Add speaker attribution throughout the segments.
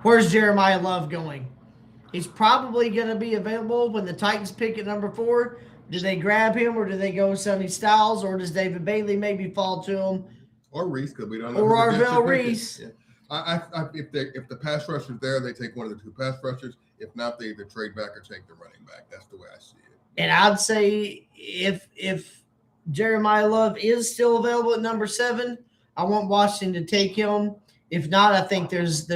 Speaker 1: Where's Jeremiah Love going? He's probably going to be available when the Titans pick at number 4. Do they grab him, or do they go Sonny Styles, or does David Bailey maybe fall to him?
Speaker 2: Or Reese, because we don't know.
Speaker 1: Or
Speaker 2: who the Jets
Speaker 1: Arvell
Speaker 2: are picking.
Speaker 1: Reese.
Speaker 2: Yeah. If the pass rusher's there, they take one of the 2 pass rushers. If not, they either trade back or take the running back. That's the way I see it.
Speaker 1: And I'd say if Jeremiah Love is still available at number 7, I want Washington to take him. If not, I think there's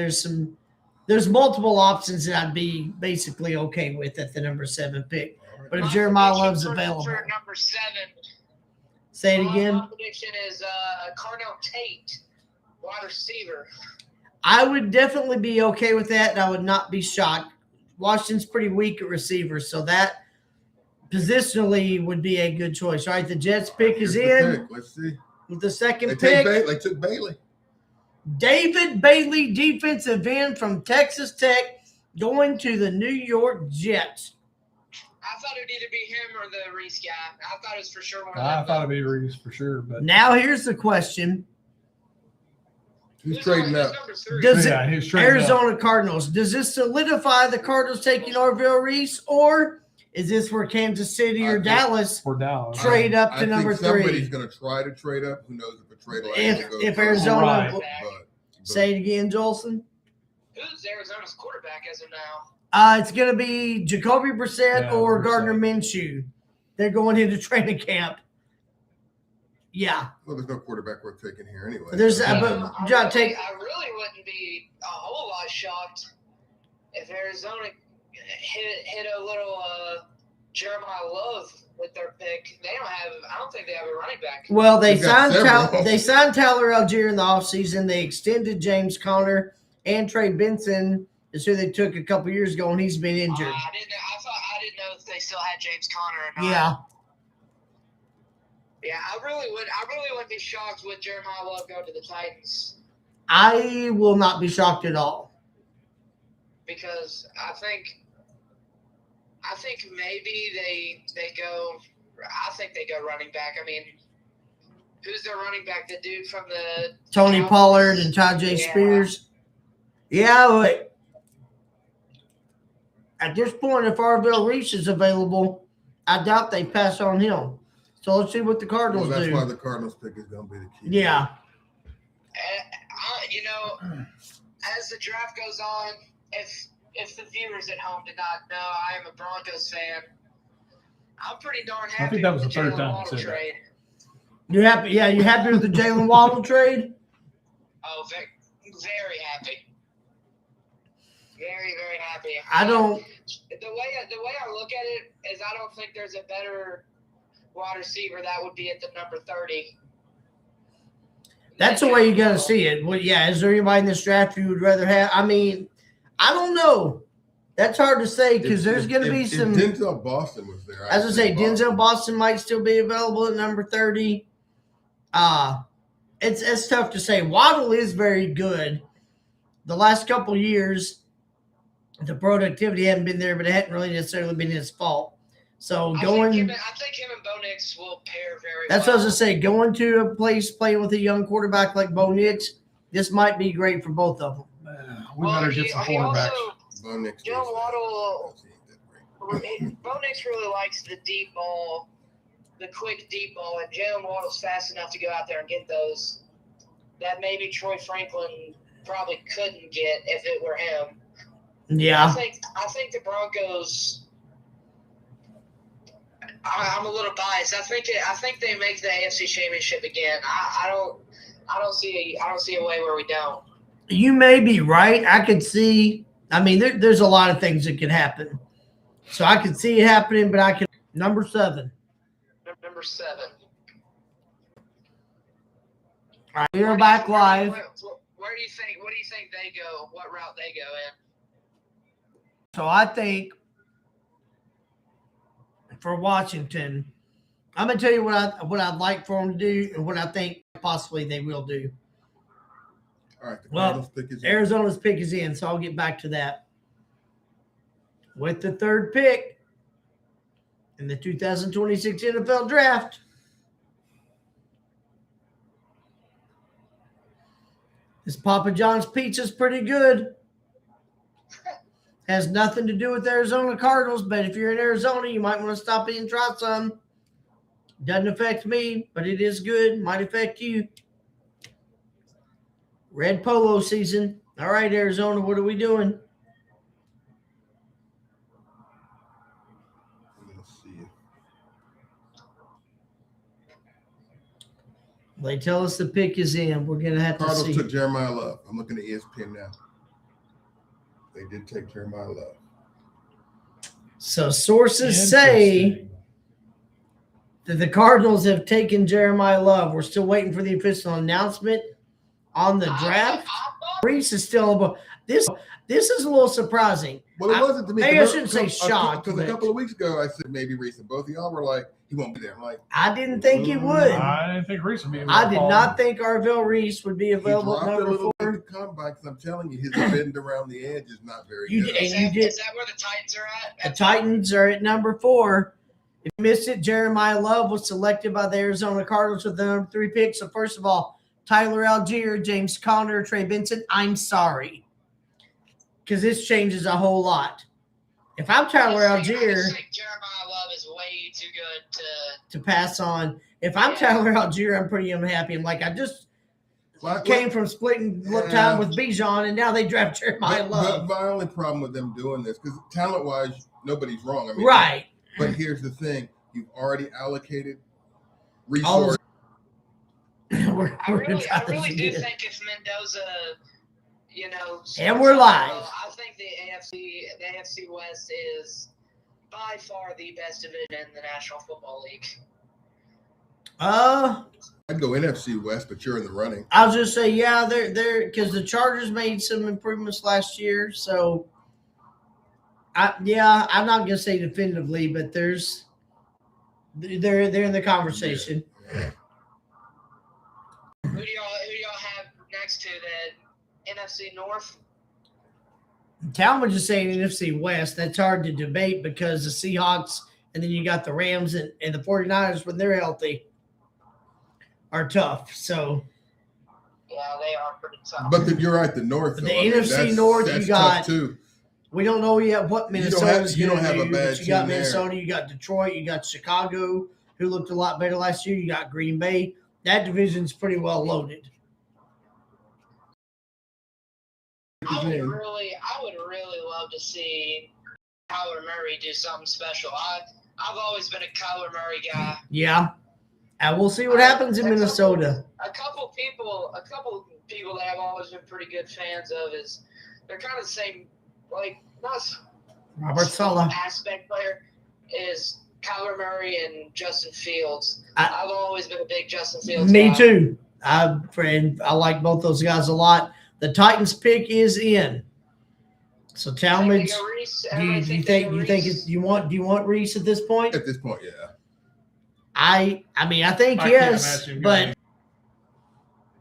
Speaker 1: multiple options that I'd be basically okay with at the number 7 pick. But if Jeremiah Love's available,
Speaker 3: for number 7,
Speaker 1: say it again.
Speaker 3: My prediction is Carnell Tate, wide receiver.
Speaker 1: I would definitely be okay with that, and I would not be shocked. Washington's pretty weak at receivers, so that positionally would be a good choice. All right, the Jets pick is in.
Speaker 2: Let's see.
Speaker 1: With the second
Speaker 2: They
Speaker 1: pick,
Speaker 2: took Bailey.
Speaker 1: David Bailey, defensive end from Texas Tech, going to the New York Jets.
Speaker 3: I thought it'd either be him or the Reese guy. I thought it was for sure one of them.
Speaker 4: I thought it'd be Reese for sure. But
Speaker 1: Now here's the question.
Speaker 2: Who's trading up?
Speaker 3: Number 3.
Speaker 1: Does
Speaker 4: yeah, he was trading
Speaker 1: Arizona Cardinals, does this solidify the Cardinals taking Arvell Reese, or is this where Kansas City or Dallas
Speaker 4: for Dallas.
Speaker 1: trade up to
Speaker 2: I think
Speaker 1: number 3?
Speaker 2: somebody's going to try to trade up. Who knows if a trade will actually go
Speaker 1: If
Speaker 2: through.
Speaker 1: Arizona,
Speaker 4: Right.
Speaker 2: But
Speaker 1: say it again, Jolson.
Speaker 3: Who's Arizona's quarterback as of now?
Speaker 1: It's going to be Jacoby Brissett
Speaker 4: Yeah,
Speaker 1: or
Speaker 4: Brissett.
Speaker 1: Gardner Minshew. They're going into training camp. Yeah,
Speaker 2: well, there's no quarterback worth taking here anyway.
Speaker 1: there's
Speaker 4: Yeah.
Speaker 1: but John, take
Speaker 3: I really wouldn't be a whole lot shocked if Arizona hit a little Jeremiah Love with their pick. I don't think they have a running back.
Speaker 1: well. They
Speaker 2: They've got
Speaker 1: signed
Speaker 2: several.
Speaker 1: Tyler Algier in the offseason. They extended James Conner and Trey Benson. Is who they took a couple years ago, and he's been injured.
Speaker 3: I didn't know if they still had James Conner or not.
Speaker 1: Yeah,
Speaker 3: Yeah, I really wouldn't be shocked with Jeremiah Love going to the Titans
Speaker 1: I will not be shocked at all.
Speaker 3: because I think maybe they go. I think they go running back. I mean, who's their running back? The dude from the
Speaker 1: Tony
Speaker 3: Cowboys?
Speaker 1: Pollard and Tajay
Speaker 3: Yeah.
Speaker 1: Spears. Yeah, but at this point, if Arvell Reese is available, I doubt they pass on him. So let's see what the
Speaker 2: Well,
Speaker 1: Cardinals
Speaker 2: that's
Speaker 1: do.
Speaker 2: why the Cardinals pick is going to be the key.
Speaker 1: Yeah,
Speaker 3: As the draft goes on, if the viewers at home did not know, I am a Broncos fan. I'm pretty darn happy.
Speaker 4: think that was
Speaker 3: with
Speaker 4: the third
Speaker 3: Jalen
Speaker 4: time you
Speaker 3: Waddle
Speaker 4: said that.
Speaker 3: trade.
Speaker 1: you happy? Yeah, you happy with the Jalen Waddle trade?
Speaker 3: Oh, very happy. Very, very happy.
Speaker 1: I don't.
Speaker 3: The way I look at it is, I don't think there's a better wide receiver that would be at the number 30.
Speaker 1: That's the way you got to see it. Well, yeah. Is there anybody in this draft you would rather have? I mean, I don't know. That's hard to say because there's going to be some.
Speaker 2: If Denzel Boston was there.
Speaker 1: As I say, Denzel Boston might still be available at number 30. It's tough to say. Waddle is very good. The last couple years, the productivity hadn't been there, but it hadn't really necessarily been his fault. So
Speaker 3: I
Speaker 1: going,
Speaker 3: think him and Bo Nix will pair very
Speaker 1: that's
Speaker 3: well.
Speaker 1: what I was going to say. Going to a place playing with a young quarterback like Bo Nix, this might be great for both of them.
Speaker 4: We better get some quarterbacks.
Speaker 3: Jalen Waddle, Bo Nix really likes the deep ball, the quick deep ball, and Jalen Waddle's fast enough to go out there and get those that maybe Troy Franklin probably couldn't get if it were him.
Speaker 1: Yeah.
Speaker 3: I think the Broncos. I'm a little biased. I think they make the AFC Championship again. I don't see a way where we don't.
Speaker 1: You may be right. I could see. I mean, there's a lot of things that could happen. So I could see it happening, but I could. Number 7.
Speaker 3: Number 7.
Speaker 1: All right, we are back live.
Speaker 3: Where do you think? What do you think they go? What route they go in?
Speaker 1: So I think for Washington, I'm gonna tell you what I'd like for them to do and what I think possibly they will do.
Speaker 2: All right. The
Speaker 1: Well,
Speaker 2: Cardinals pick is in.
Speaker 1: Arizona's pick is in, so I'll get back to that. With the 3rd pick in the 2026 NFL Draft, this Papa John's pizza is pretty good. Has nothing to do with the Arizona Cardinals, but if you're in Arizona, you might want to stop in and try some. Doesn't affect me, but it is good. Might affect you. Red polo season. All right, Arizona, what are we doing?
Speaker 2: Let's see.
Speaker 1: They tell us the pick is in. We're going to have to
Speaker 2: Cardinals
Speaker 1: see.
Speaker 2: took Jeremiah Love. I'm looking at ESPN now. They did take Jeremiah Love.
Speaker 1: So sources say that the Cardinals have taken Jeremiah Love. We're still waiting for the official announcement on the draft. Reese is still above. This is a little surprising.
Speaker 2: Well, it wasn't to me.
Speaker 1: Maybe I shouldn't say shocked.
Speaker 2: Because a
Speaker 1: but
Speaker 2: couple of weeks ago, I said maybe Reese, and both of y'all were like, he won't be there. I'm like,
Speaker 1: I didn't think he would.
Speaker 4: I didn't think Reese would be.
Speaker 1: I did not think Arvell Reese would be
Speaker 2: he
Speaker 1: available
Speaker 2: dropped
Speaker 1: at
Speaker 2: a
Speaker 1: number
Speaker 2: little bit
Speaker 1: 4.
Speaker 2: to come by because I'm telling you, his bend around the edge is not very
Speaker 1: You
Speaker 2: good.
Speaker 1: did-
Speaker 3: Is
Speaker 1: and you
Speaker 3: that,
Speaker 1: did-
Speaker 3: is that where the Titans are at?
Speaker 1: The Titans are at number 4. If you missed it, Jeremiah Love was selected by the Arizona Cardinals with the number 3 pick. So first of all, Tyler Algier, James Conner, Trey Benson, I'm sorry. Because this changes a whole lot. If I'm Tyler
Speaker 3: I
Speaker 1: Algier
Speaker 3: just think Jeremiah Love is way too good to.
Speaker 1: pass on, if I'm Tyler Algier, I'm pretty unhappy. I'm like, I just came from splitting time with Bijan, and now they draft Jeremiah Love.
Speaker 2: But my only problem with them doing this, because talent-wise, nobody's wrong. I mean,
Speaker 1: Right.
Speaker 2: But here's the thing: you've already allocated
Speaker 1: All
Speaker 2: resources.
Speaker 1: We're
Speaker 3: I really do
Speaker 1: it.
Speaker 3: think if Mendoza,
Speaker 1: And we're live.
Speaker 3: I think the AFC West is by far the best division in the National Football League.
Speaker 2: I'd go NFC West, but you're in the running.
Speaker 1: I was just say, yeah, they're because the Chargers made some improvements last year, so I'm not gonna say definitively, but they're in the conversation.
Speaker 3: Who do y'all have next to the NFC North?
Speaker 1: Talon was just saying NFC West. That's hard to debate because the Seahawks and then you got the Rams and the 49ers when they're healthy are tough. So
Speaker 3: Yeah, they are pretty tough.
Speaker 2: But you're right. The North,
Speaker 1: The
Speaker 2: though, I mean,
Speaker 1: NFC North,
Speaker 2: that's
Speaker 1: you got-
Speaker 2: tough too.
Speaker 1: we don't know yet what Minnesota's
Speaker 2: you
Speaker 1: going
Speaker 2: don't
Speaker 1: to
Speaker 2: have
Speaker 1: do.
Speaker 2: a bad
Speaker 1: But you got
Speaker 2: team there.
Speaker 1: Minnesota, you got Detroit, you got Chicago, who looked a lot better last year. You got Green Bay. That division's pretty well loaded.
Speaker 3: I would really love to see Kyler Murray do something special. I've always been a Kyler Murray guy.
Speaker 1: Yeah. And we'll see what happens in Minnesota.
Speaker 3: A couple people that I've always been pretty good fans of is they're kind of the same, like not
Speaker 1: Robert Saleh.
Speaker 3: aspect player is Kyler Murray and Justin Fields.
Speaker 1: I've
Speaker 3: I've always been a big Justin Fields
Speaker 1: Me
Speaker 3: guy.
Speaker 1: too. I like both those guys a lot. The Titans pick is in. So Talmadge, do you want Reese at this point?
Speaker 2: At this point, yeah.
Speaker 1: I think
Speaker 4: I can't
Speaker 1: yes,
Speaker 4: imagine
Speaker 1: but
Speaker 4: going.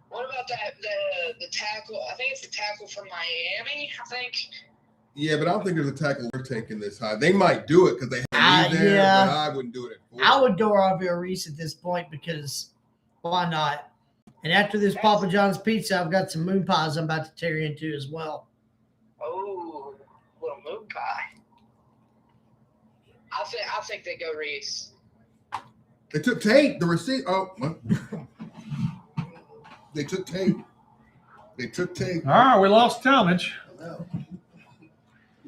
Speaker 3: What about the tackle? I think it's the tackle from Miami. I think.
Speaker 2: Yeah, but I don't think there's a tackle we're taking this high. They might do it because they have a need there,
Speaker 1: yeah.
Speaker 2: but I wouldn't do it at 4.
Speaker 1: I would go Arvell Reese at this point because why not? And after this Papa John's pizza, I've got some moon pies I'm about to tear into as well.
Speaker 3: Oh, little moon pie. I think they go Reese.
Speaker 2: They took Tate, the receipt. Oh, what? They took Tate.
Speaker 4: All right, we lost Talmadge.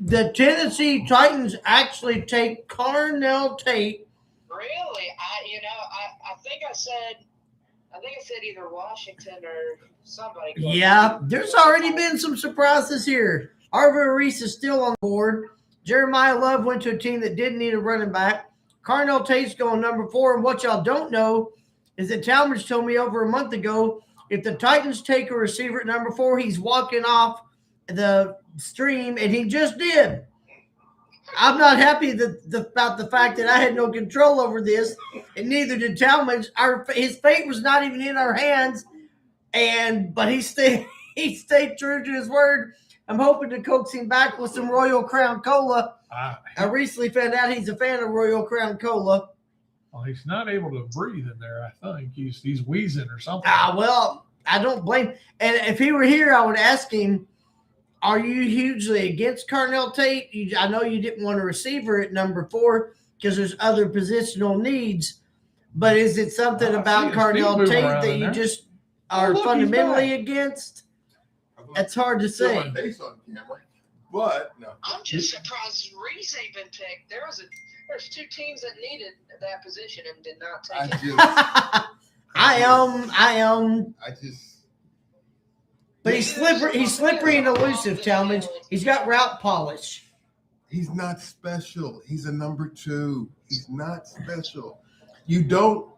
Speaker 1: The Tennessee Titans actually take Carnell Tate.
Speaker 3: Really? I think I said either Washington or somebody.
Speaker 1: Yeah, there's already been some surprises here. Arvell Reese is still on the board. Jeremiah Love went to a team that didn't need a running back. Carnell Tate's going number 4. And what y'all don't know is that Talmadge told me over a month ago, if the Titans take a receiver at number 4, he's walking off the stream, and he just did. I'm not happy about the fact that I had no control over this, and neither did Talmadge. His fate was not even in our hands, but he stayed true to his word. I'm hoping to coax him back with some Royal Crown Cola. I recently found out he's a fan of Royal Crown Cola.
Speaker 4: Well, he's not able to breathe in there. I think he's wheezing or something.
Speaker 1: Well, I don't blame. And if he were here, I would ask him are you hugely against Carnell Tate? I know you didn't want a receiver at number 4 because there's other positional needs, but is it something
Speaker 4: I see
Speaker 1: about
Speaker 4: his feet
Speaker 1: Carnell
Speaker 4: moving
Speaker 1: Tate
Speaker 4: around
Speaker 1: that
Speaker 4: in
Speaker 1: you
Speaker 4: there.
Speaker 1: just
Speaker 4: Oh,
Speaker 1: are
Speaker 4: look, he's
Speaker 1: fundamentally
Speaker 4: back.
Speaker 1: against? That's hard to
Speaker 2: Still
Speaker 1: say.
Speaker 2: on base on camera, but no.
Speaker 3: I'm just surprised Reese ain't been picked. There's 2 teams that needed that position and did not
Speaker 2: I
Speaker 3: take it.
Speaker 2: just,
Speaker 1: I am.
Speaker 2: I just.
Speaker 1: But he's slippery and elusive, Talmadge. He's got route polish.
Speaker 2: He's not special. He's a number 2. He's not special. You don't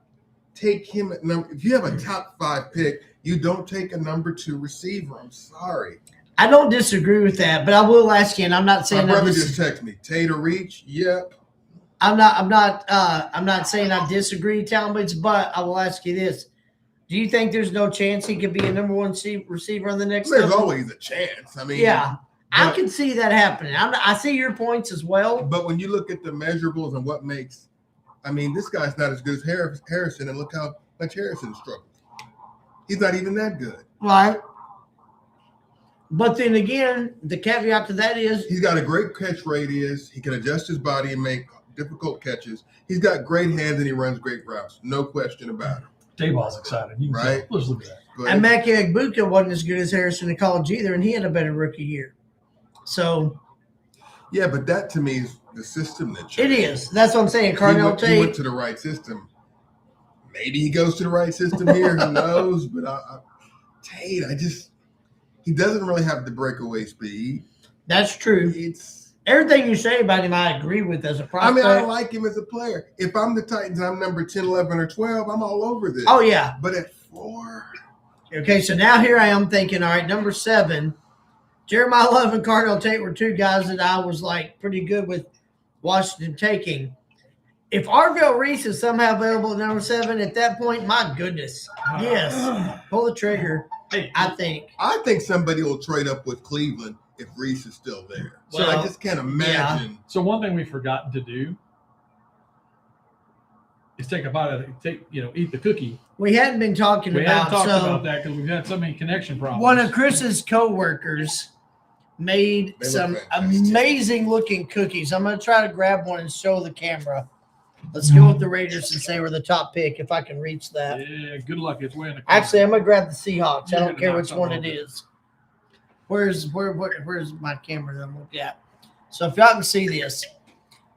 Speaker 2: take him at number. If you have a top 5 pick, you don't take a number 2 receiver. I'm sorry.
Speaker 1: I don't disagree with that, but I will ask you, and I'm not
Speaker 2: My
Speaker 1: saying
Speaker 2: brother just texted me. Tater reach. Yep.
Speaker 1: I'm not saying I disagree, Talmadge, but I will ask you this. Do you think there's no chance he could be a number 1 receiver on the next
Speaker 2: There's
Speaker 1: level?
Speaker 2: always a chance. I mean,
Speaker 1: Yeah, I
Speaker 2: but-
Speaker 1: can see that happening. I see your points as well.
Speaker 2: But when you look at the measurables and what makes, I mean, this guy's not as good as Harrison, and look how much Harrison struggled. He's not even that good.
Speaker 1: Right. But then again, the caveat to that is
Speaker 2: He's got a great catch radius. He can adjust his body and make difficult catches. He's got great hands and he runs great routes. No question about it.
Speaker 4: Dayball's excited. You can
Speaker 2: Right.
Speaker 4: tell. Let's look at that.
Speaker 2: Go
Speaker 1: and
Speaker 2: ahead.
Speaker 1: Mackie Agbuka wasn't as good as Harrison in college either, and he had a better rookie year. So
Speaker 2: Yeah, but that to me is the system that
Speaker 1: it
Speaker 2: changed.
Speaker 1: is. That's what I'm saying.
Speaker 2: He
Speaker 1: Carnell
Speaker 2: went, he went
Speaker 1: Tate.
Speaker 2: to the right system. Maybe he goes to the right system here. Who knows? But Tate, he doesn't really have the breakaway speed.
Speaker 1: That's true.
Speaker 2: It's.
Speaker 1: Everything you say about him, I agree with as a
Speaker 2: I
Speaker 1: prospect.
Speaker 2: mean, I like him as a player. If I'm the Titans, I'm number 10, 11, or 12. I'm all over this.
Speaker 1: Oh, yeah.
Speaker 2: But at 4,
Speaker 1: Okay, so now here I am thinking, all right, number 7, Jeremiah Love and Carnell Tate were 2 guys that I was like pretty good with Washington taking. If Arvell Reese is somehow available at number 7, at that point, my goodness, yes, pull the trigger.
Speaker 4: Hey,
Speaker 1: I think.
Speaker 2: I think somebody will trade up with Cleveland if Reese is still there. So
Speaker 1: Well,
Speaker 2: I just can't imagine.
Speaker 4: so one thing we've forgotten to do is take a bite of eat the cookie.
Speaker 1: We hadn't been talking
Speaker 4: We
Speaker 1: about
Speaker 4: haven't talked
Speaker 1: so
Speaker 4: about that because we've had so many connection problems.
Speaker 1: one of Chris's coworkers made
Speaker 2: They look
Speaker 1: some
Speaker 2: fantastic.
Speaker 1: amazing looking cookies. I'm going to try to grab one and show the camera. Let's go with the Raiders and say we're the top pick if I can reach that.
Speaker 4: Yeah, good luck. It's way in the corner.
Speaker 1: Actually, I'm going to grab the Seahawks. I
Speaker 4: You're
Speaker 1: don't
Speaker 4: gonna
Speaker 1: care
Speaker 4: knock
Speaker 1: which
Speaker 4: something
Speaker 1: one it
Speaker 4: over.
Speaker 1: is. Where's my camera that I'm looking at? So if y'all can see this,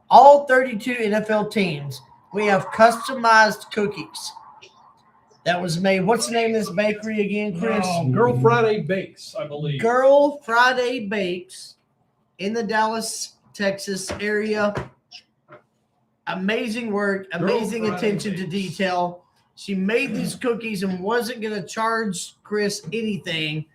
Speaker 1: all 32 NFL teams, we have customized cookies that was made. What's the name of this bakery again, Chris?
Speaker 4: Girl Friday Bakes, I believe.
Speaker 1: Girl Friday Bakes in the Dallas, Texas area. Amazing work, amazing
Speaker 4: Friday
Speaker 1: attention to
Speaker 4: Bakes.
Speaker 1: detail. She made these cookies and wasn't going to charge Chris anything.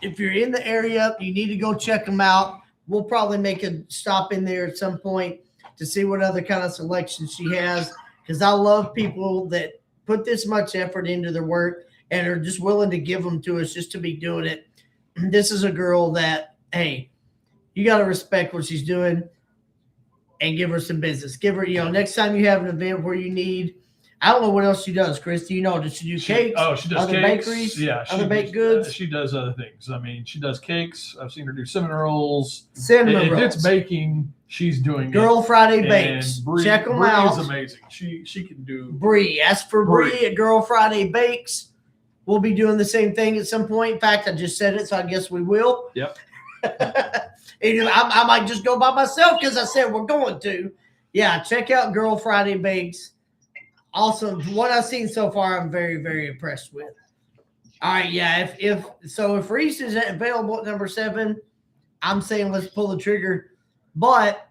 Speaker 1: If you're in the area, you need to go check them out. We'll probably make a stop in there at some point to see what other kind of selections she has, because I love people that put this much effort into their work and are just willing to give them to us just to be doing it. This is a girl that, hey, you got to respect what she's doing and give her some business. Give her, next time you have an event where you need, I don't know what else she does, Chris. Do you know? Does she do cakes?
Speaker 4: She does
Speaker 1: other
Speaker 4: cakes.
Speaker 1: bakeries,
Speaker 4: Yeah,
Speaker 1: other baked goods?
Speaker 4: She does other things. I mean, she does cakes. I've seen her do cinnamon rolls.
Speaker 1: Cinnamon
Speaker 4: If
Speaker 1: rolls.
Speaker 4: it's baking, she's doing
Speaker 1: Girl Friday
Speaker 4: it.
Speaker 1: Bakes.
Speaker 4: And Bree,
Speaker 1: Check them
Speaker 4: Bree
Speaker 1: out.
Speaker 4: is amazing. She can do.
Speaker 1: Bree. Ask for
Speaker 4: Bree.
Speaker 1: Bree at Girl Friday Bakes. We'll be doing the same thing at some point. In fact, I just said it, so I guess we will.
Speaker 4: Yep.
Speaker 1: And I might just go by myself because I said we're going to. Yeah, check out Girl Friday Bakes. Awesome. What I've seen so far, I'm very, very impressed with. All right, yeah. If Reese is available at number 7, I'm saying let's pull the trigger. But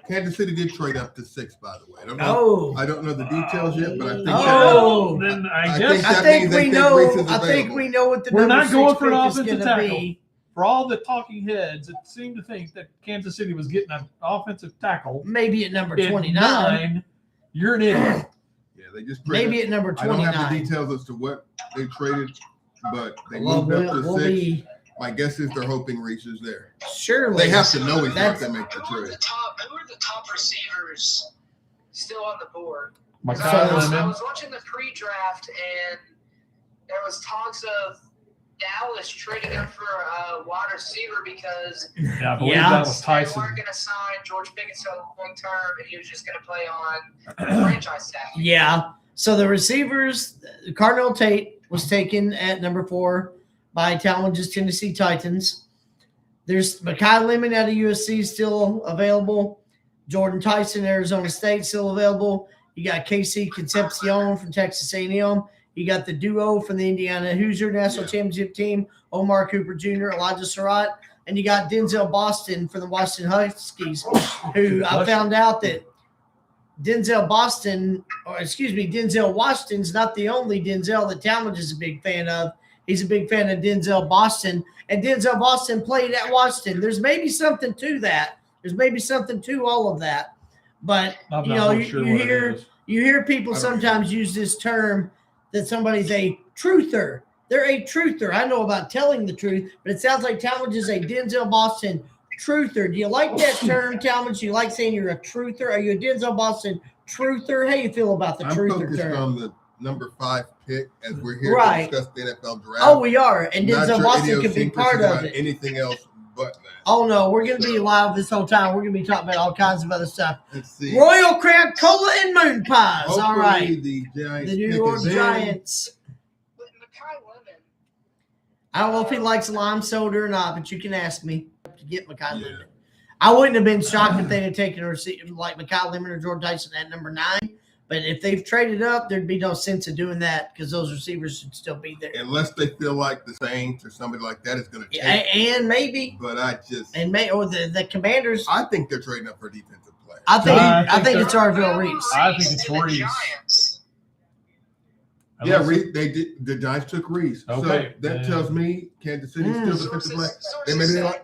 Speaker 2: Kansas City did trade up to 6, by the way. I don't know the details yet, but I think
Speaker 1: Oh.
Speaker 4: Then
Speaker 2: I
Speaker 4: I guess
Speaker 2: think
Speaker 1: I
Speaker 2: that
Speaker 1: think
Speaker 2: means they
Speaker 1: we
Speaker 2: think
Speaker 1: know.
Speaker 2: Reese is
Speaker 1: I think
Speaker 2: available.
Speaker 1: we know what the
Speaker 4: We're
Speaker 1: number
Speaker 4: not going
Speaker 1: 6
Speaker 4: for an
Speaker 1: pick is
Speaker 4: offensive
Speaker 1: going to
Speaker 4: tackle.
Speaker 1: be.
Speaker 4: for all the talking heads that seem to think that Kansas City was getting an offensive tackle
Speaker 1: Maybe at number
Speaker 4: at
Speaker 1: 29.
Speaker 4: 9, you're an idiot.
Speaker 2: Yeah, they just traded.
Speaker 1: Maybe at number
Speaker 2: I don't have the
Speaker 1: 29.
Speaker 2: details as to what they traded, but they
Speaker 1: Well,
Speaker 2: moved up to
Speaker 1: we'll
Speaker 2: 6.
Speaker 1: be
Speaker 2: My guess is they're hoping Reese is there.
Speaker 1: surely.
Speaker 2: They have to know he's not
Speaker 1: That's-
Speaker 2: to make the
Speaker 3: Who are
Speaker 2: trade.
Speaker 3: the top receivers still on the board?
Speaker 4: Mike
Speaker 1: So-
Speaker 3: I
Speaker 4: Lemon.
Speaker 3: was watching the pre-draft, and there was talks of Dallas trading up for a wide receiver because
Speaker 4: Yeah, I believe
Speaker 1: Yeah.
Speaker 4: that was
Speaker 3: they
Speaker 4: Tyson.
Speaker 3: weren't going to sign George Pickens for long term, and he was just going to play on franchise tag.
Speaker 1: Yeah. So the receivers, Cardinal Tate was taken at number 4 by Talmadge's Tennessee Titans. There's Mekhi Lemon out of USC still available. Jordan Tyson, Arizona State, still available. You got KC Concepcion from Texas A&M. You got the duo from the Indiana Hoosier National Championship team, Omar Cooper Jr., Elijah Surratt. And you got Denzel Boston from the Washington Huskies, who I found out that Denzel Washington's not the only Denzel that Talmadge is a big fan of. He's a big fan of Denzel Boston. And Denzel Boston played at Washington. There's maybe something to that. There's maybe something to all of that. But,
Speaker 4: I'm
Speaker 1: you
Speaker 4: not
Speaker 1: know,
Speaker 4: really sure what it is.
Speaker 1: you hear people sometimes use this term that somebody's a truther. They're a truther. I know about telling the truth, but it sounds like Talmadge is a Denzel Boston truther. Do you like that term, Talmadge? Do you like saying you're a truther? Are you a Denzel Boston truther? How do you feel about the
Speaker 2: I'm
Speaker 1: truther
Speaker 2: focused
Speaker 1: term?
Speaker 2: on the number 5 pick as we're here
Speaker 1: Right.
Speaker 2: to discuss the NFL draft.
Speaker 1: Oh, we are. And
Speaker 2: Not
Speaker 1: Denzel
Speaker 2: your
Speaker 1: Boston could be
Speaker 2: idiosyncrasies
Speaker 1: part of
Speaker 2: about
Speaker 1: it.
Speaker 2: anything else but that.
Speaker 1: Oh, no. We're going to be live this whole time. We're going to be talking about all kinds of other stuff.
Speaker 2: Let's see.
Speaker 1: Royal Crown Cola and Moon Pies. All
Speaker 2: Hopefully
Speaker 1: right.
Speaker 2: the Giants
Speaker 1: The New
Speaker 2: pick
Speaker 1: York
Speaker 2: is in.
Speaker 1: Giants.
Speaker 3: With Mekhi Lemon,
Speaker 1: I don't know if he likes lime soda or not, but you can ask me to get Mekhi
Speaker 2: Yeah.
Speaker 1: Lemon. I wouldn't have been shocked if they had taken a receiver like Mekhi Lemon or Jordan Tyson at number 9. But if they've traded up, there'd be no sense of doing that because those receivers should still be there.
Speaker 2: Unless they feel like the Saints or somebody like that is going to take.
Speaker 1: And maybe,
Speaker 2: But I
Speaker 1: or the Commanders.
Speaker 2: I think they're trading up for a defensive player.
Speaker 1: I think
Speaker 4: I think
Speaker 1: it's Arvell Reese.
Speaker 4: I think it's
Speaker 3: to the
Speaker 4: Reese.
Speaker 3: Giants.
Speaker 2: Yeah,
Speaker 4: Unless-
Speaker 2: Reese, they did. The Giants took Reese.
Speaker 4: Okay,
Speaker 2: So that
Speaker 4: then-
Speaker 2: tells me Kansas City's still defensive player.
Speaker 3: Sources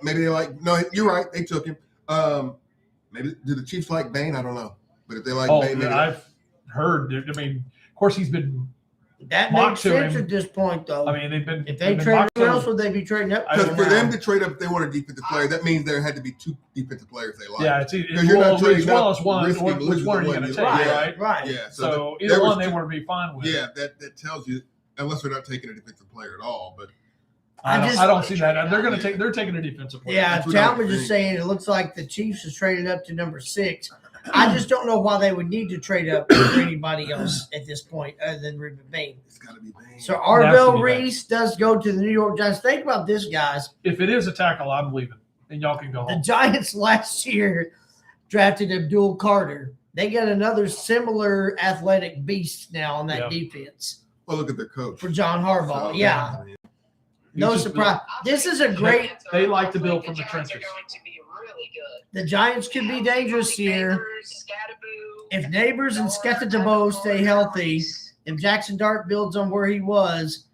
Speaker 2: Maybe they like. No, you're right. They took him. Maybe do the Chiefs like Bain? I don't know. But if they like
Speaker 4: Oh,
Speaker 2: Bain, maybe
Speaker 4: I've heard. I mean, of course, he's been.
Speaker 1: That
Speaker 4: Mock
Speaker 1: makes
Speaker 4: to
Speaker 1: sense
Speaker 4: him.
Speaker 1: at this point, though.
Speaker 4: I mean, they've been.
Speaker 1: if
Speaker 4: they've
Speaker 1: they
Speaker 4: been
Speaker 1: traded
Speaker 4: mocked
Speaker 1: who
Speaker 4: to
Speaker 1: else
Speaker 4: him.
Speaker 1: would they be trading up?
Speaker 4: I
Speaker 2: because
Speaker 4: don't
Speaker 2: for
Speaker 4: know.
Speaker 2: them to trade up, if they want a defensive player. That means there had to be 2 defensive players they like.
Speaker 4: Yeah, it's
Speaker 2: Because you're not
Speaker 4: which
Speaker 2: trading up,
Speaker 4: one is one?
Speaker 2: risking
Speaker 4: Which
Speaker 2: losing
Speaker 4: one are
Speaker 2: the
Speaker 4: you
Speaker 2: one
Speaker 4: going to
Speaker 2: you
Speaker 4: take?
Speaker 2: like.
Speaker 4: Right.
Speaker 1: Right.
Speaker 2: Yeah.
Speaker 4: So
Speaker 2: there
Speaker 4: either
Speaker 2: was
Speaker 4: one they
Speaker 2: two-
Speaker 4: want to be fine with.
Speaker 2: Yeah, that tells you, unless they're not taking a defensive player at all. But
Speaker 4: I don't see that. They're going to take. They're taking a defensive player.
Speaker 1: Yeah,
Speaker 2: That's what I
Speaker 1: Talmadge
Speaker 2: would
Speaker 1: is
Speaker 2: think.
Speaker 1: saying it looks like the Chiefs has traded up to number 6. I just don't know why they would need to trade up for anybody else at this point other than Ruben Bain.
Speaker 2: it's got to be Bain.
Speaker 1: So
Speaker 4: It has to
Speaker 1: Arvell
Speaker 4: be Bain.
Speaker 1: Reese does go to the New York Giants. Think about this, guys.
Speaker 4: If it is a tackle, I'm leaving, and y'all can go
Speaker 1: The
Speaker 4: home.
Speaker 1: Giants last year drafted Abdul Carter. They got another similar athletic beast now on that defense
Speaker 2: well, look at their coach.
Speaker 1: for John Harbaugh.
Speaker 2: So,
Speaker 1: Yeah,
Speaker 2: I mean,
Speaker 1: no
Speaker 4: just
Speaker 1: surprise. This is a great.
Speaker 4: They like to build
Speaker 3: The
Speaker 4: from the
Speaker 3: Giants are
Speaker 4: trenches.
Speaker 3: going to be really good.
Speaker 1: The Giants could be dangerous here
Speaker 3: Neighbors, Scatterboo,
Speaker 1: if Neighbors and
Speaker 3: all that type of
Speaker 1: Sketadabo stay
Speaker 3: player.
Speaker 1: healthy. If Jackson Dart builds on where he was,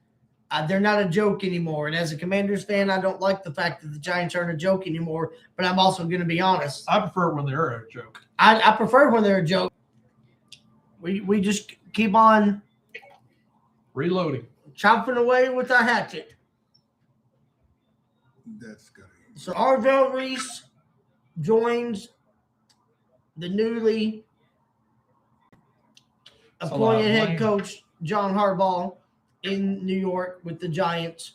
Speaker 1: they're not a joke anymore. And as a Commanders fan, I don't like the fact that the Giants aren't a joke anymore. But I'm also going to be honest.
Speaker 4: I prefer it when they're a joke.
Speaker 1: I prefer when they're a joke. We just keep on
Speaker 4: Reloading.
Speaker 1: chopping away with our hatchet.
Speaker 2: that's good.
Speaker 1: So Arvell Reese joins the newly
Speaker 4: That's a lot
Speaker 1: appointed
Speaker 4: of
Speaker 1: head
Speaker 4: blame.
Speaker 1: coach John Harbaugh in New York with the Giants.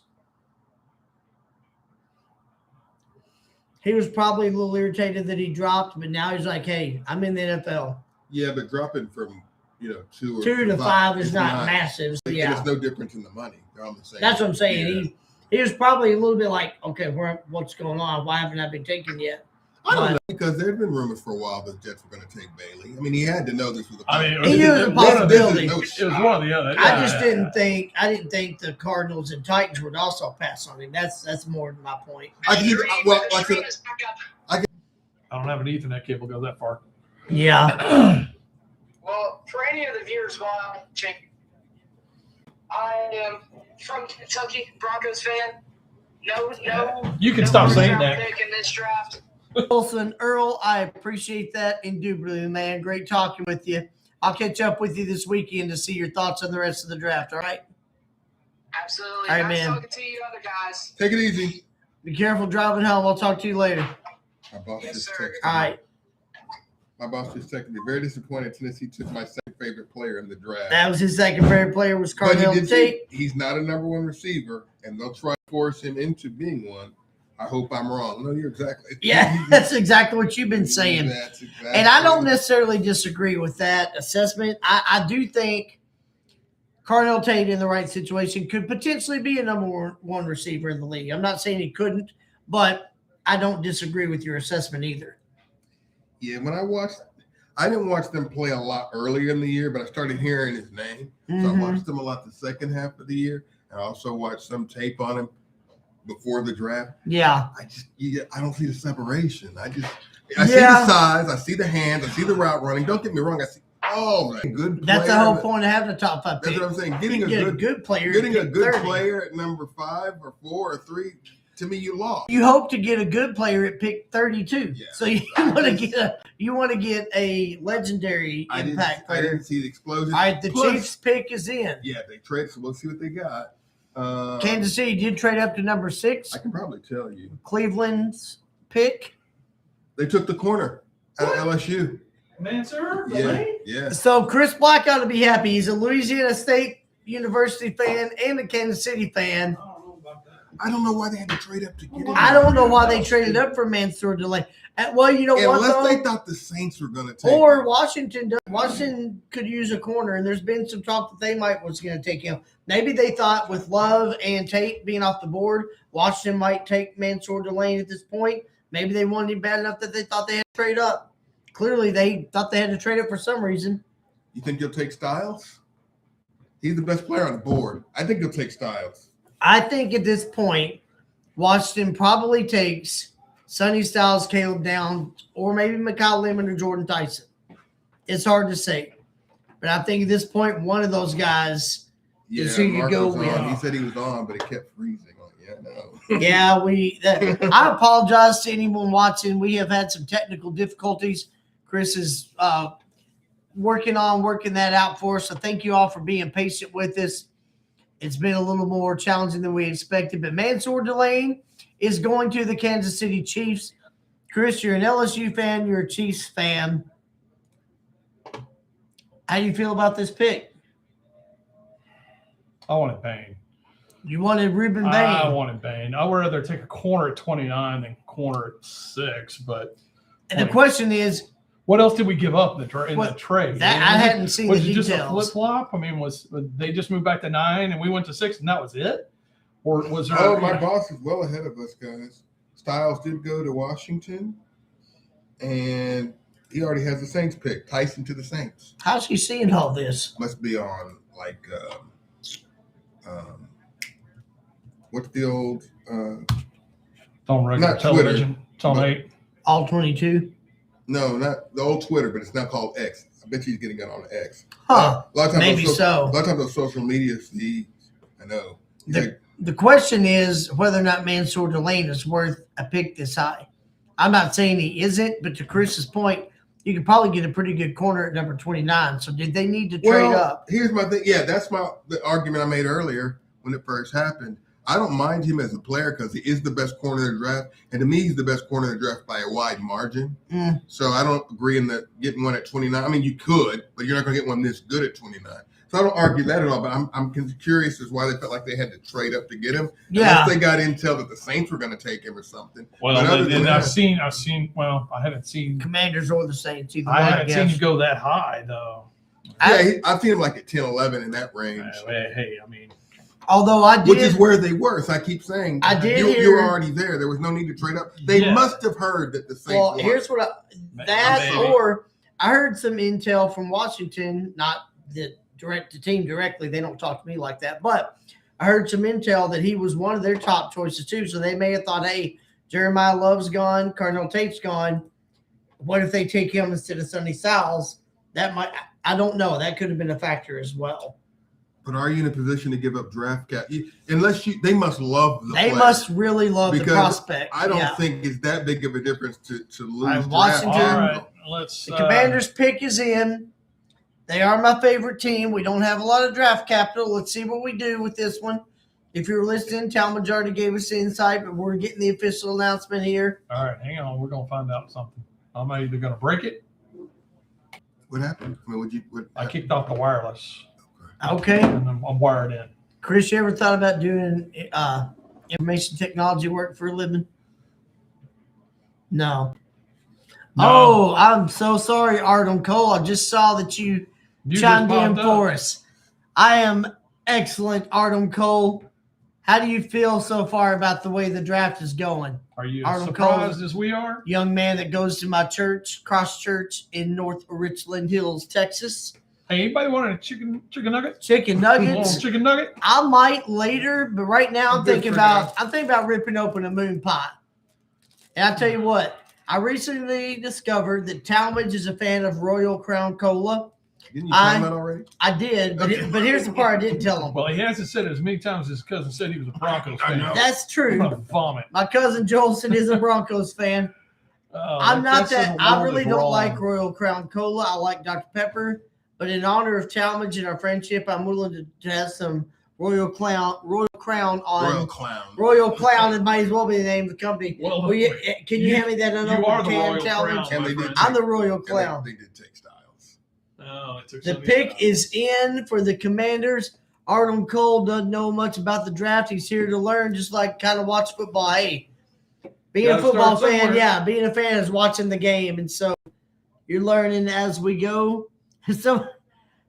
Speaker 1: He was probably a little irritated that he dropped, but now he's like, "Hey, I'm in the NFL.
Speaker 2: Yeah, but dropping from 2 or
Speaker 1: 2 to 5 is not massive." So
Speaker 2: And
Speaker 1: yeah,
Speaker 2: it's no difference in the money. They're on the same.
Speaker 1: that's what I'm saying.
Speaker 2: Yeah.
Speaker 1: He was probably a little bit like, "Okay, what's going on? Why haven't I been taken yet?"
Speaker 2: I don't know because there had been rumors for a while that the Jets were going to take Bailey. I mean, he had to know this was a.
Speaker 4: I mean,
Speaker 1: He knew it was a
Speaker 4: one of the-
Speaker 1: possibility.
Speaker 2: No
Speaker 4: It was one or the other.
Speaker 1: I just didn't think the Cardinals and Titans would also pass on him. That's more than my point.
Speaker 2: I can- well, I said-
Speaker 4: I don't have an Ethernet cable go that far.
Speaker 1: Yeah.
Speaker 3: Well, for any of the viewers watching, I am from Kentucky, Broncos fan. No.
Speaker 4: You can stop
Speaker 3: first
Speaker 4: saying
Speaker 3: round
Speaker 4: that.
Speaker 3: pick in this draft.
Speaker 1: Wilson, Earl, I appreciate that indubitably, man. Great talking with you. I'll catch up with you this weekend to see your thoughts on the rest of the draft. All right.
Speaker 3: Absolutely.
Speaker 1: All right,
Speaker 3: Nice
Speaker 1: man.
Speaker 3: talking to you other guys.
Speaker 2: Take it easy.
Speaker 1: Be careful driving home. I'll talk to you later.
Speaker 2: My boss
Speaker 3: Yes,
Speaker 2: just
Speaker 3: sir.
Speaker 2: texted
Speaker 1: All
Speaker 2: me.
Speaker 1: right.
Speaker 2: My boss just texted me. Very disappointed. Tennessee took my second favorite player in the draft.
Speaker 1: That was his second favorite player was
Speaker 2: But he
Speaker 1: Carnell
Speaker 2: did
Speaker 1: Tate.
Speaker 2: say he's not a number one receiver, and they'll try to force him into being one. I hope I'm wrong. No, you're exactly.
Speaker 1: Yeah, that's exactly what you've been saying.
Speaker 2: That's exactly.
Speaker 1: And I don't necessarily disagree with that assessment. I do think Carnell Tate in the right situation could potentially be a number one receiver in the league. I'm not saying he couldn't, but I don't disagree with your assessment either.
Speaker 2: Yeah, when I didn't watch them play a lot earlier in the year, but I started hearing his name. So I
Speaker 1: Mhm.
Speaker 2: watched them a lot the second half of the year. I also watched some tape on him before the draft.
Speaker 1: Yeah.
Speaker 2: I don't see the separation. I see the
Speaker 1: Yeah.
Speaker 2: size, I see the hands, I see the route running. Don't get me wrong, I see good player.
Speaker 1: That's the whole point of having a top five
Speaker 2: That's
Speaker 1: pick.
Speaker 2: what I'm saying.
Speaker 1: You
Speaker 2: Getting
Speaker 1: get
Speaker 2: a good
Speaker 1: player.
Speaker 2: getting a
Speaker 1: pick
Speaker 2: good
Speaker 1: 30.
Speaker 2: player at number 5 or 4 or 3, to me, you lost.
Speaker 1: You hope to get a good player at pick 32.
Speaker 2: Yeah.
Speaker 1: So you want to get a legendary
Speaker 2: I
Speaker 1: impact player.
Speaker 2: didn't see the explosion.
Speaker 1: All right, the
Speaker 2: Plus-
Speaker 1: Chiefs pick is in.
Speaker 2: Yeah, they traded, so we'll see what they got.
Speaker 1: Kansas City did trade up to number 6.
Speaker 2: I can probably tell you.
Speaker 1: Cleveland's pick.
Speaker 2: They took the corner at LSU.
Speaker 4: Mansour,
Speaker 2: Yeah.
Speaker 1: So Chris Black ought to be happy. He's a Louisiana State University fan and a Kansas City fan.
Speaker 4: I don't know about that.
Speaker 2: I don't know why they had to trade up to get him.
Speaker 1: I don't know why they traded up for Mansour Delay. Well, you know what,
Speaker 2: Unless
Speaker 1: though?
Speaker 2: they thought the Saints were going to take
Speaker 1: Or
Speaker 2: him.
Speaker 1: Washington could use a corner, and there's been some talk that they was going to take him. Maybe they thought with Love and Tate being off the board, Washington might take Mansour Delane at this point. Maybe they wanted him bad enough that they thought they had to trade up. Clearly, they thought they had to trade up for some reason.
Speaker 2: You think he'll take Styles? He's the best player on the board. I think he'll take Styles.
Speaker 1: I think at this point, Washington probably takes Sonny Styles, Caleb Downs, or maybe Mikhail Lemon or Jordan Tyson. It's hard to say. But I think at this point, one of those guys
Speaker 2: Yeah,
Speaker 1: is who you
Speaker 2: Mark
Speaker 1: go
Speaker 2: was on.
Speaker 1: with.
Speaker 2: He said he was on, but it kept freezing. No.
Speaker 1: Yeah, I apologize to anyone watching. We have had some technical difficulties. Chris is working that out for us. So thank you all for being patient with us. It's been a little more challenging than we expected. But Mansour Delane is going to the Kansas City Chiefs. Chris, you're an LSU fan. You're a Chiefs fan. How do you feel about this pick?
Speaker 4: I wanted Bain.
Speaker 1: You wanted Reuben Bain.
Speaker 4: I wanted Bain. I would rather take a corner at 29 than corner at 6. But
Speaker 1: And the question is,
Speaker 4: what else did we give up in the
Speaker 1: What-
Speaker 4: trade?
Speaker 1: that I hadn't seen
Speaker 4: Was
Speaker 1: the
Speaker 4: it just a
Speaker 1: details.
Speaker 4: flip flop? I mean, was they just moved back to 9 and we went to 6 and that was it? Or was there?
Speaker 2: Oh, my boss is well ahead of us, guys. Styles did go to Washington, and he already has the Saints pick. Tyson to the Saints.
Speaker 1: How's he seeing all this?
Speaker 2: Must be on, what's the old
Speaker 4: It's on regular
Speaker 2: Not Twitter,
Speaker 4: television. It's on
Speaker 2: but-
Speaker 4: 8.
Speaker 1: All 22?
Speaker 2: No, not the old Twitter, but it's now called X. I bet you he's getting it on X.
Speaker 1: Huh.
Speaker 2: A lot of times
Speaker 1: Maybe
Speaker 2: on
Speaker 1: so.
Speaker 2: A lot of times on social media feeds, I know. He's
Speaker 1: The-
Speaker 2: like,
Speaker 1: The question is whether or not Mansour Delane is worth a pick this high. I'm not saying he isn't, but to Chris's point, you could probably get a pretty good corner at number 29. So did they need to trade up?
Speaker 2: Here's my thing. Yeah, that's the argument I made earlier when it first happened. I don't mind him as a player because he is the best corner in the draft, and to me, he's the best corner in the draft by a wide margin.
Speaker 1: Mm.
Speaker 2: So I don't agree in that getting one at 29. I mean, you could, but you're not going to get one this good at 29. So I don't argue that at all. But I'm curious as why they felt like they had to trade up to get him.
Speaker 1: Yeah.
Speaker 2: Unless they got intel that the Saints were going to take him or something.
Speaker 4: Well,
Speaker 2: But other than
Speaker 4: and
Speaker 2: that-
Speaker 4: I've seen. Well, I haven't seen.
Speaker 1: Commanders or the Saints. Either
Speaker 4: I
Speaker 1: one,
Speaker 4: haven't
Speaker 1: guess.
Speaker 4: seen you go that high though.
Speaker 2: I've seen him like at 10, 11 in that range.
Speaker 4: Hey, I mean,
Speaker 1: Although I did.
Speaker 2: Which is where they were. So I keep saying
Speaker 1: I did
Speaker 2: you
Speaker 1: hear-
Speaker 2: were already there. There was no need to trade up. They
Speaker 4: Yeah.
Speaker 2: must have heard that the Saints
Speaker 1: Well,
Speaker 2: won.
Speaker 1: here's what
Speaker 4: Maybe.
Speaker 1: or I heard some intel from Washington, not the team directly. They don't talk to me like that, but I heard some intel that he was one of their top choices too. So they may have thought, hey, Jeremiah Love's gone, Carnell Tate's gone. What if they take him instead of Sonny Styles? That might, I don't know. That could have been a factor as well.
Speaker 2: But are you in a position to give up draft cap? They must love the
Speaker 1: They
Speaker 2: player.
Speaker 1: must really love the
Speaker 2: Because
Speaker 1: prospect.
Speaker 2: I don't
Speaker 1: Yeah.
Speaker 2: think it's that big of a difference to lose
Speaker 1: right,
Speaker 2: draft
Speaker 1: Washington-
Speaker 4: all
Speaker 2: capital.
Speaker 4: right. Let's.
Speaker 1: The Commanders pick is in. They are my favorite team. We don't have a lot of draft capital. Let's see what we do with this one. If you're listening, Talmadge already gave us the insight, but we're getting the official announcement here.
Speaker 4: All right, hang on. We're gonna find out something. I'm either gonna break it
Speaker 2: What happened? I mean, what
Speaker 4: I kicked off the wireless
Speaker 1: Okay.
Speaker 4: and I'm wired in.
Speaker 1: Chris, you ever thought about doing information technology work for a living? No.
Speaker 4: No.
Speaker 1: Oh, I'm so sorry, Artem Cole. I just saw that you
Speaker 4: You
Speaker 1: chimed
Speaker 4: just
Speaker 1: in
Speaker 4: popped
Speaker 1: for
Speaker 4: up.
Speaker 1: us. I am excellent, Artem Cole. How do you feel so far about the way the draft is going?
Speaker 4: Are you
Speaker 1: Arnold
Speaker 4: as surprised
Speaker 1: Cole.
Speaker 4: as we are?
Speaker 1: Young man that goes to my church, Cross Church in North Richland Hills, Texas.
Speaker 4: Hey, anybody want a chicken nugget?
Speaker 1: Chicken
Speaker 4: A
Speaker 1: nuggets.
Speaker 4: little chicken nugget?
Speaker 1: I might later, but right now I'm
Speaker 2: Good
Speaker 1: thinking
Speaker 2: for
Speaker 1: about ripping open a moon pie. And I'll tell you what, I recently discovered that Talmadge is a fan of Royal Crown Cola.
Speaker 2: Didn't you tell him that already?
Speaker 1: I did, but,
Speaker 2: Okay.
Speaker 1: but here's the part I didn't tell him.
Speaker 4: Well, he hasn't said it as many times as his cousin said he was a Broncos
Speaker 2: I
Speaker 4: fan.
Speaker 2: know.
Speaker 1: That's
Speaker 4: I'm
Speaker 1: true.
Speaker 4: gonna vomit.
Speaker 1: My cousin Jolson is a Broncos fan. I'm not that. I really don't like Royal Crown Cola. I like Dr. Pepper. But in honor of Talmadge and our friendship, I'm willing to have some Royal Crown on
Speaker 2: Royal Clown.
Speaker 1: Royal Clown. It might as well be the name of the company.
Speaker 4: Well,
Speaker 1: Can you hand me that
Speaker 4: you are
Speaker 1: unopened
Speaker 4: the
Speaker 1: can,
Speaker 4: Royal
Speaker 1: Talmadge?
Speaker 4: Crown.
Speaker 2: And they did
Speaker 1: I'm the Royal
Speaker 2: And
Speaker 1: Clown.
Speaker 2: They did take Styles.
Speaker 4: No, it took
Speaker 1: The
Speaker 4: somebody
Speaker 1: pick
Speaker 4: else.
Speaker 1: is in for the Commanders. Artem Cole doesn't know much about the draft. He's here to learn, just like kind of watch football. Hey, being a
Speaker 4: Gotta
Speaker 1: football
Speaker 4: start
Speaker 1: fan,
Speaker 4: somewhere.
Speaker 1: yeah, being a fan is watching the game, and so you're learning as we go. So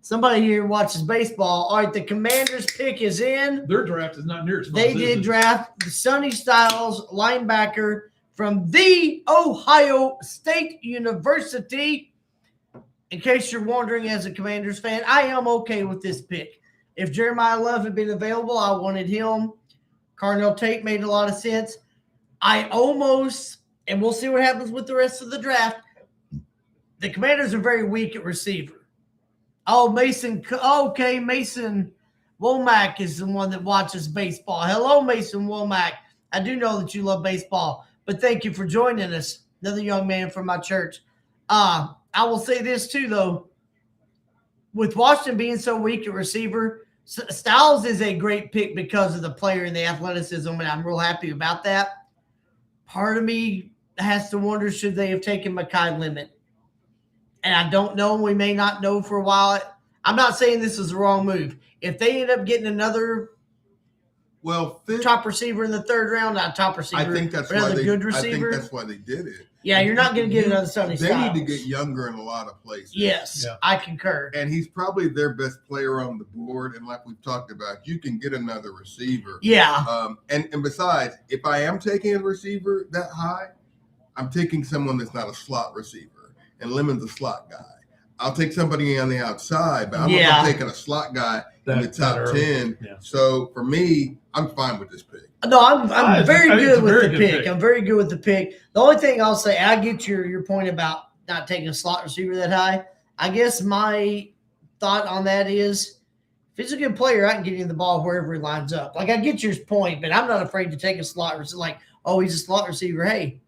Speaker 1: somebody here watches baseball. All right, the Commanders pick is in.
Speaker 4: Their draft is not near as fun
Speaker 1: They
Speaker 4: as this
Speaker 1: did
Speaker 4: is.
Speaker 1: draft the Sonny Styles linebacker from the Ohio State University. In case you're wondering, as a Commanders fan, I am okay with this pick. If Jeremiah Love had been available, I wanted him. Carnell Tate made a lot of sense. I almost, and we'll see what happens with the rest of the draft. The Commanders are very weak at receiver. Oh, Mason Womack is the one that watches baseball. Hello, Mason Womack. I do know that you love baseball, but thank you for joining us. Another young man from my church. I will say this too, though. With Washington being so weak at receiver, Styles is a great pick because of the player and the athleticism, and I'm real happy about that. Part of me has to wonder, should they have taken Mekhi Lemon? And I don't know. We may not know for a while. I'm not saying this is the wrong move. If they end up getting another top receiver in the third round, not top receiver,
Speaker 2: I think that's
Speaker 1: but
Speaker 2: why
Speaker 1: another
Speaker 2: they.
Speaker 1: good
Speaker 2: I
Speaker 1: receiver.
Speaker 2: think that's why they did it.
Speaker 1: Yeah, you're not going to get another Sonny
Speaker 2: They
Speaker 1: Styles.
Speaker 2: need to get younger in a lot of places.
Speaker 1: Yes,
Speaker 4: Yeah.
Speaker 1: I concur.
Speaker 2: And he's probably their best player on the board. And like we've talked about, you can get another receiver.
Speaker 1: Yeah,
Speaker 2: And besides, if I am taking a receiver that high, I'm taking someone that's not a slot receiver. And Lemon's a slot guy. I'll take somebody on the outside, but I'm not taking a slot guy in the top
Speaker 4: early.
Speaker 2: 10.
Speaker 4: Yeah.
Speaker 2: So for me, I'm fine with this pick.
Speaker 1: no, I'm very
Speaker 4: I think it's
Speaker 1: good
Speaker 4: a
Speaker 1: with
Speaker 4: very
Speaker 1: the
Speaker 4: good
Speaker 1: pick.
Speaker 4: pick.
Speaker 1: I'm very good with the pick. The only thing I'll say, I get your point about not taking a slot receiver that high. I guess my thought on that is, if he's a good player, I can get him the ball wherever he lines up. Like, I get your point, but I'm not afraid to take a slot receiver. Like, oh, he's a slot receiver. Hey,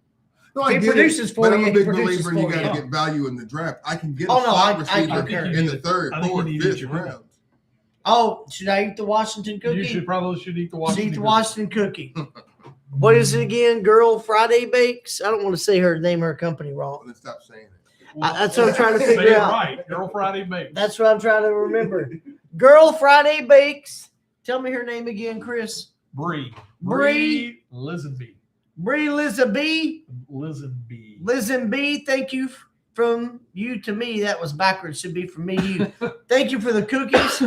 Speaker 2: No,
Speaker 1: He
Speaker 2: I get
Speaker 1: produces
Speaker 2: it,
Speaker 1: for
Speaker 2: but I'm
Speaker 1: you,
Speaker 2: a
Speaker 1: he
Speaker 2: big
Speaker 1: produces
Speaker 2: believer you
Speaker 1: for
Speaker 2: got
Speaker 1: you.
Speaker 2: to get value in the draft. I can get
Speaker 1: Oh,
Speaker 2: a
Speaker 1: no,
Speaker 2: slot
Speaker 1: I
Speaker 2: receiver
Speaker 1: concur.
Speaker 2: in the third,
Speaker 4: I think you
Speaker 2: fourth,
Speaker 4: need to
Speaker 2: fifth
Speaker 4: get your
Speaker 2: round.
Speaker 1: oh, should I eat the Washington cookie?
Speaker 4: You should eat the
Speaker 1: Should
Speaker 4: Washington.
Speaker 1: eat the Washington cookie. What is it again? Girl Friday Bakes? I don't want to say her name of her company wrong.
Speaker 2: Let's stop saying it.
Speaker 1: That's what I'm trying to
Speaker 4: Say
Speaker 1: figure
Speaker 4: it
Speaker 1: out.
Speaker 4: right. Girl Friday Bakes.
Speaker 1: That's what I'm trying to remember. Girl Friday Bakes. Tell me her name again, Chris.
Speaker 4: Bree.
Speaker 1: Bree.
Speaker 4: Lisenby.
Speaker 1: Bree Lizaby.
Speaker 4: Lisenby.
Speaker 1: Lizenby, thank you from you to me. That was backwards. Should be from me to you. Thank you for the cookies.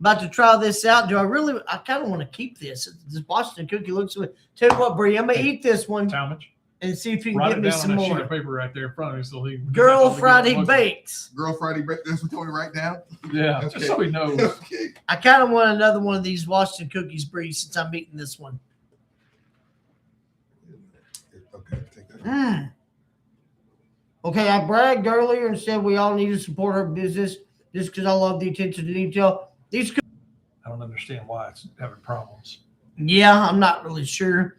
Speaker 1: About to try this out. I kind of want to keep this. This Washington cookie looks good. Tell you what, Bree, I'm going to eat this one
Speaker 4: Talmadge.
Speaker 1: and see if you can
Speaker 4: Write
Speaker 1: get
Speaker 4: it
Speaker 1: me
Speaker 4: down
Speaker 1: some
Speaker 4: on that sheet
Speaker 1: more.
Speaker 4: of paper right there in front of me so he
Speaker 1: Girl Friday Bakes.
Speaker 2: Girl Friday break. That's what you want to write down?
Speaker 4: Yeah,
Speaker 2: Okay.
Speaker 4: just so he knows.
Speaker 2: Okay.
Speaker 1: I kind of want another one of these Washington cookies, Bree, since I'm eating this one.
Speaker 2: Okay, take that.
Speaker 1: Okay, I bragged earlier and said we all need to support our business just because I love the attention to detail. These,
Speaker 4: I don't understand why it's having problems.
Speaker 1: yeah, I'm not really sure.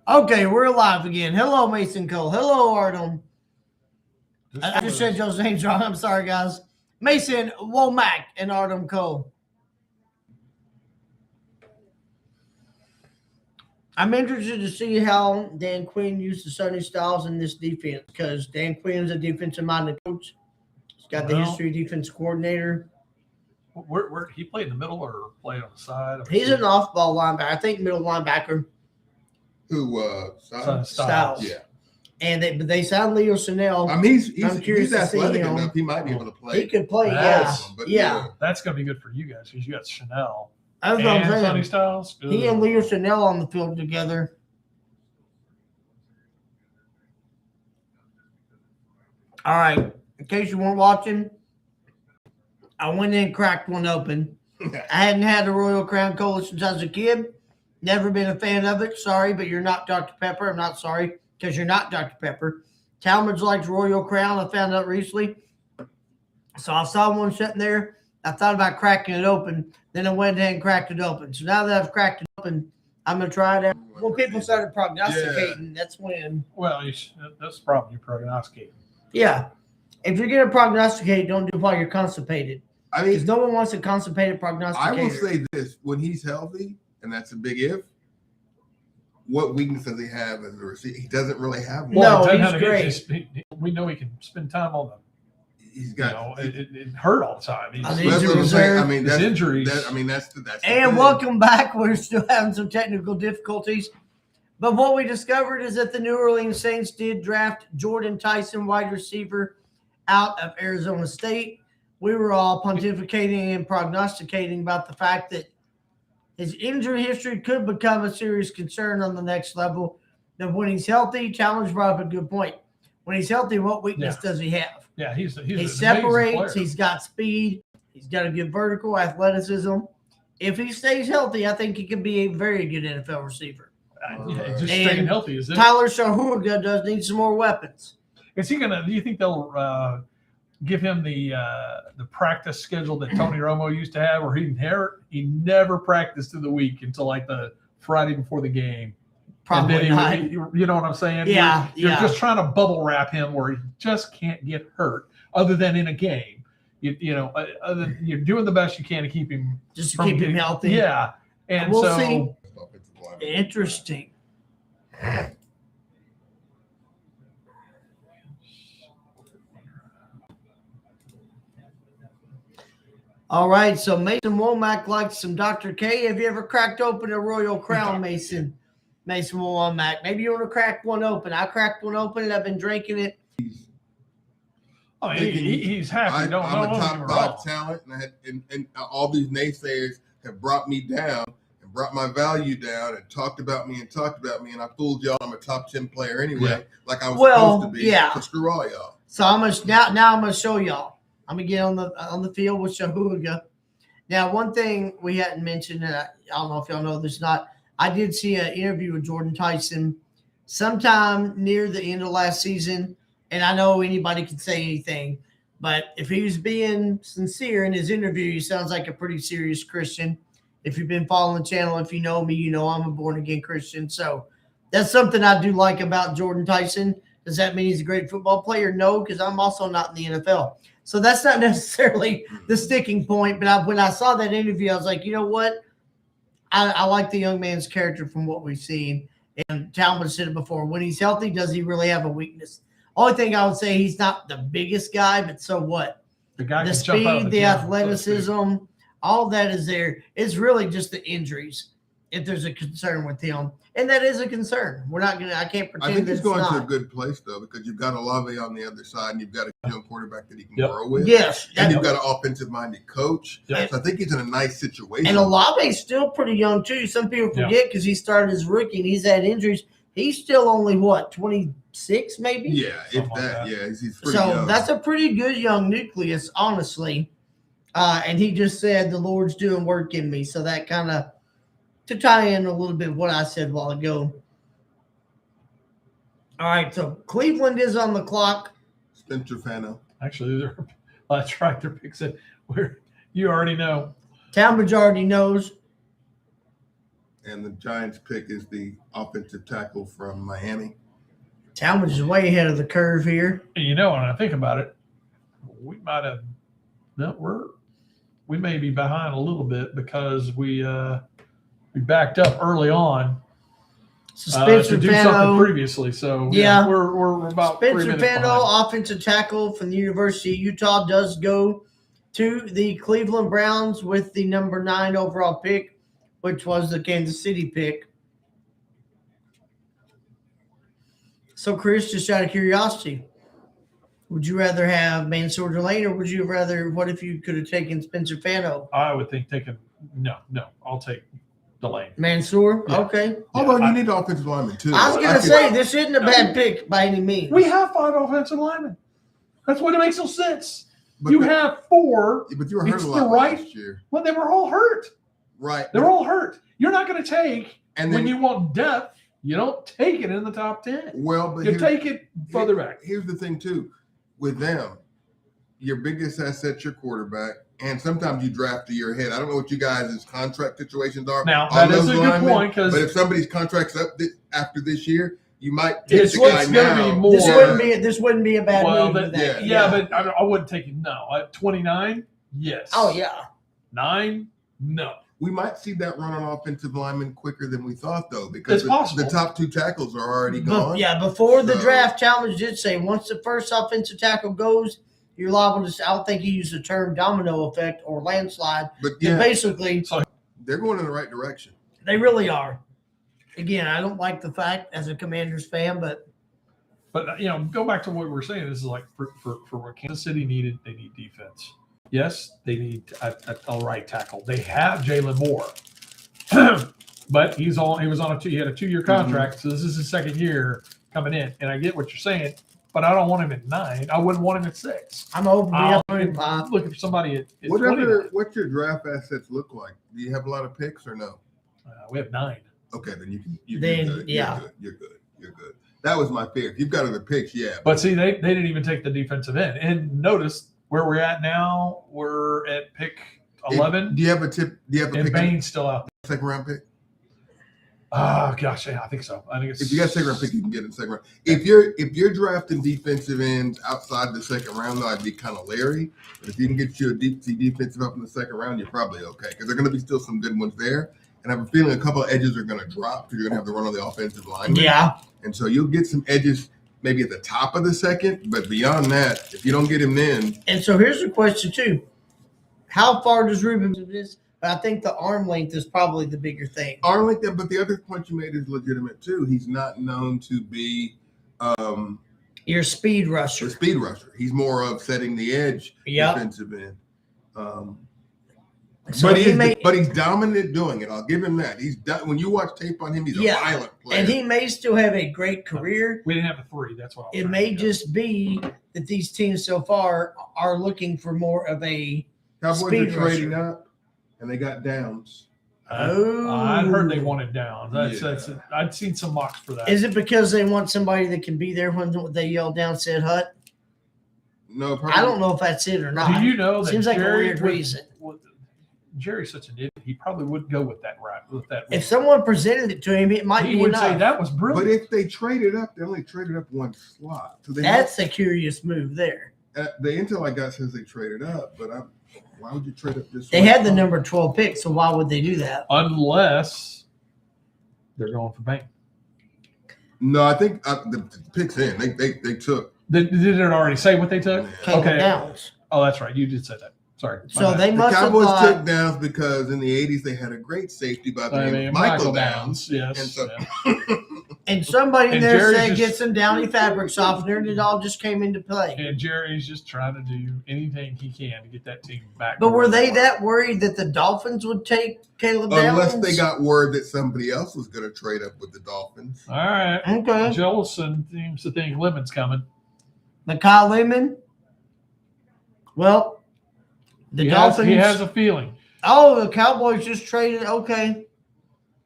Speaker 1: Okay, we're live again. Hello, Mason Cole. Hello, Artem. I just said y'all's names wrong. I'm sorry, guys. Mason Womack and Artem Cole. I'm interested to see how Dan Quinn used the Sonny Styles in this defense because Dan Quinn's a defensive-minded coach. got the
Speaker 4: Well,
Speaker 1: history defense coordinator.
Speaker 4: Where he played in the middle or played on the side?
Speaker 1: He's an off-ball linebacker. I think middle linebacker.
Speaker 2: Who?
Speaker 1: Styles.
Speaker 2: Yeah.
Speaker 1: And they signed Leo Chanel.
Speaker 2: I mean,
Speaker 1: I'm curious
Speaker 2: he's
Speaker 1: to see
Speaker 2: athletic
Speaker 1: him.
Speaker 2: enough. He might be able to play.
Speaker 1: He could play,
Speaker 4: Yes.
Speaker 1: yeah.
Speaker 4: That's going to be good for you guys because you got Chanel
Speaker 1: That's what I'm
Speaker 4: and
Speaker 1: saying.
Speaker 4: Sonny Styles.
Speaker 1: He and Leo Chanel on the field together. All right. In case you weren't watching, I went in and cracked one open. I hadn't had a Royal Crown Cola since I was a kid. Never been a fan of it. Sorry, but you're not Dr. Pepper. I'm not sorry because you're not Dr. Pepper. Talmadge likes Royal Crown. I found out recently. So I saw one sitting there. I thought about cracking it open. Then I went ahead and cracked it open. So now that I've cracked it open, I'm going to try it out. When people started prognosticating, that's when.
Speaker 4: Well, that's the problem. You prognosticate.
Speaker 1: Yeah. If you're going to prognosticate, don't do it while you're constipated.
Speaker 2: I
Speaker 1: Because
Speaker 2: mean,
Speaker 1: no one wants a constipated prognosticator.
Speaker 2: I will say this: when he's healthy, and that's a big if. What weakness does he have as a receiver? He doesn't really have one.
Speaker 1: No,
Speaker 4: it doesn't
Speaker 1: he's
Speaker 4: have to
Speaker 1: great.
Speaker 4: we know he can spend time on them.
Speaker 2: He's
Speaker 4: You
Speaker 2: got.
Speaker 4: know, it hurt all the time. He's,
Speaker 1: I mean,
Speaker 2: That's
Speaker 1: he's
Speaker 2: what
Speaker 1: a
Speaker 2: I'm saying. I
Speaker 1: reserve.
Speaker 2: mean,
Speaker 4: his
Speaker 2: that's
Speaker 4: injuries.
Speaker 2: that's the
Speaker 1: And
Speaker 2: thing.
Speaker 1: welcome back. We're still having some technical difficulties. But what we discovered is that the New Orleans Saints did draft Jordan Tyson, wide receiver, out of Arizona State. We were all pontificating and prognosticating about the fact that his injury history could become a serious concern on the next level. Now, when he's healthy, Challenge brought up a good point. When he's healthy, what weakness does he have?
Speaker 4: Yeah, he's
Speaker 1: He
Speaker 4: an amazing
Speaker 1: separates.
Speaker 4: player.
Speaker 1: He's got speed. He's got a good vertical athleticism. If he stays healthy, I think he could be a very good NFL receiver.
Speaker 4: Yeah, just
Speaker 1: And
Speaker 4: staying healthy is it?
Speaker 1: Tyler Shahuga does need some more weapons.
Speaker 4: Is he gonna? Do you think they'll give him the practice schedule that Tony Romo used to have, where he never practiced through the week until like the Friday before the game?
Speaker 1: Probably
Speaker 4: and
Speaker 1: not.
Speaker 4: then you know what I'm saying?
Speaker 1: Yeah,
Speaker 4: You're
Speaker 1: yeah.
Speaker 4: just trying to bubble wrap him where he just can't get hurt, other than in a game. Other than you're doing the best you can to keep him
Speaker 1: Just to
Speaker 4: from
Speaker 1: keep him
Speaker 4: getting-
Speaker 1: healthy.
Speaker 4: Yeah, and
Speaker 1: We'll
Speaker 4: so
Speaker 1: see. Interesting. All right, so Mason Womack likes some Dr. K. Have you ever cracked open a Royal Crown, Mason? Mason Womack. Maybe you want to crack one open. I cracked one open and I've been drinking it.
Speaker 4: I mean, he's happy.
Speaker 2: I'm
Speaker 4: Don't
Speaker 2: a
Speaker 4: get me
Speaker 2: top
Speaker 4: wrong.
Speaker 2: five talent, and all these naysayers have brought me down and brought my value down and talked about me. And I fooled y'all. I'm a top 10 player anyway, like I was supposed to be.
Speaker 1: Yeah.
Speaker 2: So screw all y'all.
Speaker 1: So I'm gonna now I'm gonna show y'all. I'm gonna get on the field with Shahuga. Now, one thing we hadn't mentioned, and I don't know if y'all know this or not, I did see an interview with Jordan Tyson sometime near the end of last season. And I know anybody can say anything, but if he was being sincere in his interview, he sounds like a pretty serious Christian. If you've been following the channel, if you know me, you know I'm a born-again Christian. So that's something I do like about Jordan Tyson. Does that mean he's a great football player? No, because I'm also not in the NFL. So that's not necessarily the sticking point. But when I saw that interview, I was like, you know what? I like the young man's character from what we've seen. And Talmadge said it before. When he's healthy, does he really have a weakness? Only thing I would say, he's not the biggest guy, but so what?
Speaker 4: The guy
Speaker 1: The
Speaker 4: can jump out of
Speaker 1: speed,
Speaker 4: the
Speaker 1: the
Speaker 4: gym, so to speak.
Speaker 1: athleticism, all that is there. It's really just the injuries if there's a concern with him. And that is a concern. I can't pretend
Speaker 2: I think
Speaker 1: that
Speaker 2: he's
Speaker 1: it's
Speaker 2: going
Speaker 1: not.
Speaker 2: to a good place though, because you've got Olave on the other side, and you've got a young quarterback that he can
Speaker 4: Yep.
Speaker 2: grow with.
Speaker 1: Yes.
Speaker 2: And you've got an offensive-minded coach.
Speaker 4: Yep.
Speaker 2: So I think he's in a nice situation.
Speaker 1: And Olave's still pretty young too. Some people
Speaker 4: Yeah.
Speaker 1: forget because he started as rookie and he's had injuries. He's still only 26 maybe?
Speaker 2: Yeah, if
Speaker 4: Something like
Speaker 2: that.
Speaker 4: that.
Speaker 2: Yeah, he's pretty
Speaker 1: So
Speaker 2: young.
Speaker 1: that's a pretty good young nucleus, honestly. And he just said the Lord's doing work in me. So that kind of to tie in a little bit what I said a while ago. All right, so Cleveland is on the clock.
Speaker 2: Spencer Fano.
Speaker 4: Actually, that's right. Their picks it where you already know.
Speaker 1: Talmadge already knows.
Speaker 2: And the Giants pick is the offensive tackle from Miami.
Speaker 1: Talmadge is way ahead of the curve here.
Speaker 4: And when I think about it, we might have we may be behind a little bit because we backed up early on.
Speaker 1: So Spencer
Speaker 4: to do something
Speaker 1: Fano,
Speaker 4: previously. So
Speaker 1: Yeah.
Speaker 4: we're about 3
Speaker 1: Spencer
Speaker 4: minutes
Speaker 1: Fano,
Speaker 4: behind.
Speaker 1: offensive tackle from the University of Utah, does go to the Cleveland Browns with the number 9 overall pick, which was the Kansas City pick. So, Chris, just out of curiosity, would you rather have Mansour Delane, or would you rather? What if you could have taken Spencer Fano?
Speaker 4: I would think no. I'll take Delane.
Speaker 1: Mansour,
Speaker 4: Yeah.
Speaker 1: okay.
Speaker 2: Although
Speaker 4: I-
Speaker 2: you need offensive linemen too.
Speaker 1: I was gonna
Speaker 2: could-
Speaker 1: say this isn't a bad pick by any means.
Speaker 4: We have 5 offensive linemen. That's what it makes no sense.
Speaker 2: but
Speaker 4: You
Speaker 2: the-
Speaker 4: have 4.
Speaker 2: but you were hurt
Speaker 4: it's
Speaker 2: a
Speaker 4: the
Speaker 2: lot
Speaker 4: right-
Speaker 2: last year,
Speaker 4: Well, they were all hurt.
Speaker 2: right?
Speaker 4: They were all hurt. You're not going to take
Speaker 2: And
Speaker 4: when
Speaker 2: then
Speaker 4: you want depth. You don't take it in the top 10.
Speaker 2: well, but
Speaker 4: You
Speaker 2: here's-
Speaker 4: take it further back.
Speaker 2: Here's the thing too, with them, your biggest asset's your quarterback, and sometimes you draft a year ahead. I don't know what you guys' contract situations are.
Speaker 4: Now
Speaker 2: on
Speaker 4: that is
Speaker 2: those
Speaker 4: a good
Speaker 2: linemen,
Speaker 4: point because
Speaker 2: But if somebody's contract's up after this year, you might take
Speaker 4: it's
Speaker 2: the guy
Speaker 4: what's going to
Speaker 2: now.
Speaker 4: be more.
Speaker 1: This wouldn't be a bad
Speaker 4: Well,
Speaker 1: move.
Speaker 4: but,
Speaker 1: with that.
Speaker 4: yeah, but I wouldn't take it. No, at 29, yes.
Speaker 1: Oh yeah.
Speaker 4: 9, no.
Speaker 2: We might see that run on offensive linemen quicker than we thought, though, because
Speaker 4: It's possible.
Speaker 2: the top 2 tackles are already gone.
Speaker 1: Before the
Speaker 2: So-
Speaker 1: draft challenge did say once the first offensive tackle goes, you're liable to. I don't think he used the term domino effect or landslide.
Speaker 2: But
Speaker 1: Yeah.
Speaker 2: yeah,
Speaker 1: Basically,
Speaker 2: they're going in the right direction.
Speaker 1: they really are. Again, I don't like the fact as a Commanders fan, but
Speaker 4: Go back to what we were saying. This is like for what Kansas City needed. They need defense. Yes, they need a right tackle. They have Jalen Moore, but he was on he had a 2-year contract, so this is his 2nd year coming in. And I get what you're saying, but I don't want him at 9. I wouldn't want him at 6.
Speaker 1: I'm open to
Speaker 4: I'm
Speaker 1: be up 5.
Speaker 4: looking for somebody at
Speaker 2: What's
Speaker 4: 29.
Speaker 2: your draft assets look like? Do you have a lot of picks or no?
Speaker 4: We have 9.
Speaker 2: Okay, then you're
Speaker 1: Then,
Speaker 2: good.
Speaker 1: yeah.
Speaker 2: You're good. That was my fear. If you've got other picks, yeah.
Speaker 4: But see, they didn't even take the defensive end. And notice where we're at now. We're at pick 11,
Speaker 2: Do you have a tip? Do you have a
Speaker 4: and
Speaker 2: pick?
Speaker 4: Bain's still out there.
Speaker 2: 2nd round pick.
Speaker 4: Oh gosh, yeah, I think so. I think it's
Speaker 2: If you got a 2nd round pick, you can get it in 2nd round. If you're drafting defensive ends outside the 2nd round, though, I'd be kind of leery. But if you can get you a deep defensive up in the 2nd round, you're probably okay because there are going to be still some good ones there. And I have a feeling a couple of edges are going to drop because you're going to have to run on the offensive line.
Speaker 1: Yeah.
Speaker 2: And so you'll get some edges maybe at the top of the 2nd, but beyond that, if you don't get him then,
Speaker 1: And so here's the question too: how far does Ruben do this? But I think the arm length is probably the bigger thing.
Speaker 2: arm like that. But the other point you made is legitimate too. He's not known to be
Speaker 1: Your speed
Speaker 2: a
Speaker 1: rusher.
Speaker 2: speed rusher. He's more of setting the edge
Speaker 1: Yep.
Speaker 2: defensive end.
Speaker 1: So
Speaker 2: But
Speaker 1: he
Speaker 2: he's dominant doing it. I'll give him that. He's done. When you watch tape on him, he's
Speaker 1: Yeah.
Speaker 2: a violent player.
Speaker 1: and he may still have a great career.
Speaker 4: we didn't have a 3. That's what I was
Speaker 1: It
Speaker 4: trying
Speaker 1: may
Speaker 4: to get.
Speaker 1: just be that these teams so far are looking for more of a.
Speaker 2: Cowboys
Speaker 1: speed
Speaker 2: are trading
Speaker 1: rusher.
Speaker 2: up, and they got downs.
Speaker 4: I'd heard they wanted down.
Speaker 2: Yeah.
Speaker 4: I'd seen some mocks for that.
Speaker 1: Is it because they want somebody that can be there when they yell down said hut?
Speaker 2: No, probably.
Speaker 1: I don't know if that's it or not.
Speaker 4: Do you know that
Speaker 1: Seems like
Speaker 4: Jerry
Speaker 1: a weird
Speaker 4: would-
Speaker 1: reason.
Speaker 4: Jerry's such an idiot. He probably would go with that route. With that,
Speaker 1: If someone presented it to him, it might
Speaker 4: he
Speaker 1: be
Speaker 4: would
Speaker 1: enough.
Speaker 4: say that was
Speaker 2: But
Speaker 4: brilliant.
Speaker 2: if they traded up, they only traded up one slot. So they
Speaker 1: That's a curious move there.
Speaker 2: the intel I got says they traded up, but why would you trade up this?
Speaker 1: They
Speaker 2: way?
Speaker 1: had the number 12 pick, so why would they do that?
Speaker 4: Unless they're going for Bain.
Speaker 2: No, I think the picks in. They took.
Speaker 4: Did it already say what they took?
Speaker 1: Caleb
Speaker 4: Okay.
Speaker 1: Downs.
Speaker 4: Oh, that's right. You did say that. Sorry. My
Speaker 1: So
Speaker 4: bad.
Speaker 1: they
Speaker 2: The
Speaker 1: must have
Speaker 2: Cowboys
Speaker 1: thought,
Speaker 2: took Downs because in the '80s they had a great safety by the
Speaker 4: I
Speaker 2: name
Speaker 4: mean,
Speaker 2: of Michael Downs.
Speaker 4: Yes.
Speaker 2: And so-
Speaker 4: yeah.
Speaker 1: and somebody
Speaker 4: And
Speaker 1: there
Speaker 4: Jerry
Speaker 1: said
Speaker 4: just-
Speaker 1: get some Downy fabric softener, and it all just came into play.
Speaker 4: And Jerry's just trying to do anything he can to get that team back.
Speaker 1: But
Speaker 4: to
Speaker 1: were
Speaker 4: where
Speaker 1: they
Speaker 4: were.
Speaker 1: that worried that the Dolphins would take Caleb Downs?
Speaker 2: Unless they got word that somebody else was going to trade up with the Dolphins.
Speaker 4: All right.
Speaker 1: Okay.
Speaker 4: Jellison seems to think Lemon's coming.
Speaker 1: The Kyle Lemon. Well, the Dolphins.
Speaker 4: He has a feeling.
Speaker 1: Oh, the Cowboys just traded. Okay.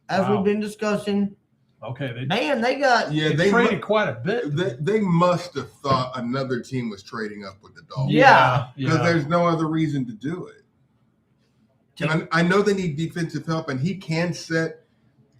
Speaker 1: As
Speaker 4: Wow.
Speaker 1: we've been discussing.
Speaker 4: Okay. They,
Speaker 1: Man, they got.
Speaker 2: Yeah,
Speaker 4: they traded quite a bit.
Speaker 2: they must have thought another team was trading up with the Dolphins.
Speaker 1: Yeah.
Speaker 2: Because
Speaker 4: Yeah.
Speaker 2: there's no other reason to do it. And I know they need defensive help, and he can set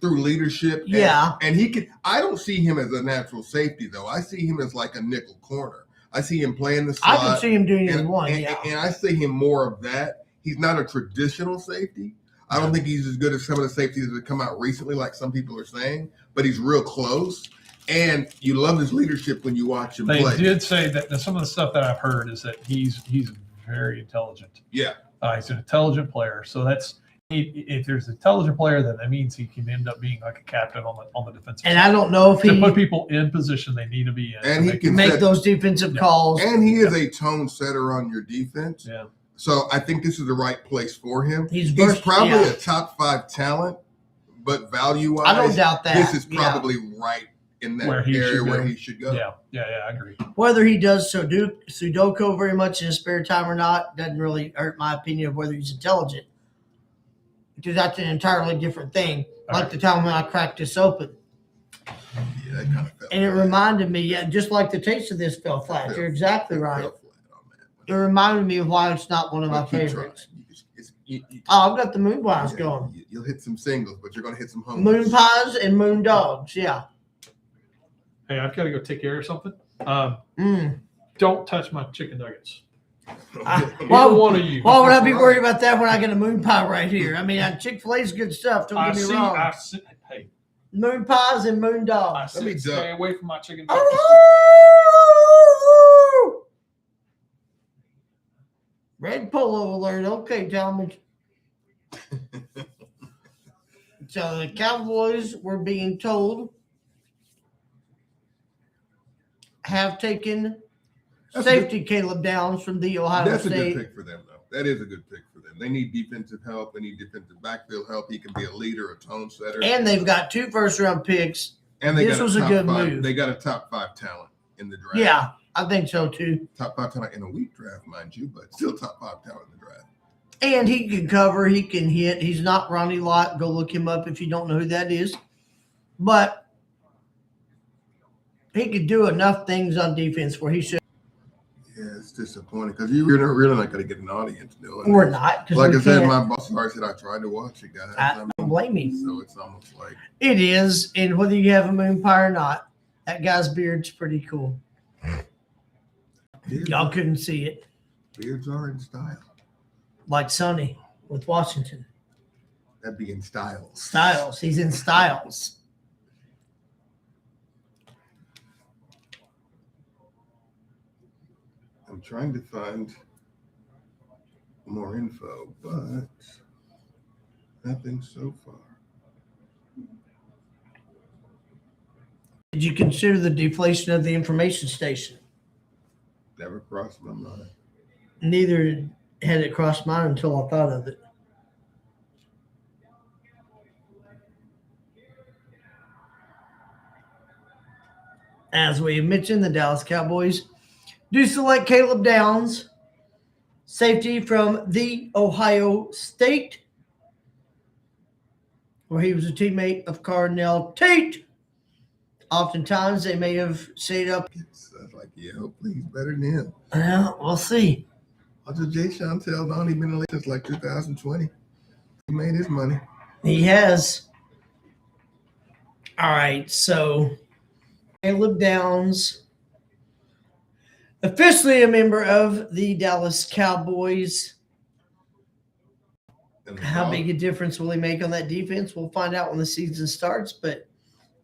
Speaker 2: through leadership. And,
Speaker 1: Yeah.
Speaker 2: And he can. I don't see him as a natural safety, though. I see him as like a nickel corner. I see him playing the slot.
Speaker 1: I can see him doing either
Speaker 2: and,
Speaker 1: one.
Speaker 2: and,
Speaker 1: Yeah.
Speaker 2: and I see him more of that. He's not a traditional safety. I don't think he's as good as some of the safeties that have come out recently, like some people are saying, but he's real close. And you love his leadership when you watch him
Speaker 4: They
Speaker 2: play.
Speaker 4: did say that some of the stuff that I've heard is that he's very intelligent.
Speaker 2: Yeah.
Speaker 4: He's an intelligent player. So if there's an intelligent player, then that means he can end up being like a captain on the defensive
Speaker 1: And
Speaker 4: side.
Speaker 1: I don't know if
Speaker 4: To
Speaker 1: he
Speaker 4: put people in position they need to be in.
Speaker 2: And
Speaker 4: to
Speaker 2: he can
Speaker 1: make
Speaker 2: set-
Speaker 1: those defensive calls.
Speaker 2: And he is a tone setter on your defense.
Speaker 4: Yeah.
Speaker 2: So I think this is the right place for him.
Speaker 1: He's
Speaker 2: probably
Speaker 1: yeah.
Speaker 2: a top 5 talent, but value-wise,
Speaker 1: I don't doubt that.
Speaker 2: this is
Speaker 1: Yeah.
Speaker 2: probably right in that
Speaker 4: Where he
Speaker 2: area
Speaker 4: should
Speaker 2: where
Speaker 4: go.
Speaker 2: he should go.
Speaker 4: Yeah, I agree.
Speaker 1: Whether he does Sudoku very much in his spare time or not doesn't really hurt my opinion of whether he's intelligent. Because that's an entirely different thing. Like the time when I cracked this open.
Speaker 2: Yeah, that kind of felt
Speaker 1: And it
Speaker 2: flat.
Speaker 1: reminded me, yeah, just like the taste of this fell flat.
Speaker 2: Felt-
Speaker 1: You're exactly
Speaker 2: it
Speaker 1: right.
Speaker 2: felt flat on that.
Speaker 1: It reminded me of why it's not one of my
Speaker 2: But keep
Speaker 1: favorites.
Speaker 2: trying.
Speaker 1: Oh, I've got the moon pies
Speaker 2: Yeah,
Speaker 1: going.
Speaker 2: You'll hit some singles, but you're going to hit some homers.
Speaker 1: Moon pies and moon dogs, yeah.
Speaker 4: Hey, I've got to go take care of something.
Speaker 1: Mm.
Speaker 4: Don't touch my chicken nuggets.
Speaker 1: Why-
Speaker 4: Either one of you.
Speaker 1: Why would I be worried about that when I get a moon pie right here? I mean, Chick-fil-A's good stuff. Don't get me wrong.
Speaker 4: Hey,
Speaker 1: Moon pies and moon
Speaker 4: I
Speaker 1: dogs.
Speaker 4: said
Speaker 2: me
Speaker 4: stay
Speaker 2: duck.
Speaker 4: away from my chicken nuggets.
Speaker 1: Red polo alert. Okay, tell me. So the Cowboys were being told have taken
Speaker 2: That's a
Speaker 1: safety Caleb Downs from the Ohio
Speaker 2: That's a
Speaker 1: State.
Speaker 2: good pick for them, though. That is a good pick for them. They need defensive help. They need defensive backfield help. He can be a leader, a tone setter.
Speaker 1: And they've got 2 first-round picks.
Speaker 2: And they
Speaker 1: this
Speaker 2: got
Speaker 1: was a
Speaker 2: top
Speaker 1: good
Speaker 2: 5
Speaker 1: move.
Speaker 2: They got a top 5 talent in the draft.
Speaker 1: Yeah, I think so too.
Speaker 2: Top 5 talent in a weak draft, mind you, but still top 5 talent in the draft.
Speaker 1: And he can cover, he can hit. He's not Ronnie Lott. Go look him up if you don't know who that is. But he could do enough things on defense where he should.
Speaker 2: Yeah, it's disappointing because you're really not going to get an audience doing
Speaker 1: We're
Speaker 2: it.
Speaker 1: not. 'Cause
Speaker 2: Like
Speaker 1: we
Speaker 2: I said,
Speaker 1: can't.
Speaker 2: my boss already said I tried to watch it, guys.
Speaker 1: I don't blame him.
Speaker 2: So it's almost like
Speaker 1: It is. And whether you have a moon pie or not, that guy's beard's pretty cool. Y'all couldn't see it.
Speaker 2: beards are in style.
Speaker 1: Like Sonny with Washington.
Speaker 2: That'd be in styles.
Speaker 1: Styles. He's in Styles.
Speaker 2: I'm trying to find more info, but nothing so far.
Speaker 1: Did you consider the deflation of the information station?
Speaker 2: Never crossed my mind.
Speaker 1: Neither had it crossed mine until I thought of it. As we mentioned, the Dallas Cowboys do select Caleb Downs, safety from the Ohio State, where he was a teammate of Cardinal Tate. Oftentimes, they may have stayed up.
Speaker 2: It's like, yeah, hopefully he's better than him.
Speaker 1: We'll see.
Speaker 2: Also, Jay Chantel only been in the league since like 2020. He made his money.
Speaker 1: He has. All right, so Caleb Downs, officially a member of the Dallas Cowboys.
Speaker 2: And
Speaker 1: How big a difference will he make on that defense? We'll find out when the season starts, but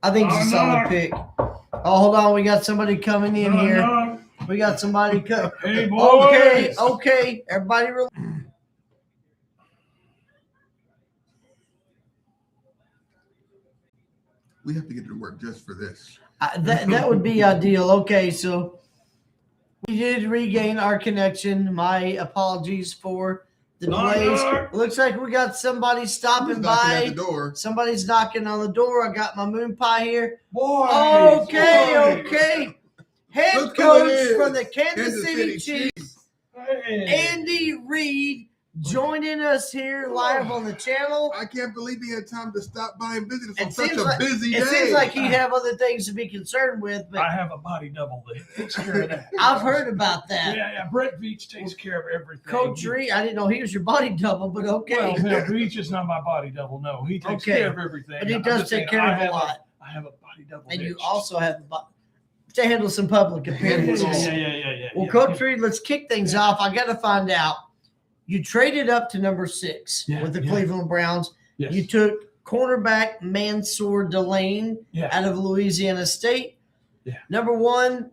Speaker 1: I think it's a solid pick. Oh, hold on. We got somebody coming in here. We got somebody coming.
Speaker 4: Hey, boys.
Speaker 1: Okay. Everybody relax.
Speaker 2: we have to get to work just for this.
Speaker 1: That would be ideal. Okay, so we did regain our connection. My apologies for the delays. Looks like we got somebody
Speaker 2: Who's
Speaker 1: stopping
Speaker 2: knocking at
Speaker 1: by.
Speaker 2: the door?
Speaker 1: Somebody's knocking on the door. I got my moon pie here.
Speaker 4: Boys.
Speaker 1: Okay. Head
Speaker 2: Look who it
Speaker 1: coach
Speaker 2: is.
Speaker 1: from the Kansas City Chiefs,
Speaker 4: Hey.
Speaker 1: Andy Reid, joining us here live on the channel.
Speaker 2: I can't believe he had time to stop by and visit us
Speaker 1: It
Speaker 2: on such
Speaker 1: seems
Speaker 2: a
Speaker 1: like-
Speaker 2: busy day.
Speaker 1: It seems like he'd have other things to be concerned with, but
Speaker 4: I have a body double that takes care of that.
Speaker 1: I've heard about that.
Speaker 4: Yeah. Brett Veach takes care of everything.
Speaker 1: Coach Reed, I didn't know he was your body double, but okay.
Speaker 4: Well, Veach is not my body double. No, he takes
Speaker 1: Okay.
Speaker 4: care of everything.
Speaker 1: But he
Speaker 4: I'm
Speaker 1: does
Speaker 4: just
Speaker 1: take
Speaker 4: saying,
Speaker 1: care
Speaker 4: I
Speaker 1: of a
Speaker 4: have
Speaker 1: lot.
Speaker 4: I have a body double.
Speaker 1: And you
Speaker 4: bitch.
Speaker 1: also have to handle some public appearances.
Speaker 4: Yeah.
Speaker 1: Well,
Speaker 4: yeah.
Speaker 1: Coach Reed, let's kick things off. I got to find out You traded up to number 6
Speaker 4: Yeah,
Speaker 1: with the
Speaker 4: yeah.
Speaker 1: Cleveland Browns.
Speaker 4: Yes.
Speaker 1: You took cornerback Mansour Delane
Speaker 4: Yeah.
Speaker 1: out of Louisiana State.
Speaker 4: Yeah.
Speaker 1: Number one,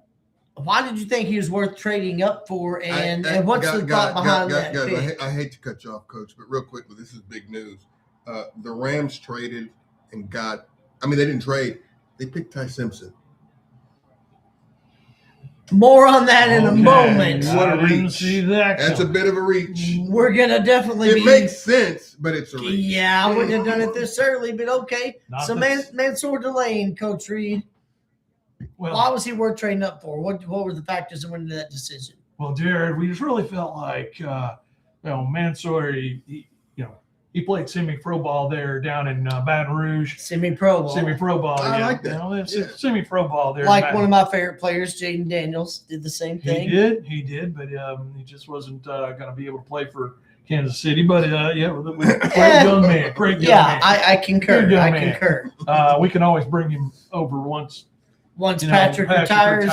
Speaker 1: why did you think he was worth trading up for? And what's the
Speaker 2: Guys,
Speaker 1: thought behind that?
Speaker 2: Guys,
Speaker 1: pick?
Speaker 2: I hate to cut you off, Coach, but real quickly, this is big news. The Rams traded and they didn't trade. They picked Ty Simpson.
Speaker 1: More on that in a
Speaker 4: Okay.
Speaker 1: moment.
Speaker 2: What a
Speaker 4: I didn't
Speaker 2: reach.
Speaker 4: see that.
Speaker 2: That's a
Speaker 4: coming.
Speaker 2: bit of a reach.
Speaker 1: We're gonna definitely
Speaker 2: It
Speaker 1: be.
Speaker 2: makes sense, but it's a reach.
Speaker 1: Yeah, I wouldn't have done it this early, but okay.
Speaker 4: Not
Speaker 1: So
Speaker 4: this-
Speaker 1: Mansour Delane, Coach Reed,
Speaker 4: well,
Speaker 1: why was he worth trading up for? What were the factors that went into that decision?
Speaker 4: Well, Jared, we just really felt like, Mansour, he played semi-pro ball there down in Baton Rouge.
Speaker 1: Semi-pro ball.
Speaker 4: Semi-pro ball.
Speaker 2: I
Speaker 4: yeah.
Speaker 2: like that.
Speaker 4: It's
Speaker 2: Yeah.
Speaker 4: semi-pro ball there. in
Speaker 1: Like
Speaker 4: Baton
Speaker 1: one of my favorite players, Jaden Daniels, did the same thing.
Speaker 4: He did, but he just wasn't going to be able to play for Kansas City. But great young man, great young
Speaker 1: Yeah,
Speaker 4: man.
Speaker 1: I concur.
Speaker 4: Good young
Speaker 1: I
Speaker 4: man.
Speaker 1: concur.
Speaker 4: We can always bring him over once
Speaker 1: Once Patrick retires,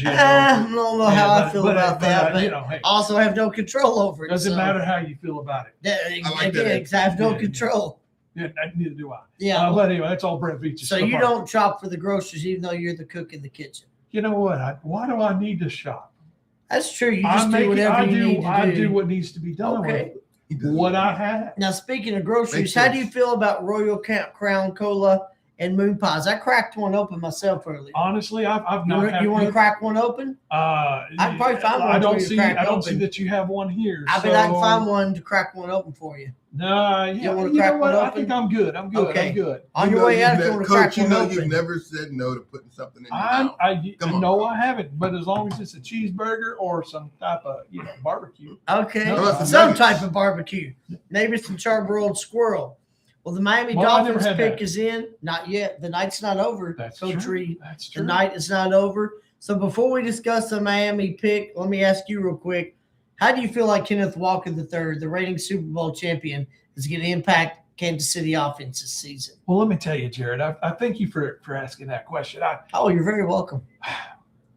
Speaker 1: I don't know how I feel about that, but
Speaker 4: hey,
Speaker 1: also have no control over it.
Speaker 4: doesn't
Speaker 1: so
Speaker 4: matter how you feel about it.
Speaker 2: I like
Speaker 1: Again,
Speaker 2: that.
Speaker 1: 'cause I have no
Speaker 4: Yeah.
Speaker 1: control.
Speaker 4: Yeah, neither do I.
Speaker 1: Yeah.
Speaker 4: But anyway, that's all Brett Veach's
Speaker 1: So
Speaker 4: stuff.
Speaker 1: you don't shop for the groceries, even though you're the cook in the kitchen.
Speaker 4: You know what? Why do I need to shop?
Speaker 1: That's true. You just do whatever
Speaker 4: I
Speaker 1: you
Speaker 4: do.
Speaker 1: need to
Speaker 4: I
Speaker 1: do.
Speaker 4: do what needs to be done
Speaker 1: Okay.
Speaker 4: with what I have.
Speaker 1: Now, speaking of groceries,
Speaker 2: Makes
Speaker 1: how do
Speaker 2: sense.
Speaker 1: you feel about Royal Crown Cola and Moon Pies? I cracked one open myself earlier.
Speaker 4: Honestly, I've
Speaker 1: You
Speaker 4: not.
Speaker 1: want,
Speaker 4: had
Speaker 1: you want to
Speaker 4: good-
Speaker 1: crack one open?
Speaker 4: I'd
Speaker 1: probably find one
Speaker 4: I
Speaker 1: for
Speaker 4: don't
Speaker 1: you to
Speaker 4: see.
Speaker 1: crack
Speaker 4: I don't see
Speaker 1: open.
Speaker 4: that you have one here.
Speaker 1: I bet I can
Speaker 4: so-
Speaker 1: find one to crack one open for you.
Speaker 4: No, yeah,
Speaker 1: You wanna
Speaker 4: you know
Speaker 1: crack
Speaker 4: what?
Speaker 1: one
Speaker 4: I
Speaker 1: open?
Speaker 4: think I'm good. I'm good.
Speaker 1: Okay.
Speaker 4: I'm good.
Speaker 1: On your way out, if you want to crack
Speaker 2: Coach, you
Speaker 1: one
Speaker 2: know
Speaker 1: open.
Speaker 2: you've never said no to putting something in your
Speaker 4: I
Speaker 2: mouth. Come on.
Speaker 4: no, I haven't. But as long as it's a cheeseburger or some type of barbecue.
Speaker 1: Okay,
Speaker 4: No,
Speaker 2: that's
Speaker 1: some
Speaker 2: nice.
Speaker 1: type of barbecue. Maybe some charbroiled squirrel. Well, the Miami
Speaker 4: Well, I never
Speaker 1: Dolphins
Speaker 4: had
Speaker 1: pick
Speaker 4: that.
Speaker 1: is in. Not yet. The night's not over.
Speaker 4: That's
Speaker 1: Coach
Speaker 4: true.
Speaker 1: Reed.
Speaker 4: That's
Speaker 1: The
Speaker 4: true.
Speaker 1: night is not over. So before we discuss the Miami pick, let me ask you real quick. How do you feel like Kenneth Walker III, the reigning Super Bowl champion, is going to impact Kansas City offense this season?
Speaker 4: Well, let me tell you, Jared. I thank you for asking that question.
Speaker 1: Oh, you're very welcome.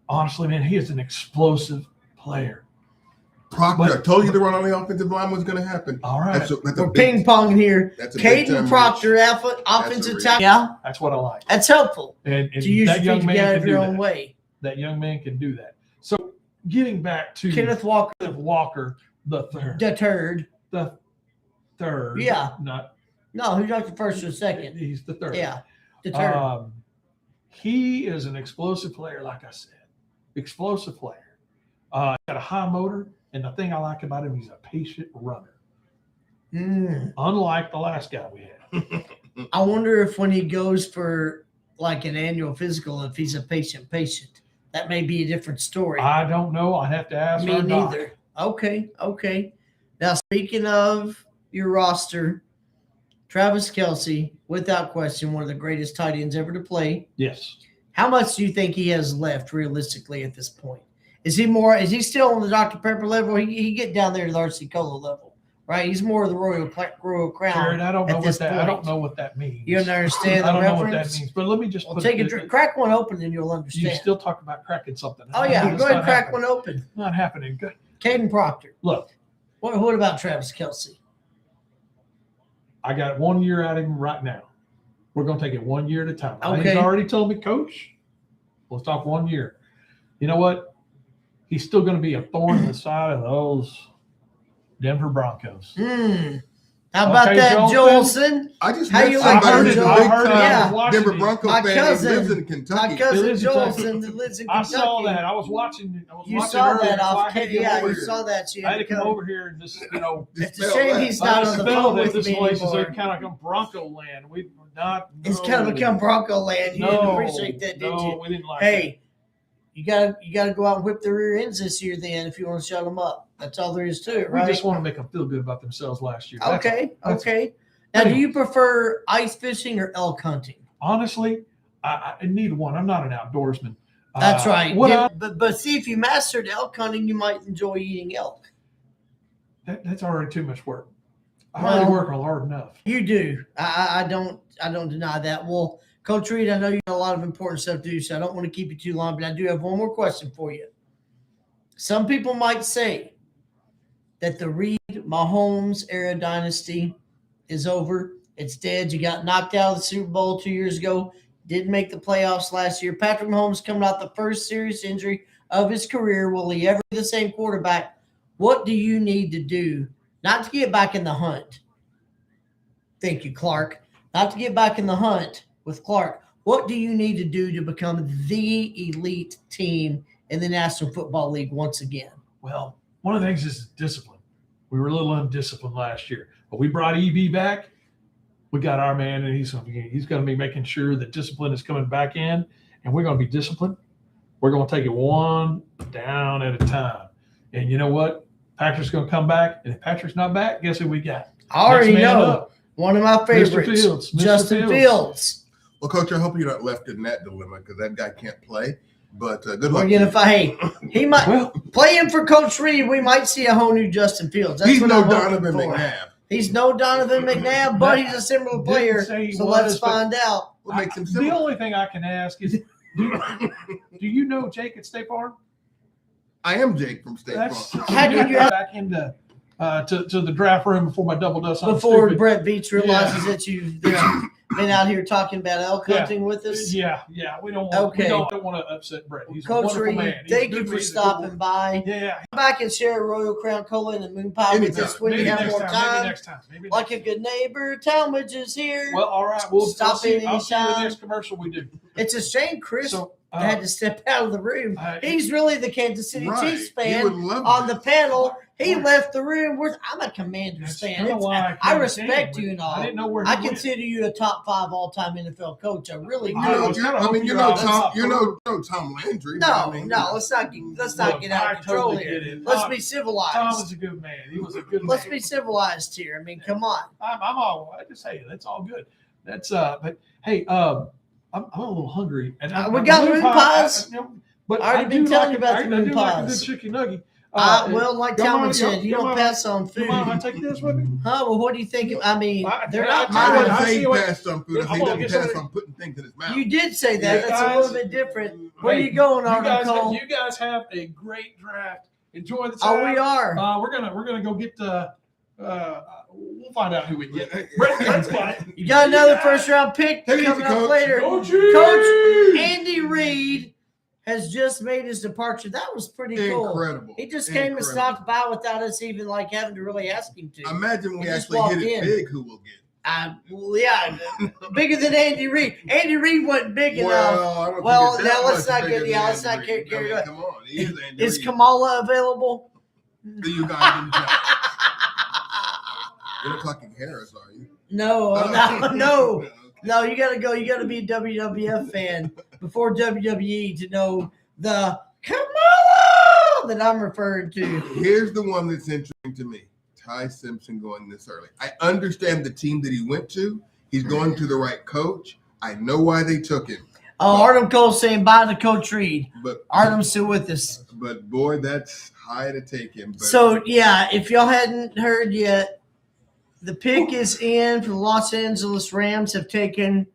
Speaker 4: Honestly, man, he is an explosive player.
Speaker 2: Proctor,
Speaker 4: But-
Speaker 2: I told you the run on the offensive line was going to happen.
Speaker 4: All right,
Speaker 2: That's a
Speaker 1: We're
Speaker 2: big-
Speaker 1: ping pong here.
Speaker 2: That's a big
Speaker 1: Caden
Speaker 2: time
Speaker 1: Proctor,
Speaker 2: reach.
Speaker 1: offensive
Speaker 2: reach.
Speaker 1: tackle. Yeah,
Speaker 4: that's what I like.
Speaker 1: that's helpful
Speaker 4: And
Speaker 1: to use
Speaker 4: that
Speaker 1: your
Speaker 4: young
Speaker 1: feet to
Speaker 4: man
Speaker 1: get out
Speaker 4: can
Speaker 1: of your
Speaker 4: do
Speaker 1: own
Speaker 4: that.
Speaker 1: way.
Speaker 4: That young man can do that. So, getting back to
Speaker 1: Kenneth Walker,
Speaker 4: Walker the third.
Speaker 1: deterred.
Speaker 4: The third.
Speaker 1: Yeah.
Speaker 4: Not
Speaker 1: No, who's not the first or second?
Speaker 4: he's the third.
Speaker 1: Yeah, deterred.
Speaker 4: He is an explosive player, like I said. Explosive player. Got a high motor, and the thing I like about him, he's a patient runner. Unlike the last guy we had.
Speaker 1: I wonder if when he goes for like an annual physical, if he's a patient, that may be a different story.
Speaker 4: I don't know. I'd have to ask
Speaker 1: Me
Speaker 4: our doc.
Speaker 1: neither. Okay. Now, speaking of your roster, Travis Kelce, without question, one of the greatest tight ends ever to play.
Speaker 4: Yes.
Speaker 1: How much do you think he has left realistically at this point? Is he still on the Dr. Pepper level? He get down there to the RC Cola level, right? He's more of the Royal Crown.
Speaker 4: Jared, I don't
Speaker 1: at
Speaker 4: know
Speaker 1: this
Speaker 4: what that. I
Speaker 1: point.
Speaker 4: don't know what that means.
Speaker 1: You understand
Speaker 4: I
Speaker 1: the
Speaker 4: don't know what
Speaker 1: reference?
Speaker 4: that means. But let me just
Speaker 1: Well,
Speaker 4: put
Speaker 1: take a
Speaker 4: it-
Speaker 1: drink, crack one open, and you'll
Speaker 4: You
Speaker 1: understand.
Speaker 4: still talk about cracking something.
Speaker 1: Oh yeah,
Speaker 4: It's
Speaker 1: go ahead and
Speaker 4: not
Speaker 1: crack
Speaker 4: happening.
Speaker 1: one open.
Speaker 4: Not happening. Good.
Speaker 1: Caden Proctor.
Speaker 4: Look,
Speaker 1: What about Travis Kelce?
Speaker 4: I got 1 year out of him right now. We're going to take it 1 year at a time.
Speaker 1: Okay.
Speaker 4: He's already told me, Coach, let's talk 1 year. You know what? He's still going to be a thorn in the side of those Denver Broncos.
Speaker 1: How about
Speaker 4: Okay,
Speaker 1: that,
Speaker 4: Jolson?
Speaker 1: Jolson?
Speaker 2: I just
Speaker 1: How
Speaker 2: met
Speaker 1: you like
Speaker 2: somebody
Speaker 1: that,
Speaker 2: who's a
Speaker 1: Joel?
Speaker 2: big
Speaker 1: I heard
Speaker 2: time
Speaker 1: it.
Speaker 2: Denver Bronco
Speaker 1: My
Speaker 2: fan
Speaker 1: cousin-
Speaker 2: who lives in
Speaker 1: My
Speaker 2: Kentucky.
Speaker 1: cousin
Speaker 4: lives in
Speaker 1: Jolson that lives in
Speaker 4: I
Speaker 1: Kentucky.
Speaker 4: saw that. I was watching.
Speaker 1: You
Speaker 4: watching
Speaker 1: saw
Speaker 4: earlier,
Speaker 1: that
Speaker 4: so I
Speaker 1: off.
Speaker 4: had to come
Speaker 1: Yeah,
Speaker 4: over
Speaker 1: you
Speaker 4: here.
Speaker 1: saw that. So you
Speaker 4: I had to come
Speaker 1: come.
Speaker 4: over here and just,
Speaker 1: It's a
Speaker 2: Smell
Speaker 1: shame
Speaker 2: that.
Speaker 1: he's not on the
Speaker 4: smell
Speaker 1: phone
Speaker 4: that
Speaker 1: with
Speaker 4: this
Speaker 1: me
Speaker 4: place
Speaker 1: anymore.
Speaker 4: is kind of like a Bronco land. We not.
Speaker 1: It's kind of become Bronco land. You didn't appreciate that, did
Speaker 4: no,
Speaker 1: you?
Speaker 4: we didn't like
Speaker 1: Hey, you gotta go out and whip the rear ends this year. Then, if you want to shut them up, that's all there is to it,
Speaker 4: that.
Speaker 1: right?
Speaker 4: We just want to make them feel good about themselves last year. That's all. That's
Speaker 1: Okay. Now, do you prefer ice fishing or elk hunting?
Speaker 4: Honestly, I need one. I'm not an outdoorsman.
Speaker 1: That's right.
Speaker 4: What
Speaker 1: Yeah, but see, if you mastered elk hunting, you might enjoy eating elk.
Speaker 4: that's already too much work. I
Speaker 1: Well-
Speaker 4: already work hard enough.
Speaker 1: You do. I don't deny that. Well, Coach Reed, I know you got a lot of important stuff to do, so I don't want to keep you too long, but I do have one more question for you. Some people might say that the Reed Mahomes era dynasty is over. It's dead. You got knocked out of the Super Bowl 2 years ago. Didn't make the playoffs last year. Patrick Mahomes coming out the first serious injury of his career. Will he ever be the same quarterback? What do you need to do not to get back in the hunt? Thank you, Clark. Not to get back in the hunt with Clark. What do you need to do to become the elite team in the National Football League once again?
Speaker 4: Well, one of the things is discipline. We were a little undisciplined last year, but we brought EB back. We got our man, and he's going to be making sure that discipline is coming back in, and we're going to be disciplined. We're going to take it one down at a time. And you know what? Patrick's going to come back, and if Patrick's not back, guess who we got?
Speaker 1: I already
Speaker 4: Next man
Speaker 1: know.
Speaker 4: up.
Speaker 1: One of my favorites,
Speaker 4: Mr. Fields. Mr.
Speaker 1: Justin Fields.
Speaker 2: Well, Coach, I hope you're not left in that dilemma because that guy can't play. But good luck.
Speaker 1: We're gonna fight. He might
Speaker 4: Well,
Speaker 1: play him for Coach Reed. We might see a whole new Justin Fields. That's
Speaker 2: He's
Speaker 1: what
Speaker 2: no
Speaker 1: I'm hoping
Speaker 2: Donovan
Speaker 1: for.
Speaker 2: McNabb.
Speaker 1: He's no Donovan McNabb, but he's a similar
Speaker 4: Didn't
Speaker 1: player.
Speaker 4: say he
Speaker 1: So
Speaker 4: was,
Speaker 1: let's
Speaker 4: but-
Speaker 1: find out.
Speaker 2: What makes him
Speaker 4: the
Speaker 2: similar?
Speaker 4: only thing I can ask is, do you know Jake at State Farm?
Speaker 2: I am Jake from State
Speaker 4: That's
Speaker 2: Farm.
Speaker 1: How can you-
Speaker 4: back into to the draft room before my double dust? on
Speaker 1: Before
Speaker 4: stupid.
Speaker 1: Brett Beach realizes that you've been out here talking about elk
Speaker 4: Yeah.
Speaker 1: hunting with us.
Speaker 4: Yeah, we don't want,
Speaker 1: Okay.
Speaker 4: we don't want to upset Brett. He's a
Speaker 1: Coach
Speaker 4: wonderful
Speaker 1: Reed,
Speaker 4: man. He's
Speaker 1: thank
Speaker 4: good
Speaker 1: you for
Speaker 4: he's a good
Speaker 1: stopping
Speaker 4: boy.
Speaker 1: by.
Speaker 4: Yeah,
Speaker 1: Come back and share a Royal Crown Cola and a moon pie with
Speaker 2: Anytime.
Speaker 1: us when
Speaker 4: maybe
Speaker 1: you have
Speaker 4: next
Speaker 1: more
Speaker 4: time.
Speaker 1: time.
Speaker 4: Maybe next time. Maybe
Speaker 1: Like
Speaker 4: next
Speaker 1: a good neighbor, Talmadge is here.
Speaker 4: Well, all right. We'll
Speaker 1: Stop
Speaker 4: see.
Speaker 1: in
Speaker 4: I'll see you the
Speaker 1: anytime.
Speaker 4: next commercial we do.
Speaker 1: It's a shame Chris
Speaker 4: So
Speaker 1: had to step out of the room.
Speaker 4: uh,
Speaker 1: He's really the Kansas City
Speaker 2: Right.
Speaker 1: Chiefs
Speaker 2: He
Speaker 1: fan
Speaker 2: would love
Speaker 1: on
Speaker 2: that.
Speaker 1: the panel. He left the room. I'm a Commanders
Speaker 4: that's
Speaker 1: fan.
Speaker 4: kinda why
Speaker 1: I
Speaker 4: came
Speaker 1: respect
Speaker 4: in.
Speaker 1: you and
Speaker 4: I
Speaker 1: all.
Speaker 4: didn't know where he
Speaker 1: I
Speaker 4: went.
Speaker 1: consider you a top 5 all-time NFL coach. I really do.
Speaker 4: I was kinda hoping
Speaker 2: you
Speaker 4: you
Speaker 2: know
Speaker 4: were
Speaker 2: Tom.
Speaker 4: out.
Speaker 2: You know Tom Landry.
Speaker 1: No,
Speaker 2: I mean,
Speaker 1: no, let's not
Speaker 4: Look,
Speaker 1: get out
Speaker 4: I
Speaker 1: of control
Speaker 4: totally
Speaker 1: here.
Speaker 4: get it.
Speaker 1: Let's
Speaker 4: Tom-
Speaker 1: be
Speaker 4: Tom
Speaker 1: civilized.
Speaker 4: is a good man. He was a good
Speaker 1: Let's
Speaker 4: man.
Speaker 1: be civilized here. I mean, come on.
Speaker 4: I'm all. I just say that's all good. That's but hey, I'm a little hungry, and
Speaker 1: We got moon pies.
Speaker 4: But
Speaker 1: I already been
Speaker 4: do
Speaker 1: telling
Speaker 4: like
Speaker 1: you about
Speaker 4: I
Speaker 1: the moon
Speaker 4: do like a
Speaker 1: pies.
Speaker 4: good chicken nugget.
Speaker 1: Well, like
Speaker 4: come
Speaker 1: Talmadge
Speaker 4: on,
Speaker 1: said, you
Speaker 4: come
Speaker 1: don't
Speaker 4: on.
Speaker 1: pass on
Speaker 4: You
Speaker 1: food.
Speaker 4: mind if I take this with me?
Speaker 1: Huh? Well, what do you think? I mean, they're not
Speaker 4: I
Speaker 2: I
Speaker 4: would-
Speaker 2: would
Speaker 1: mine.
Speaker 4: I
Speaker 2: say
Speaker 4: see
Speaker 2: he
Speaker 4: what-
Speaker 2: passed on food.
Speaker 4: I'm
Speaker 2: He
Speaker 4: gonna
Speaker 2: doesn't
Speaker 4: get
Speaker 2: pass
Speaker 4: some-
Speaker 2: on putting things in his mouth.
Speaker 1: You did say that.
Speaker 2: Yeah,
Speaker 1: That's
Speaker 4: guys.
Speaker 1: a little bit different. Where
Speaker 4: Hey,
Speaker 1: you going,
Speaker 4: You
Speaker 1: Arnold Cole?
Speaker 4: guys have a great draft. Enjoy the time.
Speaker 1: Oh, we are.
Speaker 4: We're gonna go get we'll find out who we get. Brett's got it.
Speaker 1: You got another first-round pick
Speaker 2: Take it
Speaker 1: coming
Speaker 2: easy,
Speaker 1: up
Speaker 2: Coach.
Speaker 1: later.
Speaker 4: Coach
Speaker 1: Coach Andy Reid has just made his departure. That was pretty cool.
Speaker 2: Incredible.
Speaker 1: He just came and
Speaker 2: Incredible.
Speaker 1: stopped by without us even like having to really ask him to.
Speaker 2: Imagine we
Speaker 1: He just
Speaker 2: actually
Speaker 1: walked
Speaker 2: hit it
Speaker 1: in.
Speaker 2: big. Who will get?
Speaker 1: Well, yeah, bigger than Andy Reid. Andy Reid wasn't big enough.
Speaker 2: I don't
Speaker 1: Well,
Speaker 2: think it's that
Speaker 1: now let's
Speaker 2: much
Speaker 1: not
Speaker 2: bigger
Speaker 1: get- yeah,
Speaker 2: than
Speaker 1: let's not
Speaker 2: Andy
Speaker 1: get
Speaker 2: Reid.
Speaker 1: carried
Speaker 2: I mean,
Speaker 1: away.
Speaker 2: Come on, he is Andy
Speaker 1: Is
Speaker 2: Reid.
Speaker 1: Kamala available?
Speaker 2: The Ugandan giant. You're not talking Harris, are you?
Speaker 1: No,
Speaker 2: Oh.
Speaker 1: no.
Speaker 2: Okay.
Speaker 1: No, you gotta go. You gotta be a WWF fan before WWE to know the Kamala that I'm referring to.
Speaker 2: Here's the one that's interesting to me. Ty Simpson going this early. I understand the team that he went to. He's going to the right coach. I know why they took him.
Speaker 1: Artem Cole saying bye to Coach Reed.
Speaker 2: But
Speaker 1: Artem's still with us.
Speaker 2: but boy, that's high to take him. But
Speaker 1: So yeah, if y'all hadn't heard yet, the pick is in for the Los Angeles Rams. Have taken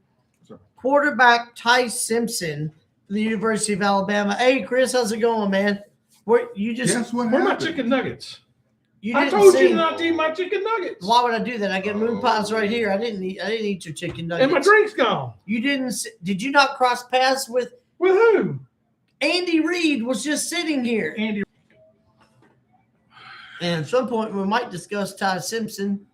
Speaker 1: quarterback Ty Simpson for the University of Alabama. Hey, Chris, how's it going, man? What you just
Speaker 2: guess what
Speaker 4: Where are my
Speaker 2: happened?
Speaker 4: chicken nuggets?
Speaker 1: you
Speaker 4: I
Speaker 1: didn't
Speaker 4: told
Speaker 1: see?
Speaker 4: you not to eat my chicken nuggets.
Speaker 1: Why would I do that? I get moon pies right here. I didn't eat your chicken nuggets.
Speaker 4: And my drink's gone.
Speaker 1: You didn't. Did you not cross paths with
Speaker 4: With who?
Speaker 1: Andy Reid? Was just sitting here.
Speaker 4: Andy.
Speaker 1: And at some point, we might discuss Ty Simpson.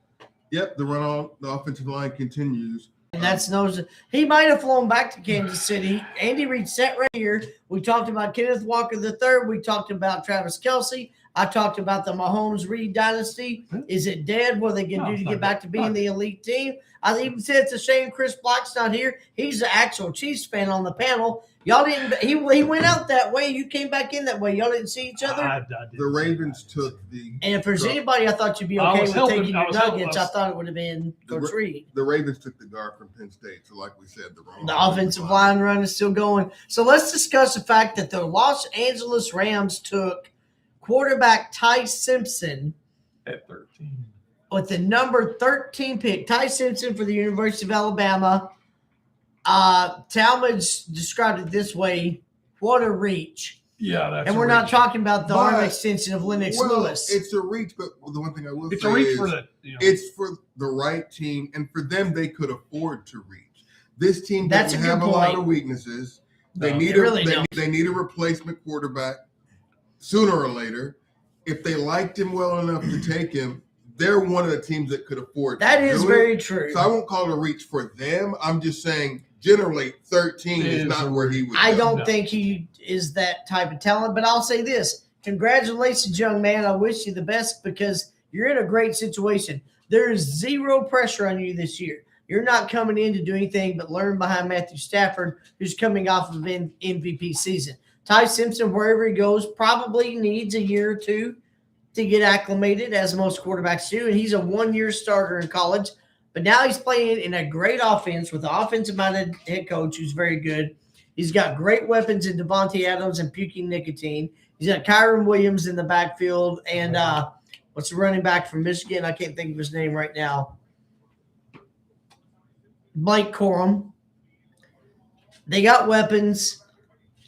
Speaker 2: Yep, the run on the offensive line continues.
Speaker 1: And that's knows he might have flown back to Kansas City. Andy Reid sat right here. We talked about Kenneth Walker III. We talked about Travis Kelce. I talked about the Mahomes Reid dynasty. Is it dead? What are they going
Speaker 4: No,
Speaker 1: to do
Speaker 4: it's
Speaker 1: to
Speaker 4: not
Speaker 1: get back to being
Speaker 4: dead.
Speaker 1: the elite team? I even said it's a shame Chris Black's not here. He's the actual Chiefs fan on the panel. Y'all didn't. He went out that way. You came back in that way. Y'all didn't see each other.
Speaker 4: I didn't
Speaker 2: The
Speaker 4: say
Speaker 2: Ravens
Speaker 4: that.
Speaker 2: took the
Speaker 1: And if there's anybody I thought you'd be
Speaker 4: I
Speaker 1: okay
Speaker 4: was
Speaker 1: with
Speaker 4: helping-
Speaker 1: taking
Speaker 4: I
Speaker 1: your
Speaker 4: was helping
Speaker 1: nuggets,
Speaker 4: us.
Speaker 1: I thought it would have been
Speaker 2: The
Speaker 1: Coach
Speaker 2: Ra-
Speaker 1: Reed.
Speaker 2: the Ravens took the guard from Penn State. So like we said,
Speaker 1: The offensive line run is still going. So let's discuss the fact that the Los Angeles Rams took quarterback Ty Simpson
Speaker 4: At 13.
Speaker 1: with the number 13 pick. Ty Simpson for the University of Alabama. Talmadge described it this way. What a reach.
Speaker 4: Yeah, that's
Speaker 1: And
Speaker 4: a
Speaker 1: we're not
Speaker 4: reach.
Speaker 1: talking about the arm
Speaker 2: But-
Speaker 1: extension of Lennox
Speaker 2: Well,
Speaker 1: Lewis.
Speaker 2: it's a reach, but the one thing I will
Speaker 4: It's
Speaker 2: say
Speaker 4: a reach
Speaker 2: is
Speaker 4: for the.
Speaker 2: it's for the right team, and for them, they could afford to reach. This team
Speaker 1: That's
Speaker 2: doesn't
Speaker 1: a good
Speaker 2: have a lot
Speaker 1: point.
Speaker 2: of weaknesses. They
Speaker 4: No,
Speaker 2: need
Speaker 1: they really don't.
Speaker 2: they need a replacement quarterback sooner or later. If they liked him well enough to take him, they're one of the teams that could afford.
Speaker 1: That
Speaker 2: to
Speaker 1: is
Speaker 2: do
Speaker 1: very
Speaker 2: it.
Speaker 1: true.
Speaker 2: So I won't call it a reach for them. I'm just saying, generally, 13
Speaker 4: It
Speaker 2: is
Speaker 4: is
Speaker 2: not
Speaker 4: a
Speaker 2: where he would.
Speaker 1: I
Speaker 2: go.
Speaker 1: don't
Speaker 4: No.
Speaker 1: think he is that type of talent, but I'll say this. Congratulations, young man. I wish you the best because you're in a great situation. There is zero pressure on you this year. You're not coming in to do anything but learn behind Matthew Stafford, who's coming off of an MVP season. Ty Simpson, wherever he goes, probably needs a year or two to get acclimated, as most quarterbacks do. And he's a one-year starter in college. But now he's playing in a great offense with an offensive-minded head coach who's very good. He's got great weapons in Devontae Adams and Puking Nicotine. He's got Kyron Williams in the backfield. And what's the running back from Michigan? I can't think of his name right now. Blake Corum. They got weapons,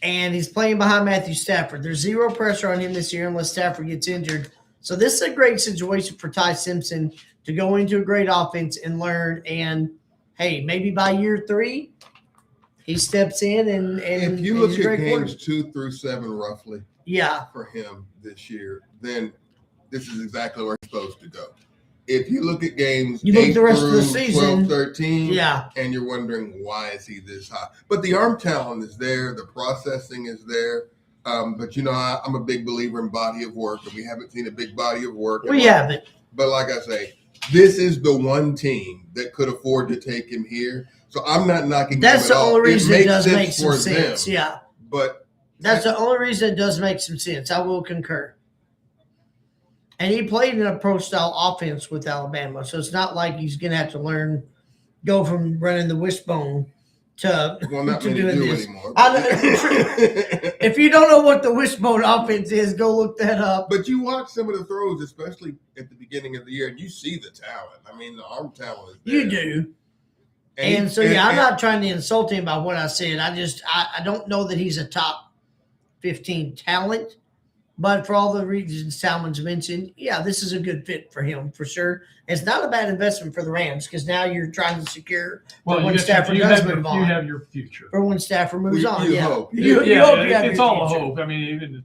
Speaker 1: and he's playing behind Matthew Stafford. There's zero pressure on him this year unless Stafford gets injured. So this is a great situation for Ty Simpson to go into a great offense and learn. And, hey, maybe by year 3, he steps in and
Speaker 2: If you
Speaker 1: he's
Speaker 2: look
Speaker 1: a
Speaker 2: at
Speaker 1: great
Speaker 2: games
Speaker 1: quarterback.
Speaker 2: 2 through 7 roughly
Speaker 1: Yeah,
Speaker 2: for him this year, then this is exactly where he's supposed to go. If you look at games
Speaker 1: You look
Speaker 2: 8
Speaker 1: the rest of the
Speaker 2: through
Speaker 1: season,
Speaker 2: 12, 13,
Speaker 1: yeah.
Speaker 2: and you're wondering why is he this high? But the arm talent is there, the processing is there. But you know, I'm a big believer in body of work, and we haven't seen a big body of work.
Speaker 1: We haven't.
Speaker 2: But like I say, this is the one team that could afford to take him here. So I'm not knocking.
Speaker 1: That's
Speaker 2: them
Speaker 1: the
Speaker 2: at all.
Speaker 1: only reason it
Speaker 2: makes
Speaker 1: does
Speaker 2: sense
Speaker 1: make some
Speaker 2: for
Speaker 1: sense.
Speaker 2: them,
Speaker 1: Yeah,
Speaker 2: But
Speaker 1: that's the only reason it does make some sense. I will concur. And he played in a pro-style offense with Alabama, so it's not like he's going to have to go from running the wishbone to
Speaker 2: not
Speaker 1: to
Speaker 2: many
Speaker 1: doing
Speaker 2: do
Speaker 1: this.
Speaker 2: anymore.
Speaker 1: I know, if you don't know what the wishbone offense is, go look that up.
Speaker 2: But you watch some of the throws, especially at the beginning of the year, and you see the talent. I mean, the arm talent is there.
Speaker 1: You do. And
Speaker 2: he-
Speaker 1: so, yeah, I'm not trying to insult him by what I said. I don't know that he's a top 15 talent. But for all the reasons Salmon's mentioned, yeah, this is a good fit for him for sure. It's not a bad investment for the Rams because now you're trying to secure
Speaker 4: Well,
Speaker 1: when
Speaker 4: you
Speaker 1: Stafford
Speaker 4: have
Speaker 1: does
Speaker 4: your,
Speaker 1: move
Speaker 4: you
Speaker 1: on.
Speaker 4: have your future.
Speaker 1: For when Stafford moves
Speaker 2: You-
Speaker 1: on.
Speaker 2: you
Speaker 1: Yeah.
Speaker 2: hope.
Speaker 1: You hope you
Speaker 4: yeah,
Speaker 1: have
Speaker 4: it's
Speaker 1: your
Speaker 4: all a
Speaker 1: future.
Speaker 4: hope. I mean, even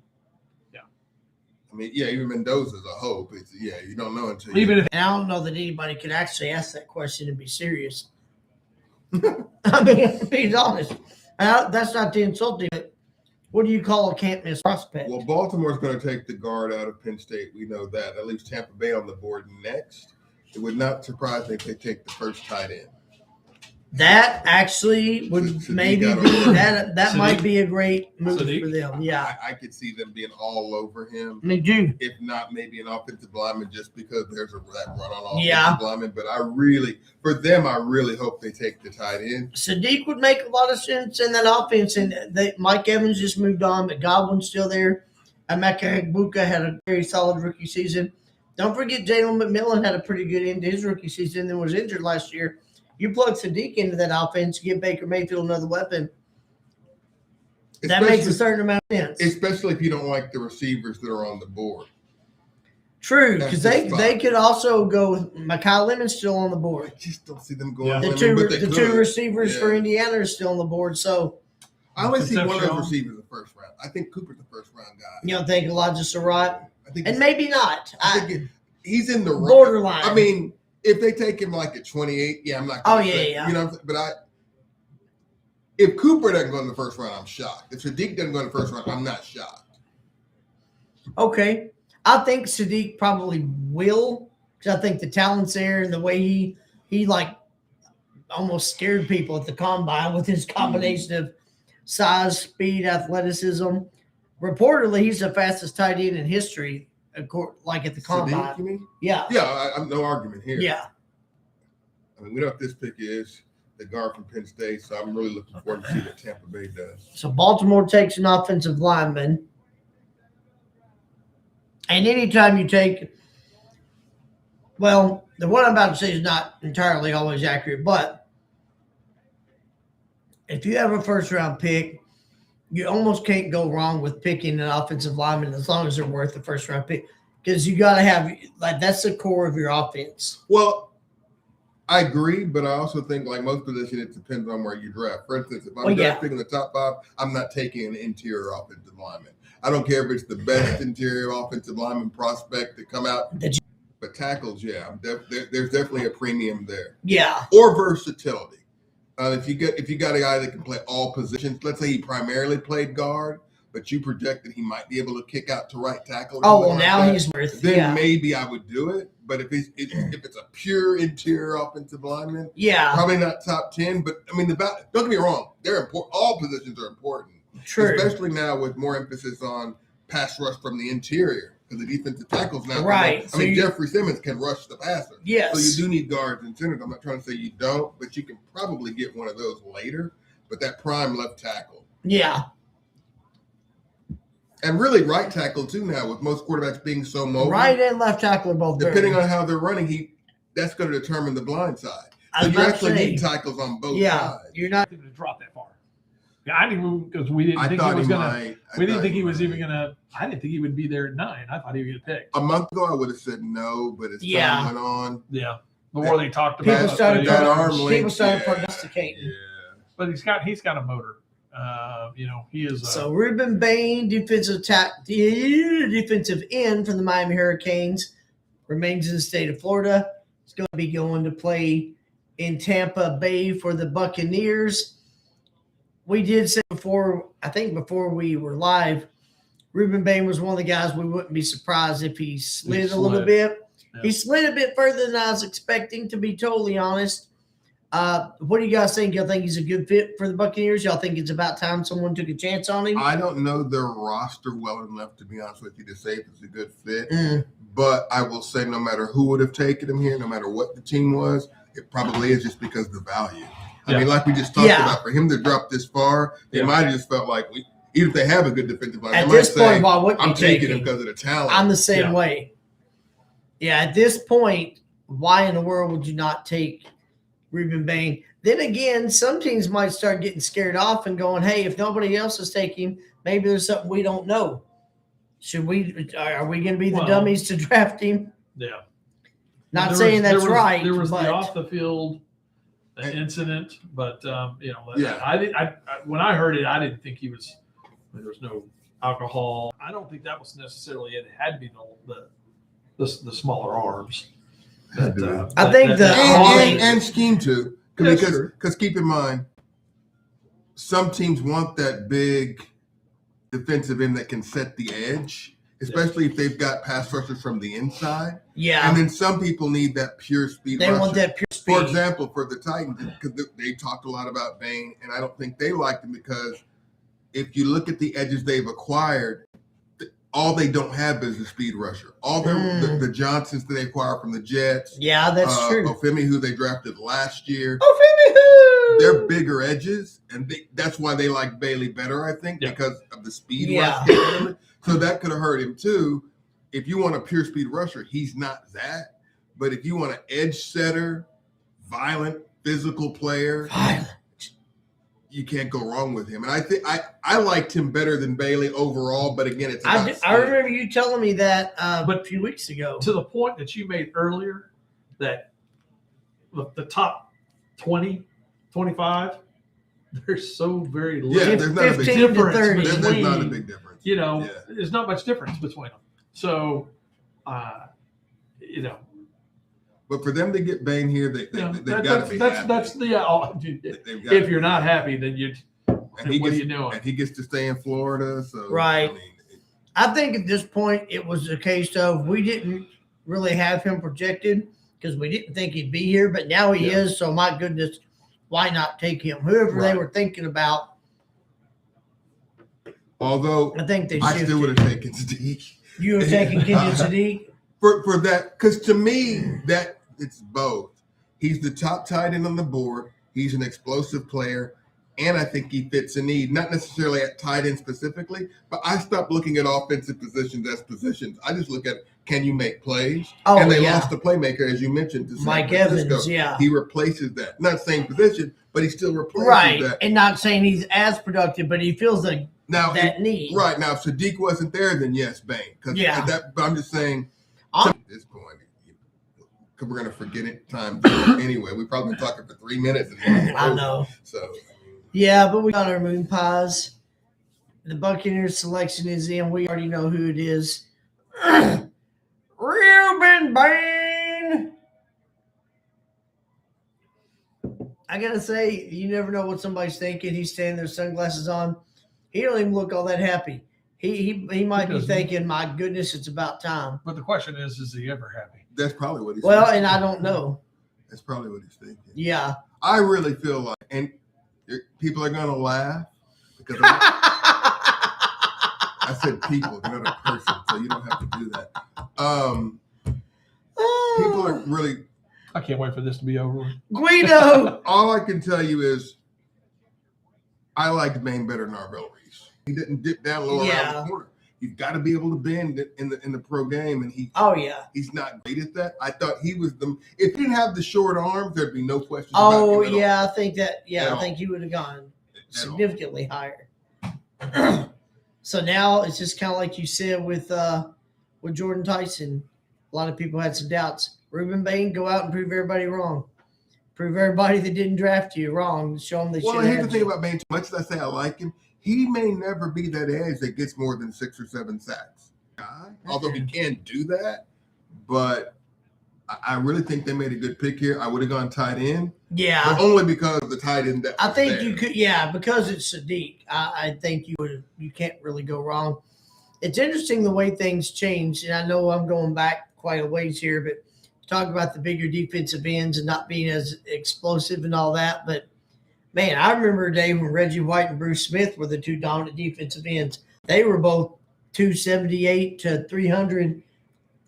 Speaker 2: I mean, yeah, even Mendoza's a hope. It's you don't know until
Speaker 4: even
Speaker 2: you,
Speaker 4: if
Speaker 1: And I don't know that anybody could actually ask that question and be serious. I mean, to be honest, that's not to insult him. But what do you call a can't miss prospect?
Speaker 2: well, Baltimore's going to take the guard out of Penn State. We know that. That leaves Tampa Bay on the board next. It would not surprise me if they take the first tight end.
Speaker 1: That actually would
Speaker 2: Sadiq
Speaker 1: maybe
Speaker 2: got
Speaker 1: be
Speaker 2: over.
Speaker 1: that
Speaker 4: Sadiq?
Speaker 1: might be a great move
Speaker 4: Sadiq?
Speaker 1: for them. Yeah,
Speaker 2: I could see them being all over him.
Speaker 1: they do.
Speaker 2: If not, maybe an offensive lineman just because there's that run on offensive
Speaker 1: Yeah.
Speaker 2: lineman. But I really hope they take the tight end.
Speaker 1: Sadiq would make a lot of sense in that offense, and Mike Evans just moved on, but Godwin's still there. Emeka Egbuka had a very solid rookie season. Don't forget Jalen McMillan had a pretty good end to his rookie season and was injured last year. You plug Sadiq into that offense, give Baker Mayfield another weapon. That makes a certain amount of sense.
Speaker 2: Especially if you don't like the receivers that are on the board.
Speaker 1: True, because
Speaker 2: That's the spot.
Speaker 1: they could also go with Mekhi Lemon's still on the
Speaker 2: I
Speaker 1: board.
Speaker 2: just don't see them going.
Speaker 4: Yeah.
Speaker 1: The
Speaker 2: lemon,
Speaker 1: two
Speaker 2: but they
Speaker 1: the
Speaker 2: could.
Speaker 1: two receivers for
Speaker 2: Yeah.
Speaker 1: Indiana are still on the board. So
Speaker 2: I only see one of those
Speaker 4: Concepcion.
Speaker 2: receivers the first round. I think Cooper's the first round guy.
Speaker 1: you don't think Elijah Surratt,
Speaker 2: I think
Speaker 1: and maybe not.
Speaker 2: I think he's in the
Speaker 1: Borderline.
Speaker 2: I mean, if they take him like at 28, yeah, I'm not.
Speaker 1: Oh,
Speaker 2: gonna
Speaker 1: yeah,
Speaker 2: say,
Speaker 1: yeah.
Speaker 2: You know, but if Cooper doesn't go in the first round, I'm shocked. If Sadiq doesn't go in the first round, I'm not shocked.
Speaker 1: Okay. I think Sadiq probably will because I think the talent's there and the way he like almost scared people at the combine with his combination of size, speed, athleticism. Reportedly, he's the fastest tight end in history, like at the
Speaker 2: Sadiq,
Speaker 1: combine.
Speaker 2: you mean?
Speaker 1: Yeah.
Speaker 2: Yeah, I'm no argument here.
Speaker 1: Yeah.
Speaker 2: I mean, we know what this pick is, the guard from Penn State, so I'm really looking forward to see what Tampa Bay does.
Speaker 1: So Baltimore takes an offensive lineman. And anytime you take, well, the one I'm about to say is not entirely always accurate, but if you have a first round pick you almost can't go wrong with picking an offensive lineman as long as they're worth the first round pick. Because you got to have, like, that's the core of your offense.
Speaker 2: Well, I agree, but I also think, like most positions, it depends on where you draft. For instance, if I'm drafting in the top 5, I'm not taking an interior offensive lineman. I don't care if it's the best interior offensive lineman prospect to come out. But tackles, yeah, there's definitely a premium there.
Speaker 1: Yeah.
Speaker 2: Or versatility. If you got a guy that can play all positions, let's say he primarily played guard, but you project that he might be able to kick out to right tackle.
Speaker 1: Oh, well, now he's worth.
Speaker 2: Then maybe I would do it. But if it's a pure interior offensive lineman, probably not top 10. But I mean, don't get me wrong, they're important. All positions are important.
Speaker 1: True.
Speaker 2: Especially now with more emphasis on pass rush from the interior, because the defensive tackles now.
Speaker 1: Right.
Speaker 2: I mean, Jeffrey Simmons can rush the passer.
Speaker 1: Yes.
Speaker 2: So you do need guards and centers. I'm not trying to say you don't, but you can probably get one of those later. But that prime left tackle.
Speaker 1: Yeah.
Speaker 2: And really right tackle too now, with most quarterbacks being so mobile.
Speaker 1: Right and left tackle are both
Speaker 2: depending on how they're running, that's going to determine the blind side. So you actually need tackles on both sides.
Speaker 1: You're not
Speaker 4: going to drop that far. Yeah, I didn't, because we didn't think he was going to. We didn't think he was even going to. I didn't think he would be there at 9. I thought he would get picked.
Speaker 2: A month ago, I would have said no, but as time went on,
Speaker 4: the more they talked about
Speaker 1: people started
Speaker 2: that
Speaker 1: prognosticating.
Speaker 2: Yeah.
Speaker 4: But he's got a motor. He is.
Speaker 1: So Ruben Bain, defensive end from the Miami Hurricanes, remains in the state of Florida. He's going to be going to play in Tampa Bay for the Buccaneers. We did say before we were live, Ruben Bain was one of the guys we wouldn't be surprised if he slid a little bit. Yeah. He slid a bit further than I was expecting, to be totally honest. What do you guys think? Y'all think he's a good fit for the Buccaneers? Y'all think it's about time someone took a chance on him?
Speaker 2: I don't know their roster well enough, to be honest with you, to say if it's a good fit. But I will say no matter who would have taken him here, no matter what the team was, it probably is just because of the value. I mean, like we just talked about, for him to drop this far, they might have just felt like, even if they have a good defensive line,
Speaker 1: at this point, why wouldn't
Speaker 2: I'm taking him because of the talent.
Speaker 1: I'm the same way. Yeah, at this point, why in the world would you not take Ruben Bain? Then again, some teams might start getting scared off and going, hey, if nobody else is taking him, maybe there's something we don't know. Are we going to be the dummies to draft him?
Speaker 4: Yeah.
Speaker 1: Not saying that's right.
Speaker 4: There was the off the field incident, but when I heard it, I didn't think he was. There was no alcohol. I don't think that was necessarily it. It had to be the smaller arms.
Speaker 1: I think
Speaker 2: and scheme too, because keep in mind, some teams want that big defensive end that can set the edge, especially if they've got pass rushers from the inside.
Speaker 1: Yeah,
Speaker 2: and then some people need that pure speed.
Speaker 1: They want that pure speed.
Speaker 2: For example, for the Titans, because they talked a lot about Bain, and I don't think they liked him because if you look at the edges they've acquired, all they don't have is a speed rusher. All the Johnsons that they acquired from the Jets.
Speaker 1: Yeah, that's true.
Speaker 2: Ofemi, who they drafted last year.
Speaker 1: Ofemi,
Speaker 2: they're bigger edges, and that's why they like Bailey better, I think, because of the speed rush. So that could have hurt him too. If you want a pure speed rusher, he's not that. But if you want an edge setter, violent, physical player, you can't go wrong with him. And I think I liked him better than Bailey overall. But again, it's about
Speaker 1: I remember you telling me that a few weeks ago.
Speaker 4: To the point that you made earlier, that the top 20, 25, there's so very little.
Speaker 2: Yeah, there's not a big difference. There's not a big difference.
Speaker 4: There's not much difference between them. So,
Speaker 2: But for them to get Bain here, they've got to be happy.
Speaker 4: If you're not happy, then what are you doing?
Speaker 2: And he gets to stay in Florida. So
Speaker 1: right. I think at this point it was a case of we didn't really have him projected because we didn't think he'd be here, but now he is. So my goodness, why not take him? Whoever they were thinking about.
Speaker 2: Although
Speaker 1: I think
Speaker 2: I still would have taken Sadiq.
Speaker 1: You were taking Kenyon Sadiq?
Speaker 2: For that, because to me, that it's both. He's the top tight end on the board. He's an explosive player, and I think he fits a need, not necessarily at tight end specifically, but I stopped looking at offensive positions as positions. I just look at, can you make plays? And they lost a playmaker, as you mentioned, to
Speaker 1: Mike Evans,
Speaker 2: He replaces that. Not same position, but he still replaces that.
Speaker 1: And not saying he's as productive, but he feels like
Speaker 2: Now,
Speaker 1: that need.
Speaker 2: right now, if Sadiq wasn't there, then yes, Bane.
Speaker 1: Yeah.
Speaker 2: But I'm just saying,
Speaker 1: I'm-
Speaker 2: at this point, because we're gonna forget it time anyway. We've probably been talking for 3 minutes.
Speaker 1: I know.
Speaker 2: So
Speaker 1: Yeah, but we got our moon pies. The Buccaneers selection is in. We already know who it is. Reuben Bain. I gotta say, you never know what somebody's thinking. He's standing there, sunglasses on. He don't even look all that happy. He might be
Speaker 4: doesn't.
Speaker 1: thinking, "My goodness, it's about time."
Speaker 4: But the question is he ever happy?
Speaker 2: that's probably what he's
Speaker 1: Well,
Speaker 2: thinking.
Speaker 1: and I don't know.
Speaker 2: That's probably what he's thinking.
Speaker 1: Yeah.
Speaker 2: I really feel like, and people are gonna laugh because I said people, not a person, so you don't have to do that. People are really.
Speaker 4: I can't wait for this to be over.
Speaker 1: Guido.
Speaker 2: All I can tell you is, I liked Bane better than Arvell Reese. He didn't dip down low around the corner. You've got to be able to bend it in the pro game, and
Speaker 1: Oh yeah.
Speaker 2: he's not great at that. I thought he was the. If he didn't have the short arms, there'd be no question.
Speaker 1: Oh
Speaker 2: about him at
Speaker 1: yeah,
Speaker 2: all.
Speaker 1: I think that. Yeah,
Speaker 2: At
Speaker 1: I
Speaker 2: all.
Speaker 1: think he would have gone
Speaker 2: At all.
Speaker 1: significantly higher. So now it's just kind of like you said with Jordan Tyson. A lot of people had some doubts. Reuben Bain, go out and prove everybody wrong. Prove everybody that didn't draft you wrong. Show them they should
Speaker 2: Well,
Speaker 1: have.
Speaker 2: here's the thing about Bane. As much as I say I like him, he may never be that edge that gets more than 6 or 7 sacks. Although he can do that, but I really think they made a good pick here. I would have gone tight end,
Speaker 1: Yeah.
Speaker 2: but only because of the tight end depth
Speaker 1: I
Speaker 2: was
Speaker 1: think
Speaker 2: there.
Speaker 1: you could, yeah, because it's Sadiq. I think you can't really go wrong. It's interesting the way things change, and I know I'm going back quite a ways here, but talk about the bigger defensive ends and not being as explosive and all that. But man, I remember a day when Reggie White and Bruce Smith were the two dominant defensive ends. They were both 278 to 300,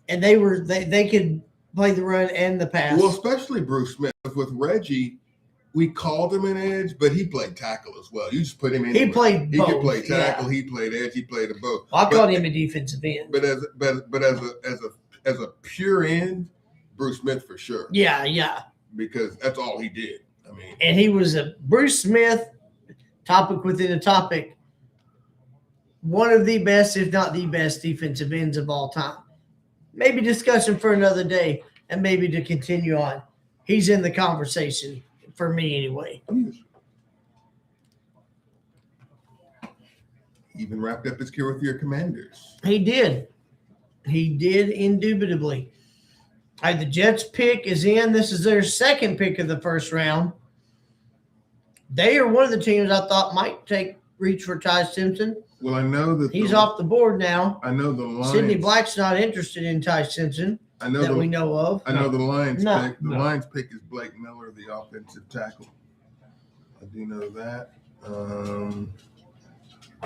Speaker 1: and they could play the run and the pass.
Speaker 2: Well, especially Bruce Smith. With Reggie, we called him an edge, but he played tackle as well. You just put him in.
Speaker 1: He played
Speaker 2: He
Speaker 1: both.
Speaker 2: could play tackle.
Speaker 1: Yeah.
Speaker 2: He played edge. He played a both.
Speaker 1: Well, I
Speaker 2: But-
Speaker 1: called him a defensive end.
Speaker 2: But as a pure end, Bruce Smith for sure.
Speaker 1: Yeah.
Speaker 2: Because that's all he did. I mean,
Speaker 1: And he was a Bruce Smith, topic within a topic, one of the best, if not the best, defensive ends of all time. Maybe discussion for another day and maybe to continue on. He's in the conversation for me anyway.
Speaker 2: he even wrapped up his career with your Commanders.
Speaker 1: He did. He did indubitably. All right, the Jets pick is in. This is their second pick of the first round. They are one of the teams I thought might reach for Ty Simpson.
Speaker 2: Well, I know that
Speaker 1: He's off the board now.
Speaker 2: I know the Lions.
Speaker 1: Sidney Black's not interested in Ty Simpson
Speaker 2: I know
Speaker 1: that we know of.
Speaker 2: I know the Lions
Speaker 1: No.
Speaker 2: pick. The
Speaker 4: No.
Speaker 2: Lions pick is Blake Miller, the offensive tackle. I do know that.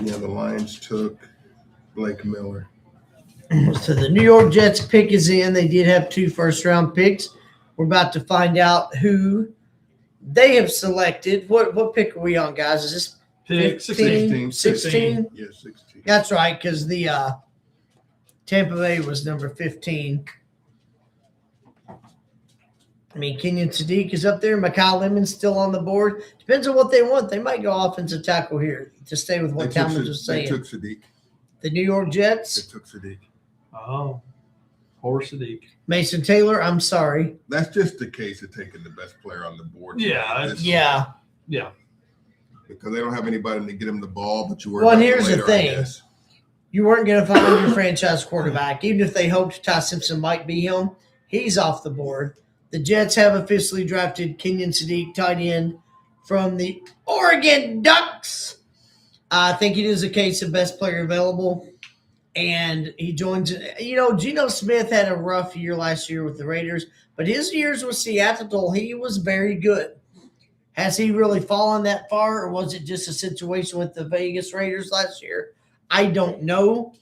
Speaker 2: The Lions took Blake Miller.
Speaker 1: So the New York Jets pick is in. They did have 2 first-round picks. We're about to find out who they have selected. What pick are we on, guys? Is this
Speaker 4: Pick
Speaker 1: 15?
Speaker 4: 16.
Speaker 2: Yeah, 16.
Speaker 1: That's right, because the Tampa Bay was number 15. I mean, Kenyon Sadiq is up there. Mekhi Lemon's still on the board. Depends on what they want. They might go offensive tackle here to stay with what Talmadge was
Speaker 2: They
Speaker 1: saying.
Speaker 2: took Sadiq.
Speaker 1: The New York
Speaker 2: They
Speaker 1: Jets,
Speaker 2: took Sadiq.
Speaker 4: Oh, poor Sadiq.
Speaker 1: Mason Taylor, I'm sorry.
Speaker 2: That's just the case of taking the best player on the board.
Speaker 4: Yeah,
Speaker 2: This-
Speaker 1: Yeah.
Speaker 4: Yeah.
Speaker 2: Because they don't have anybody to get him the ball, but you worry
Speaker 1: Well,
Speaker 2: about
Speaker 1: and here's the
Speaker 2: later, I
Speaker 1: thing.
Speaker 2: guess.
Speaker 1: You weren't going to find your franchise quarterback. Even if they hoped Ty Simpson might be him, he's off the board. The Jets have officially drafted Kenyon Sadiq, tight end from the Oregon Ducks. I think it is a case of best player available. And he joins, Geno Smith had a rough year last year with the Raiders, but his years with Seattle, he was very good. Has he really fallen that far, or was it just a situation with the Vegas Raiders last year? I don't know.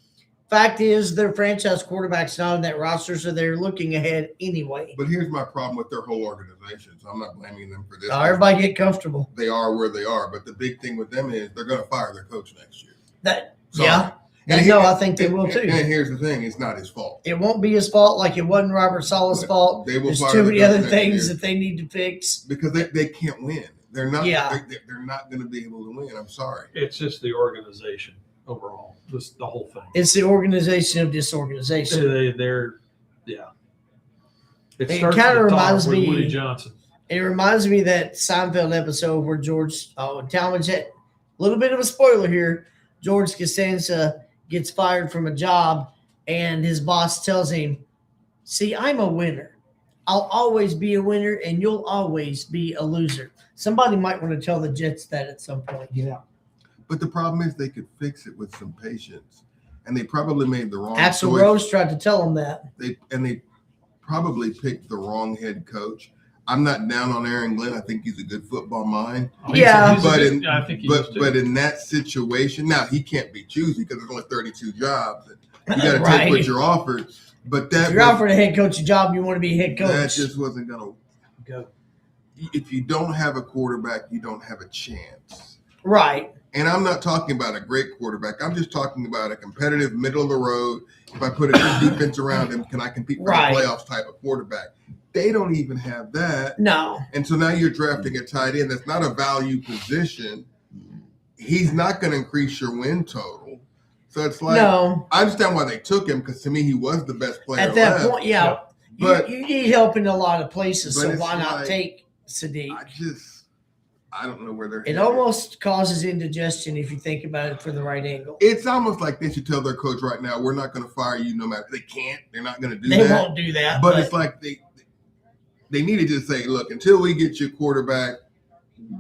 Speaker 1: Fact is, their franchise quarterback's not on that roster, so they're looking ahead anyway.
Speaker 2: But here's my problem with their whole organization. So I'm not blaming them for this.
Speaker 1: Now, everybody get comfortable.
Speaker 2: They are where they are. But the big thing with them is they're going to fire their coach next year.
Speaker 1: Yeah.
Speaker 2: Sorry.
Speaker 1: And no, I think they will too.
Speaker 2: And here's the thing. It's not his fault.
Speaker 1: It won't be his fault like it wasn't Robert Sala's fault.
Speaker 2: They will
Speaker 1: There's
Speaker 2: fire
Speaker 1: too
Speaker 2: the
Speaker 1: many
Speaker 2: coach
Speaker 1: other
Speaker 2: next
Speaker 1: things
Speaker 2: year.
Speaker 1: that they need to fix.
Speaker 2: Because they can't win. They're not.
Speaker 1: Yeah.
Speaker 2: They're not going to be able to win. I'm sorry.
Speaker 4: It's just the organization. overall. Just the whole thing.
Speaker 1: It's the organization of disorganization.
Speaker 4: They're yeah. It
Speaker 1: It
Speaker 4: starts
Speaker 1: kinda
Speaker 4: at the top
Speaker 1: reminds
Speaker 4: with
Speaker 1: me-
Speaker 4: Woody Johnson.
Speaker 1: It reminds me of that Seinfeld episode where George Talmadge had a little bit of a spoiler here. George Costanza gets fired from a job, and his boss tells him, "See, I'm a winner. I'll always be a winner, and you'll always be a loser." Somebody might want to tell the Jets that at some point.
Speaker 4: Yeah.
Speaker 2: But the problem is they could fix it with some patience, and they probably made the wrong
Speaker 1: Axl
Speaker 2: choice.
Speaker 1: Rose tried to tell him that.
Speaker 2: They probably picked the wrong head coach. I'm not down on Aaron Glenn. I think he's a good football mind.
Speaker 1: Yeah.
Speaker 2: But
Speaker 4: I think he is too.
Speaker 2: But in that situation, now he can't be choosy because there's only 32 jobs. You got to
Speaker 1: Right.
Speaker 2: take what you're offered. But that
Speaker 1: If you're offered a head coach job, you want to be a head
Speaker 2: that
Speaker 1: coach.
Speaker 2: just wasn't gonna
Speaker 1: Go.
Speaker 2: If you don't have a quarterback, you don't have a chance.
Speaker 1: Right.
Speaker 2: And I'm not talking about a great quarterback. I'm just talking about a competitive, middle of the road. If I put a good defense around him, can I compete for
Speaker 1: Right.
Speaker 2: the playoffs type of quarterback? They don't even have that.
Speaker 1: No.
Speaker 2: And so now you're drafting a tight end that's not a value position. He's not going to increase your win total. So it's like,
Speaker 1: No.
Speaker 2: I understand why they took him because to me, he was the best player
Speaker 1: At that
Speaker 2: left.
Speaker 1: point, yeah.
Speaker 4: Yeah.
Speaker 2: But-
Speaker 1: you need help in a lot of places,
Speaker 2: But
Speaker 1: so
Speaker 2: it's
Speaker 1: why not
Speaker 2: like-
Speaker 1: take Sadiq?
Speaker 2: I don't know where they're
Speaker 1: It
Speaker 2: headed.
Speaker 1: almost causes indigestion if you think about it from the right angle.
Speaker 2: It's almost like they should tell their coach right now, we're not going to fire you no matter. They can't. They're not going to do
Speaker 1: They
Speaker 2: that.
Speaker 1: won't do that.
Speaker 2: But it's like they need to just say, look, until we get your quarterback,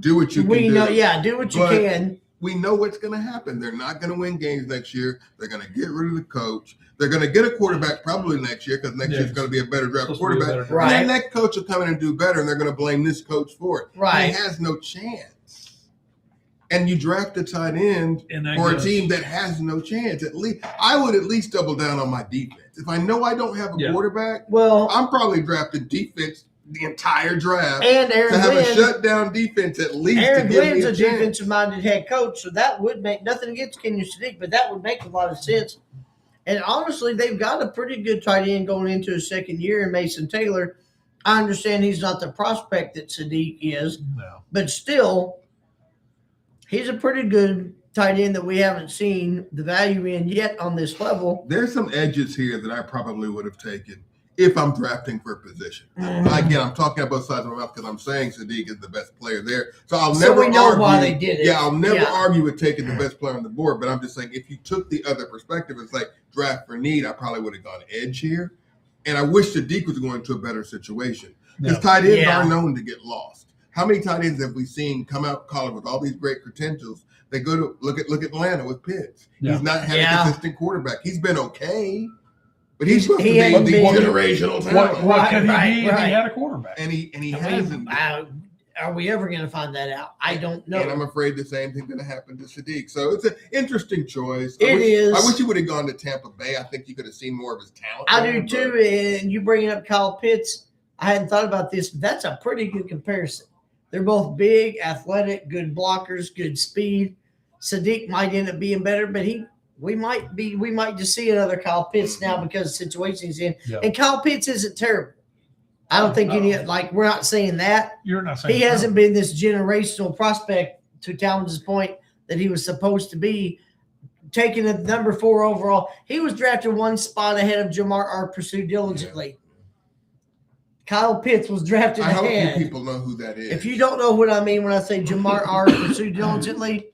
Speaker 2: do what you can
Speaker 1: we
Speaker 2: do.
Speaker 1: know, yeah, do what you
Speaker 2: But-
Speaker 1: can.
Speaker 2: We know what's going to happen. They're not going to win games next year. They're going to get rid of the coach. They're going to get a quarterback probably next year because next
Speaker 4: Yeah.
Speaker 2: year's going to be a better draft
Speaker 4: Supposed to be a
Speaker 2: quarterback.
Speaker 4: better
Speaker 1: Right.
Speaker 2: And then that coach will come in and do better, and they're going to blame this coach for it.
Speaker 1: Right.
Speaker 2: He has no chance. And you draft a tight end
Speaker 4: And that
Speaker 2: for a
Speaker 4: goes-
Speaker 2: team that has no chance. At least I would at least double down on my defense. If I know I don't have a
Speaker 4: Yeah.
Speaker 2: quarterback,
Speaker 1: Well,
Speaker 2: I'm probably drafting defense the entire draft
Speaker 1: and
Speaker 2: to
Speaker 1: Aaron
Speaker 2: have a
Speaker 1: Glenn,
Speaker 2: shutdown defense at least.
Speaker 1: Aaron
Speaker 2: to give
Speaker 1: Glenn's
Speaker 2: me
Speaker 1: a
Speaker 2: a chance.
Speaker 1: defensive-minded head coach, so that would make nothing against Kenyon Sadiq, but that would make a lot of sense. And honestly, they've got a pretty good tight end going into his second year in Mason Taylor. I understand he's not the prospect that Sadiq is,
Speaker 4: No.
Speaker 1: but still, he's a pretty good tight end that we haven't seen the value in yet on this level.
Speaker 2: There's some edges here that I probably would have taken if I'm drafting for a position.
Speaker 1: Mhm.
Speaker 2: Again, I'm talking about both sides of my mouth because I'm saying Sadiq is the best player there. So I'll
Speaker 1: So
Speaker 2: never
Speaker 1: we know
Speaker 2: argue.
Speaker 1: why they did it.
Speaker 2: Yeah, I'll never
Speaker 1: Yeah.
Speaker 2: argue with taking the best player on the board. But I'm just saying, if you took the other perspective, it's like draft for need. I probably would have gone edge here. And I wish Sadiq was going to a better situation because
Speaker 4: No.
Speaker 2: tight ends
Speaker 1: Yeah.
Speaker 2: are known to get lost. How many tight ends have we seen come out of college with all these great credentials? They go to look at Atlanta with Pitts.
Speaker 4: Yeah.
Speaker 2: He's not had
Speaker 1: Yeah.
Speaker 2: a consistent quarterback. He's been okay, but he's supposed
Speaker 1: He
Speaker 2: to
Speaker 1: hasn't
Speaker 2: be the
Speaker 1: been-
Speaker 2: generational talent.
Speaker 4: What
Speaker 1: Right,
Speaker 4: could he
Speaker 1: right,
Speaker 4: be if
Speaker 1: right.
Speaker 4: he had a quarterback?
Speaker 2: And he
Speaker 1: And
Speaker 2: hasn't.
Speaker 1: are we ever going to find that out? I don't know.
Speaker 2: And I'm afraid the same thing's going to happen to Sadiq. So it's an interesting choice.
Speaker 1: It is.
Speaker 2: I wish he would have gone to Tampa Bay. I think you could have seen more of his talent.
Speaker 1: I
Speaker 2: there,
Speaker 1: do too. And you bringing up Kyle Pitts, I hadn't thought about this, but that's a pretty good comparison. They're both big, athletic, good blockers, good speed. Sadiq might end up being better, but we might just see another Kyle Pitts now because of the situation he's in.
Speaker 4: Yeah.
Speaker 1: And Kyle Pitts isn't terrible. I don't think we're not saying that.
Speaker 4: You're not saying
Speaker 1: He hasn't been this generational prospect, to Talmadge's point, that he was supposed to be. Taking the number 4 overall, he was drafted one spot ahead of Jamar R. Pursued diligently. Kyle Pitts was drafted
Speaker 2: I hope you
Speaker 1: ahead.
Speaker 2: people know who that is.
Speaker 1: If you don't know what I mean when I say Jamar R. Pursued diligently,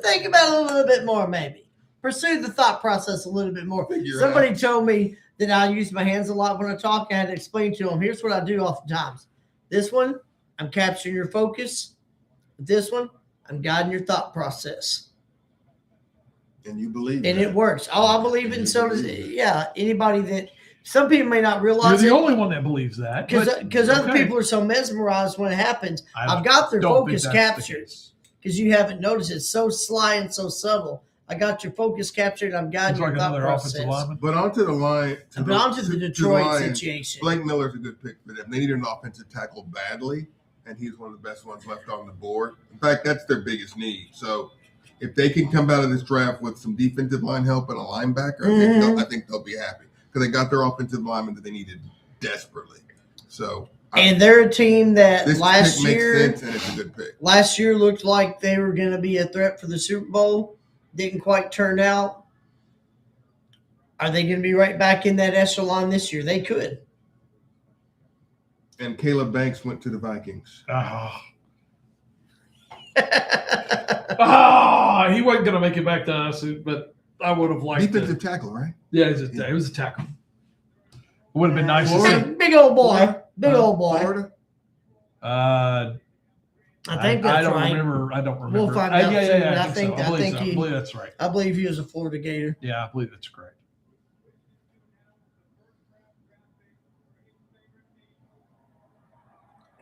Speaker 1: think about it a little bit more, maybe. Pursue the thought process a little bit more.
Speaker 2: Figure it
Speaker 1: Somebody
Speaker 2: out.
Speaker 1: told me that I use my hands a lot when I talk. I had to explain to them, here's what I do oftentimes. This one, I'm capturing your focus. This one, I'm guiding your thought process.
Speaker 2: And you believe
Speaker 1: And
Speaker 2: that.
Speaker 1: it works. Oh, I believe it, and so does anybody that some people may not
Speaker 4: You're
Speaker 1: realize
Speaker 4: the
Speaker 1: it
Speaker 4: only one that believes that.
Speaker 1: because
Speaker 4: but-
Speaker 1: other
Speaker 4: okay.
Speaker 1: people are so mesmerized when it happens.
Speaker 4: I
Speaker 1: I've got their
Speaker 4: don't think
Speaker 1: focus
Speaker 4: that's the
Speaker 1: captured
Speaker 4: case.
Speaker 1: because you haven't noticed it's so sly and so subtle. I got your focus captured. I'm
Speaker 4: It's
Speaker 1: guiding
Speaker 4: like
Speaker 1: your thought
Speaker 4: another
Speaker 1: process.
Speaker 4: offensive lineman.
Speaker 2: But onto the line.
Speaker 1: But onto the Detroit
Speaker 2: Lions,
Speaker 1: situation.
Speaker 2: Blake Miller's a good pick for them. They need an offensive tackle badly, and he's one of the best ones left on the board. In fact, that's their biggest need. So if they can come out of this draft with some defensive line help and a linebacker, I think they'll be happy because they got their offensive lineman that they needed desperately. So
Speaker 1: And they're a team that
Speaker 2: this
Speaker 1: last
Speaker 2: pick makes
Speaker 1: year
Speaker 2: sense, and it's a good pick.
Speaker 1: looked like they were going to be a threat for the Super Bowl. didn't quite turn out. Are they going to be right back in that echelon this year? They could.
Speaker 2: And Caleb Banks went to the Vikings.
Speaker 4: He wasn't going to make it back to us, but I would have liked
Speaker 2: Defensive
Speaker 4: it.
Speaker 2: tackle, right?
Speaker 4: Yeah, it was a tackle. It would have been nice to see.
Speaker 1: Big old boy. Big old boy.
Speaker 2: Florida?
Speaker 1: I think that's
Speaker 4: I don't
Speaker 1: right.
Speaker 4: remember. I don't remember.
Speaker 1: We'll find out
Speaker 4: Yeah,
Speaker 1: soon,
Speaker 4: yeah,
Speaker 1: but
Speaker 4: I
Speaker 1: I
Speaker 4: think so.
Speaker 1: think- I think
Speaker 4: I
Speaker 1: he-
Speaker 4: believe that's right.
Speaker 1: I believe he was a Florida Gator.
Speaker 4: Yeah, I believe that's correct.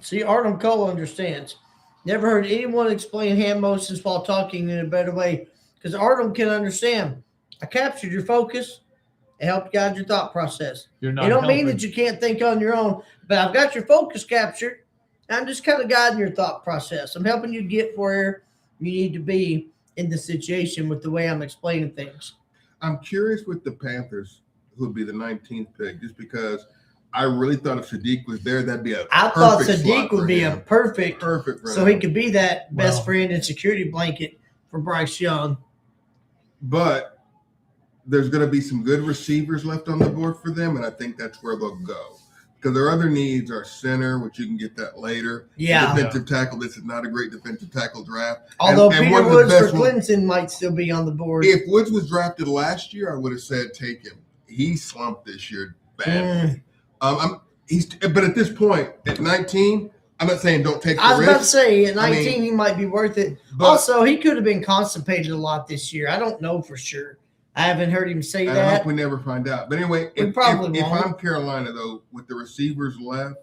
Speaker 1: See, Arnold Cole understands. Never heard anyone explain hand motions while talking in a better way because Arnold can understand. I captured your focus and helped guide your thought process.
Speaker 4: You're not.
Speaker 1: It don't mean
Speaker 4: helping.
Speaker 1: that you can't think on your own, but I've got your focus captured. I'm just kind of guiding your thought process. I'm helping you get where you need to be in the situation with the way I'm explaining things.
Speaker 2: I'm curious with the Panthers, who would be the 19th pick, just because I really thought if Sadiq was there, that'd be a
Speaker 1: I thought
Speaker 2: perfect
Speaker 1: Sadiq
Speaker 2: slot for
Speaker 1: would be a
Speaker 2: him.
Speaker 1: perfect,
Speaker 2: perfect for
Speaker 1: so
Speaker 2: him.
Speaker 1: he could be that best
Speaker 4: Well-
Speaker 1: friend and security blanket for Bryce Young.
Speaker 2: But there's going to be some good receivers left on the board for them, and I think that's where they'll go. Because their other needs are center, which you can get that later.
Speaker 1: Yeah.
Speaker 2: Defensive tackle. This is not a great defensive tackle draft.
Speaker 1: Although
Speaker 2: and
Speaker 1: Peter
Speaker 2: one of the
Speaker 1: Woods for
Speaker 2: best ones-
Speaker 1: Clemson might still be on the board.
Speaker 2: If Woods was drafted last year, I would have said take him. He slumped this year badly. But at this point, at 19, I'm not saying don't take
Speaker 1: I
Speaker 2: the
Speaker 1: was about to
Speaker 2: risk.
Speaker 1: say, at
Speaker 2: I
Speaker 1: 19,
Speaker 2: mean,
Speaker 1: he might be worth it.
Speaker 2: But
Speaker 1: Also, he could have been constipated a lot this year. I don't know for sure. I haven't heard him say
Speaker 2: I
Speaker 1: that.
Speaker 2: hope we never find out. But anyway,
Speaker 1: We probably
Speaker 2: if
Speaker 1: won't.
Speaker 2: I'm Carolina, though, with the receivers left,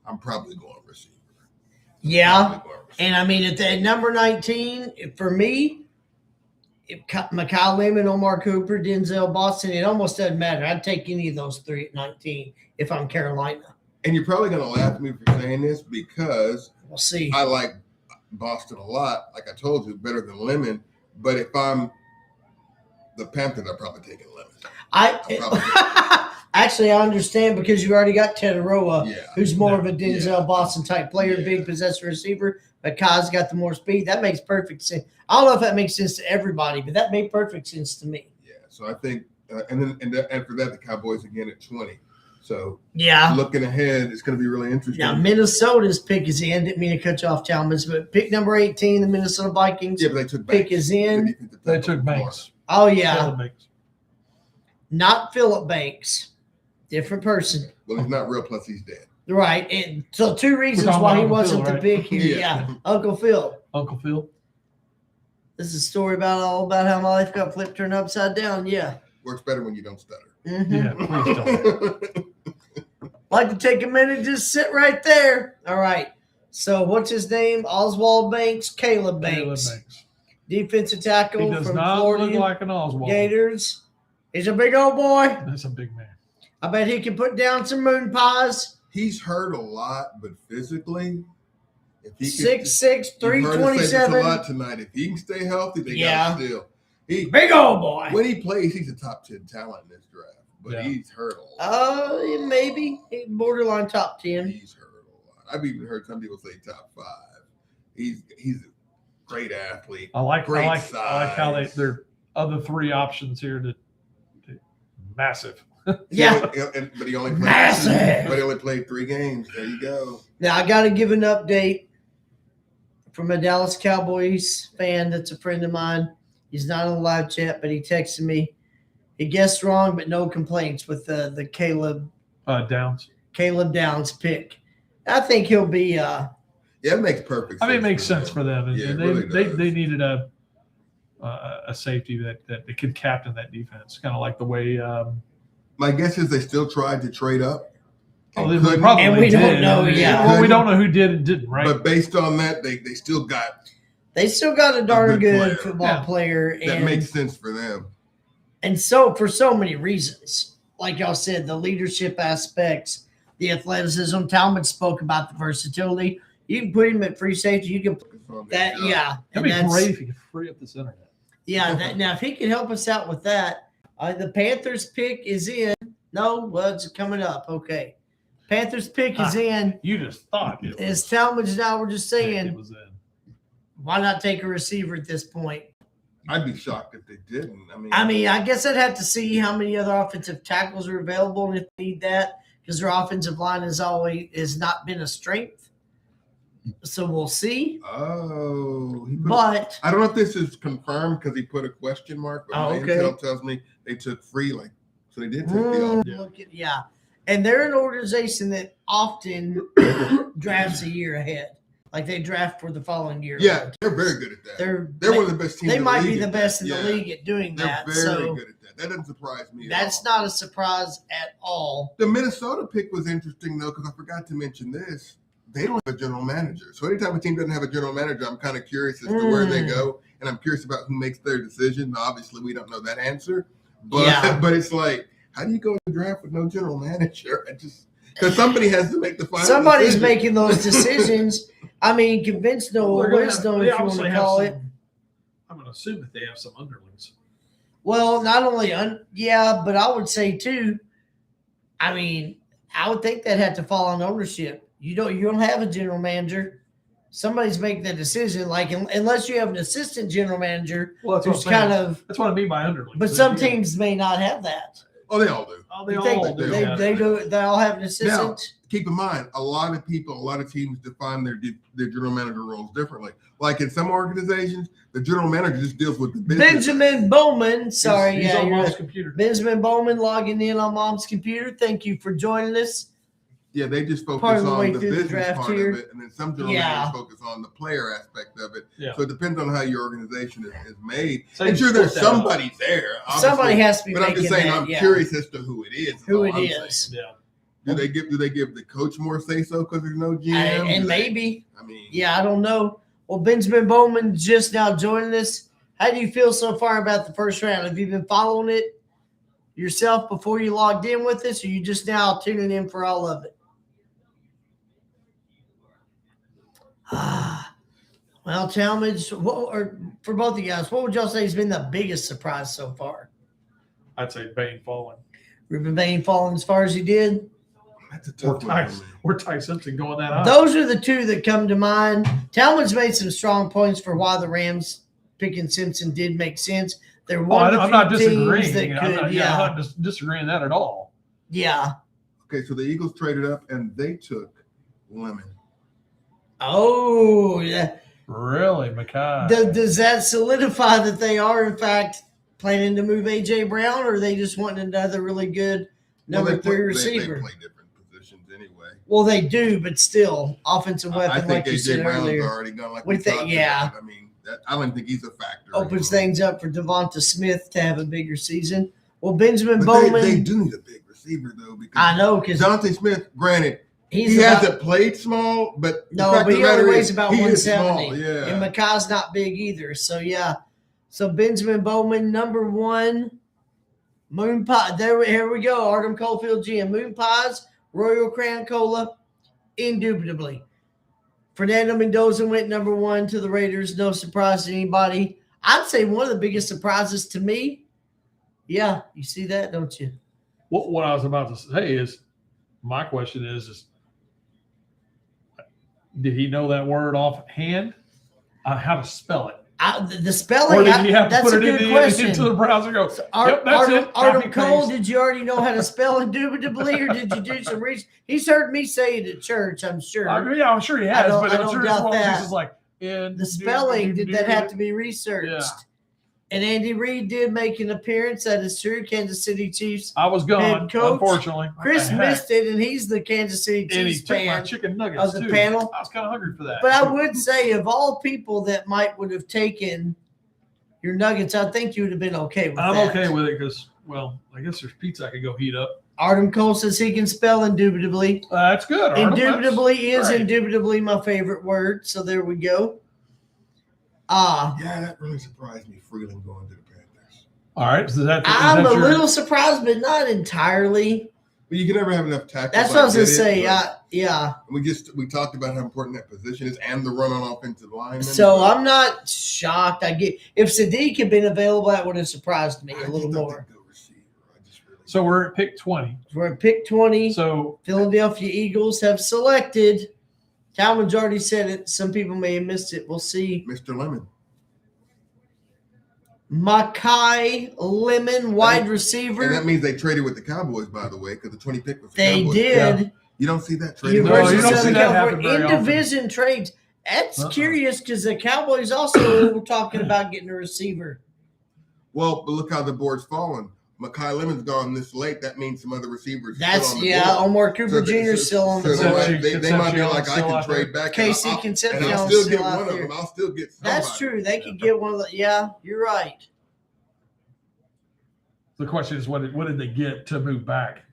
Speaker 2: I'm probably going receiver.
Speaker 1: Yeah.
Speaker 2: Probably going receiver.
Speaker 1: And I mean, at number 19, for me, Mikhail Lemon, Omar Cooper, Denzel Boston, it almost doesn't matter. I'd take any of those three at 19 if I'm Carolina.
Speaker 2: And you're probably going to laugh at me for saying this because
Speaker 1: We'll see.
Speaker 2: I like Boston a lot. Like I told you, better than Lemon. But if I'm the Panthers, I'm probably taking Lemon.
Speaker 1: Actually, I understand because you already got Tetaroa,
Speaker 2: Yeah.
Speaker 1: who's more of a
Speaker 2: Yeah.
Speaker 1: Denzel Boston type player,
Speaker 2: Yeah.
Speaker 1: big possessor receiver. But Kai's got the more speed. That makes perfect sense. I don't know if that makes sense to everybody, but that made perfect sense to me.
Speaker 2: Yeah. So I think, and for that, the Cowboys again at 20. So
Speaker 1: Yeah.
Speaker 2: looking ahead, it's going to be really interesting.
Speaker 1: Now, Minnesota's pick is in. Didn't mean to cut you off, Chalmers, but pick number 18, the Minnesota Vikings.
Speaker 2: Yeah, but they took
Speaker 1: Pick
Speaker 2: Banks.
Speaker 1: is in.
Speaker 2: The defensive
Speaker 4: They
Speaker 2: tackle
Speaker 4: took
Speaker 2: from
Speaker 4: Banks.
Speaker 1: Oh, yeah.
Speaker 4: Caleb Banks.
Speaker 1: Not Philip Banks. Different person.
Speaker 2: Florida. Well, he's not real, plus he's dead.
Speaker 1: Right. And so two reasons
Speaker 4: talking
Speaker 1: why
Speaker 4: about
Speaker 1: he
Speaker 4: Uncle
Speaker 1: wasn't
Speaker 4: Phil,
Speaker 1: the
Speaker 4: right?
Speaker 1: pick here.
Speaker 2: Yeah.
Speaker 1: Yeah. Uncle Phil.
Speaker 4: Uncle Phil.
Speaker 1: This is a story all about how my life got flipped, turned upside down. Yeah.
Speaker 2: Works better when you don't stutter.
Speaker 1: Mhm.
Speaker 4: Yeah, please don't.
Speaker 1: Like to take a minute and just sit right there. All right. So what's his name? Oswald Banks, Caleb Banks.
Speaker 4: Caleb Banks.
Speaker 1: Defensive
Speaker 4: He
Speaker 1: tackle
Speaker 4: does
Speaker 1: from
Speaker 4: not
Speaker 1: Florida
Speaker 4: look like an Oswald.
Speaker 1: Gators. He's a big old boy.
Speaker 4: That's a big man.
Speaker 1: I bet he can put down some moon pies.
Speaker 2: He's hurt a lot, but physically, if he
Speaker 1: 6'6",
Speaker 2: you've heard us say this a
Speaker 1: 327.
Speaker 2: lot tonight. If he can stay healthy, they
Speaker 1: Yeah.
Speaker 2: got still. He
Speaker 1: Big old boy.
Speaker 2: when he plays, he's a top 10 talent in this draft. But
Speaker 4: Yeah.
Speaker 2: he's hurt a lot.
Speaker 1: Maybe borderline top 10.
Speaker 2: He's hurt a lot. I've even heard some people say top 5. He's a great athlete.
Speaker 4: I like
Speaker 2: Great
Speaker 4: how
Speaker 2: size.
Speaker 4: their other three options here to massive.
Speaker 1: Yeah.
Speaker 2: But he only played
Speaker 1: Massive.
Speaker 2: But he only played 3 games. There you go.
Speaker 1: Now, I got to give an update from a Dallas Cowboys fan that's a friend of mine. He's not on the live chat, but he texted me. He guessed wrong, but no complaints with the Caleb
Speaker 4: Downs.
Speaker 1: Downs pick. I think he'll be
Speaker 2: Yeah, it makes perfect sense.
Speaker 4: I mean, it makes
Speaker 2: for
Speaker 4: sense for them. And
Speaker 2: Yeah, it
Speaker 4: they,
Speaker 2: really
Speaker 4: they,
Speaker 2: does.
Speaker 4: they needed a safety that could captain that defense, kind of like the way.
Speaker 2: My guess is they still tried to trade up.
Speaker 4: Oh,
Speaker 2: and
Speaker 4: they
Speaker 2: couldn't.
Speaker 4: probably
Speaker 1: And we
Speaker 4: did.
Speaker 1: don't know,
Speaker 4: I mean,
Speaker 1: yeah.
Speaker 4: Well, we don't know who did and didn't, right?
Speaker 2: But based on that, they still got
Speaker 1: They still got a darn
Speaker 2: good
Speaker 1: good
Speaker 2: player.
Speaker 1: football
Speaker 4: Yeah.
Speaker 1: player.
Speaker 2: that
Speaker 1: And,
Speaker 2: makes sense for them.
Speaker 1: and so for so many reasons, like y'all said, the leadership aspects, the athleticism. Talmud spoke about the versatility. You can put him at free safety. You can that, yeah.
Speaker 4: That'd be
Speaker 1: and that's-
Speaker 4: great if you could free up this internet.
Speaker 1: Yeah. Now, if he can help us out with that, the Panthers pick is in. No, well, it's coming up. Okay. Panthers pick is in.
Speaker 4: You just thought it
Speaker 1: As Talmadge now, we're just
Speaker 4: it
Speaker 1: saying,
Speaker 4: was in.
Speaker 1: why not take a receiver at this point?
Speaker 2: I'd be shocked if they didn't.
Speaker 1: I mean, I guess I'd have to see how many other offensive tackles are available and if they need that, because their offensive line has not been a strength. So we'll see.
Speaker 2: Oh,
Speaker 1: But
Speaker 2: I don't know if this is confirmed because he put a question mark. But my
Speaker 1: okay.
Speaker 2: intel tells me they took free, so they did take the
Speaker 1: yeah. And they're an organization that often drafts a year ahead. Like they draft for the following year.
Speaker 2: Yeah, they're very good at that. They're one of the best teams.
Speaker 1: They
Speaker 2: in the
Speaker 1: might
Speaker 2: league
Speaker 1: be the
Speaker 2: at
Speaker 1: best
Speaker 2: that.
Speaker 1: in the league at doing that.
Speaker 2: They're very
Speaker 1: So
Speaker 2: good at that. That doesn't surprise me.
Speaker 1: that's not a surprise at all.
Speaker 2: The Minnesota pick was interesting though, because I forgot to mention this. They don't have a general manager. So anytime a team doesn't have a general manager, I'm kind of curious as to where they go, and I'm curious about who makes their decision. Obviously, we don't know that answer, but but it's like, how do you go to the draft with no general manager? Because somebody has to make the final.
Speaker 1: Somebody's
Speaker 2: decision.
Speaker 1: making those decisions. I mean, conventional wisdom, if you want to call it.
Speaker 4: I'm going to assume that they have some underlings.
Speaker 1: Well, not only, but I would say too. I mean, I would think that had to fall on ownership. You don't have a general manager. Somebody's making that decision. Like unless you have an assistant general manager,
Speaker 4: Well, that's
Speaker 1: who's
Speaker 4: what I'm saying.
Speaker 1: kind of.
Speaker 4: That's what I mean by underlings.
Speaker 1: But some teams may not have that.
Speaker 2: Oh, they all do.
Speaker 4: Oh, they
Speaker 1: You think
Speaker 4: all do.
Speaker 1: they do. They all have an assistant.
Speaker 2: Keep in mind, a lot of teams define their general manager roles differently. Like in some organizations, the general manager just deals with the business.
Speaker 1: Benjamin Bowman. Sorry,
Speaker 4: He's on
Speaker 1: you're
Speaker 4: mom's
Speaker 1: right.
Speaker 4: computer.
Speaker 1: Benjamin Bowman logging in on mom's computer. Thank you for joining us.
Speaker 2: Yeah, they just focus
Speaker 1: Part of the
Speaker 2: on
Speaker 1: way
Speaker 2: the
Speaker 1: through the
Speaker 2: business
Speaker 1: draft
Speaker 2: part
Speaker 1: here.
Speaker 2: of it, and then some general
Speaker 1: Yeah.
Speaker 2: managers focus on the player aspect of it.
Speaker 4: Yeah.
Speaker 2: So it depends on how your organization is made.
Speaker 4: So
Speaker 2: And
Speaker 4: you
Speaker 2: sure, there's
Speaker 4: split that up.
Speaker 2: somebody there. obviously,
Speaker 1: Somebody has to be
Speaker 2: But I'm
Speaker 1: making
Speaker 2: just saying,
Speaker 1: that.
Speaker 2: I'm curious as to who it is.
Speaker 1: Who
Speaker 2: all
Speaker 1: it
Speaker 2: I'm
Speaker 1: is.
Speaker 2: saying.
Speaker 4: Yeah.
Speaker 2: Do they give the coach more say so because there's no GM?
Speaker 1: And
Speaker 2: Do they-
Speaker 1: maybe.
Speaker 2: I mean,
Speaker 1: Yeah, I don't know. Well, Benjamin Bowman just now joining us. How do you feel so far about the first round? Have you been following it yourself before you logged in with us, or you just now tuning in for all of it? Well, Talmadge, or for both of you guys, what would y'all say has been the biggest surprise so far?
Speaker 4: I'd say Bain falling.
Speaker 1: Ruben Bain falling as far as he did?
Speaker 2: that's a
Speaker 4: Or
Speaker 2: tough one
Speaker 4: Ty,
Speaker 2: for me.
Speaker 4: or Ty Simpson going that high.
Speaker 1: Those are the two that come to mind. Talmadge made some strong points for why the Rams picking Simpson did make sense. They're one of
Speaker 4: I'm
Speaker 1: the
Speaker 4: not
Speaker 1: few
Speaker 4: disagreeing.
Speaker 1: teams that
Speaker 4: I'm
Speaker 1: could,
Speaker 4: not, I'm not disagreeing that at all.
Speaker 1: yeah.
Speaker 2: Okay, so the Eagles traded up and they took Lemon.
Speaker 1: Oh, yeah.
Speaker 4: Really, Mackay?
Speaker 1: Does that solidify that they are, in fact, planning to move A.J. Brown, or are they just wanting another really good number
Speaker 2: Well,
Speaker 1: three
Speaker 2: They
Speaker 1: receiver?
Speaker 2: play different positions anyway.
Speaker 1: Well, they do, but still, offensive
Speaker 2: I
Speaker 1: weapon,
Speaker 2: think
Speaker 1: like you
Speaker 2: AJ
Speaker 1: said
Speaker 2: Brown's
Speaker 1: earlier,
Speaker 2: already gone. Like
Speaker 1: What
Speaker 2: we
Speaker 1: do you think?
Speaker 2: talked
Speaker 1: Yeah.
Speaker 2: about. I mean, I don't think he's a factor.
Speaker 1: opens
Speaker 2: anymore.
Speaker 1: things up for Devonta Smith to have a bigger season. Well, Benjamin
Speaker 2: But
Speaker 1: Bowman,
Speaker 2: they do need a big receiver though, because
Speaker 1: I know, because
Speaker 2: Dante Smith, granted,
Speaker 1: he's
Speaker 2: he
Speaker 1: about,
Speaker 2: hasn't played small, but the
Speaker 1: no,
Speaker 2: fact
Speaker 1: but
Speaker 2: of
Speaker 1: he
Speaker 2: the
Speaker 1: only
Speaker 2: matter
Speaker 1: weighs
Speaker 2: is,
Speaker 1: about
Speaker 2: he is
Speaker 1: 170.
Speaker 2: small, yeah.
Speaker 1: And Makai's not big either. So, yeah. So, Benjamin Bowman, number one. Moon Pie. Here we go. Artem Coalfield GM. Moon Pies, Royal Crown Cola, indubitably. Fernando Mendoza went number one to the Raiders. No surprise to anybody. I'd say one of the biggest surprises to me. Yeah, you see that, don't you?
Speaker 4: What I was about to say is, my question is did he know that word offhand? How to spell it?
Speaker 1: The spelling,
Speaker 4: Or did you have to
Speaker 1: that's
Speaker 4: put
Speaker 1: a
Speaker 4: it
Speaker 1: good
Speaker 4: into
Speaker 1: question.
Speaker 4: the browser and go, yep, that's
Speaker 1: Artem,
Speaker 4: it.
Speaker 1: Artem
Speaker 4: Copy,
Speaker 1: Cole,
Speaker 4: paste.
Speaker 1: did you already know how to spell indubitably, or did you do some research? He's heard me say it at church, I'm sure.
Speaker 4: Yeah, I'm sure he has,
Speaker 1: don't-
Speaker 4: but
Speaker 1: I
Speaker 4: I'm
Speaker 1: don't
Speaker 4: sure
Speaker 1: doubt
Speaker 4: it's one of
Speaker 1: that.
Speaker 4: these is like,
Speaker 1: The spelling, did that have to be researched?
Speaker 4: Yeah.
Speaker 1: And Andy Reid did make an appearance. That is true. Kansas City Chiefs.
Speaker 4: I was gone,
Speaker 1: Head coach,
Speaker 4: unfortunately.
Speaker 1: Chris
Speaker 4: Heck.
Speaker 1: missed it, and he's the Kansas City
Speaker 4: And he
Speaker 1: Chiefs
Speaker 4: took my
Speaker 1: fan.
Speaker 4: chicken nuggets
Speaker 1: of the
Speaker 4: too.
Speaker 1: panel.
Speaker 4: I was kind of hungry for that.
Speaker 1: But I would say, of all people that would have taken your nuggets, I think you would have been okay with
Speaker 4: I'm
Speaker 1: that.
Speaker 4: okay with it because, well, I guess there's pizza I could go heat up.
Speaker 1: Artem Cole says he can spell indubitably.
Speaker 4: That's good. Artem. That's
Speaker 1: Indubitably is
Speaker 4: great.
Speaker 1: indubitably my favorite word. So there we go.
Speaker 2: Yeah, that really surprised me. Freeland going to the Panthers.
Speaker 4: All right. So
Speaker 1: I'm a little surprised, but not entirely.
Speaker 2: But you can never have enough tackles.
Speaker 1: That's what I was going to
Speaker 2: get
Speaker 1: say.
Speaker 2: it, but
Speaker 1: Yeah.
Speaker 2: we talked about how important that position is and the run on offensive line.
Speaker 1: So I'm not shocked. If Sadiq had been available, that would have surprised me a little more.
Speaker 4: So we're at pick 20.
Speaker 1: We're at pick 20.
Speaker 4: So
Speaker 1: Philadelphia Eagles have selected. Talmadge already said it. Some people may have missed it. We'll see.
Speaker 2: Mr. Lemon.
Speaker 1: Makai Lemon, wide receiver.
Speaker 2: And that means they traded with the Cowboys, by the way, because the 20 pick was the
Speaker 1: They
Speaker 2: Cowboys.
Speaker 1: did.
Speaker 4: Yeah.
Speaker 2: You don't see that trade.
Speaker 1: University
Speaker 4: you
Speaker 1: of
Speaker 4: don't
Speaker 1: Southern
Speaker 4: see that happen
Speaker 1: California
Speaker 4: very
Speaker 1: in
Speaker 4: often.
Speaker 1: division trades. That's
Speaker 4: Uh-uh.
Speaker 1: curious because the Cowboys also were talking about getting a receiver.
Speaker 2: Well, but look how the board's fallen. Makai Lemon's gone this late. That means some other receivers. are
Speaker 1: That's
Speaker 2: still on the board.
Speaker 1: Omar Cooper
Speaker 2: So
Speaker 1: Jr. is still on the
Speaker 2: so
Speaker 1: board.
Speaker 2: they might be like, I
Speaker 4: Still
Speaker 2: can
Speaker 4: out there.
Speaker 2: trade back.
Speaker 1: Casey
Speaker 2: and I'll
Speaker 1: Concepcion's
Speaker 2: still
Speaker 1: still
Speaker 2: get
Speaker 1: out
Speaker 2: one of
Speaker 1: there.
Speaker 2: them. I'll still get somebody.
Speaker 1: That's true. They could get one of the. Yeah, you're right.
Speaker 4: The question is, what did they get to move back?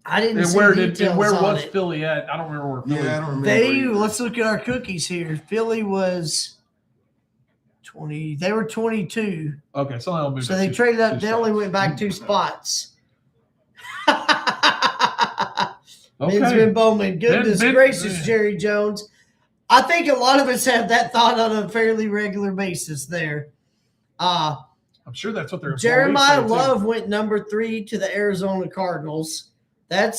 Speaker 1: I didn't
Speaker 4: And
Speaker 1: see
Speaker 4: where
Speaker 1: details
Speaker 4: where
Speaker 1: on
Speaker 4: was
Speaker 1: it.
Speaker 4: Philly at? I don't remember where Philly.
Speaker 2: Yeah, I don't remember.
Speaker 1: They
Speaker 2: either.
Speaker 1: let's look at our cookies here. Philly was 20. They were 22.
Speaker 4: Okay, so they'll move.
Speaker 1: So
Speaker 4: back
Speaker 1: they
Speaker 4: two-
Speaker 1: traded up.
Speaker 4: two
Speaker 1: They only
Speaker 4: spots.
Speaker 1: went back 2 spots.
Speaker 4: Okay.
Speaker 1: Benjamin Bowman. Goodness
Speaker 4: Ben-
Speaker 1: gracious,
Speaker 4: yeah.
Speaker 1: Jerry Jones. I think a lot of us have that thought on a fairly regular basis there.
Speaker 4: I'm sure that's what they're.
Speaker 1: Jeremiah Love went number 3 to the Arizona Cardinals. That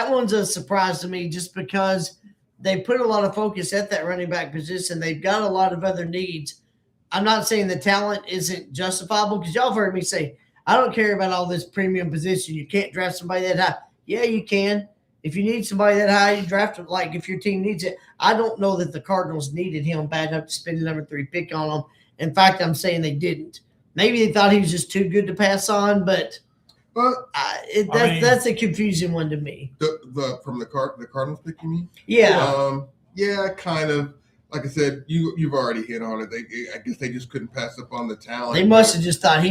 Speaker 1: one's a surprise to me just because they put a lot of focus at that running back position. They've got a lot of other needs. I'm not saying the talent isn't justifiable because y'all have heard me say, I don't care about all this premium position. You can't draft somebody that high. Yeah, you can. If you need somebody that high, you draft them. Like if your team needs it. I don't know that the Cardinals needed him bad enough to spend the number 3 pick on him. In fact, I'm saying they didn't. Maybe they thought he was just too good to pass on, but that's a confusing one to me.
Speaker 2: From the Cardinals pick, you mean?
Speaker 1: Yeah.
Speaker 2: Yeah, kind of. Like I said, you've already hit on it. I guess they just couldn't pass up on the talent.
Speaker 1: They must have just thought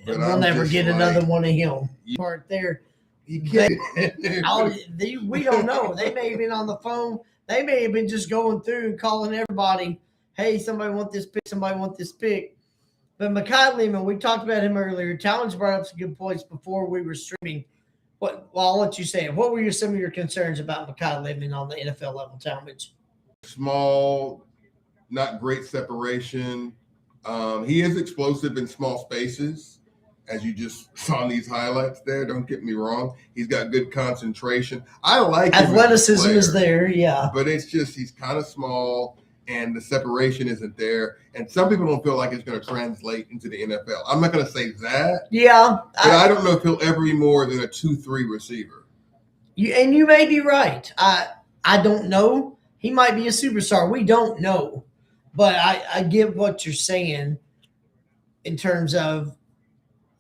Speaker 2: But
Speaker 1: we'll
Speaker 2: I'm
Speaker 1: never
Speaker 2: just
Speaker 1: get
Speaker 2: like-
Speaker 1: another one of him. Part there.
Speaker 2: You can't.
Speaker 1: We don't know. They may have been on the phone. They may have been just going through and calling everybody, hey, somebody want this pick, somebody want this pick. But Makai Lemon, we talked about him earlier. Talon's brought up some good points before we were streaming. I'll let you say it. What were some of your concerns about Makai Lemon on the NFL level, Talmadge?
Speaker 2: Small, not great separation. He is explosive in small spaces, as you just saw in these highlights there. Don't get me wrong. He's got good concentration. I like him as a
Speaker 1: Athleticism is
Speaker 2: player,
Speaker 1: there, yeah.
Speaker 2: but it's just he's kind of small and the separation isn't there. And some people don't feel like it's going to translate into the NFL. I'm not going to say that,
Speaker 1: Yeah.
Speaker 2: but I don't know if he'll ever be more than a 2-3 receiver.
Speaker 1: You may be right. I don't know. He might be a superstar. We don't know. But I get what you're saying in terms of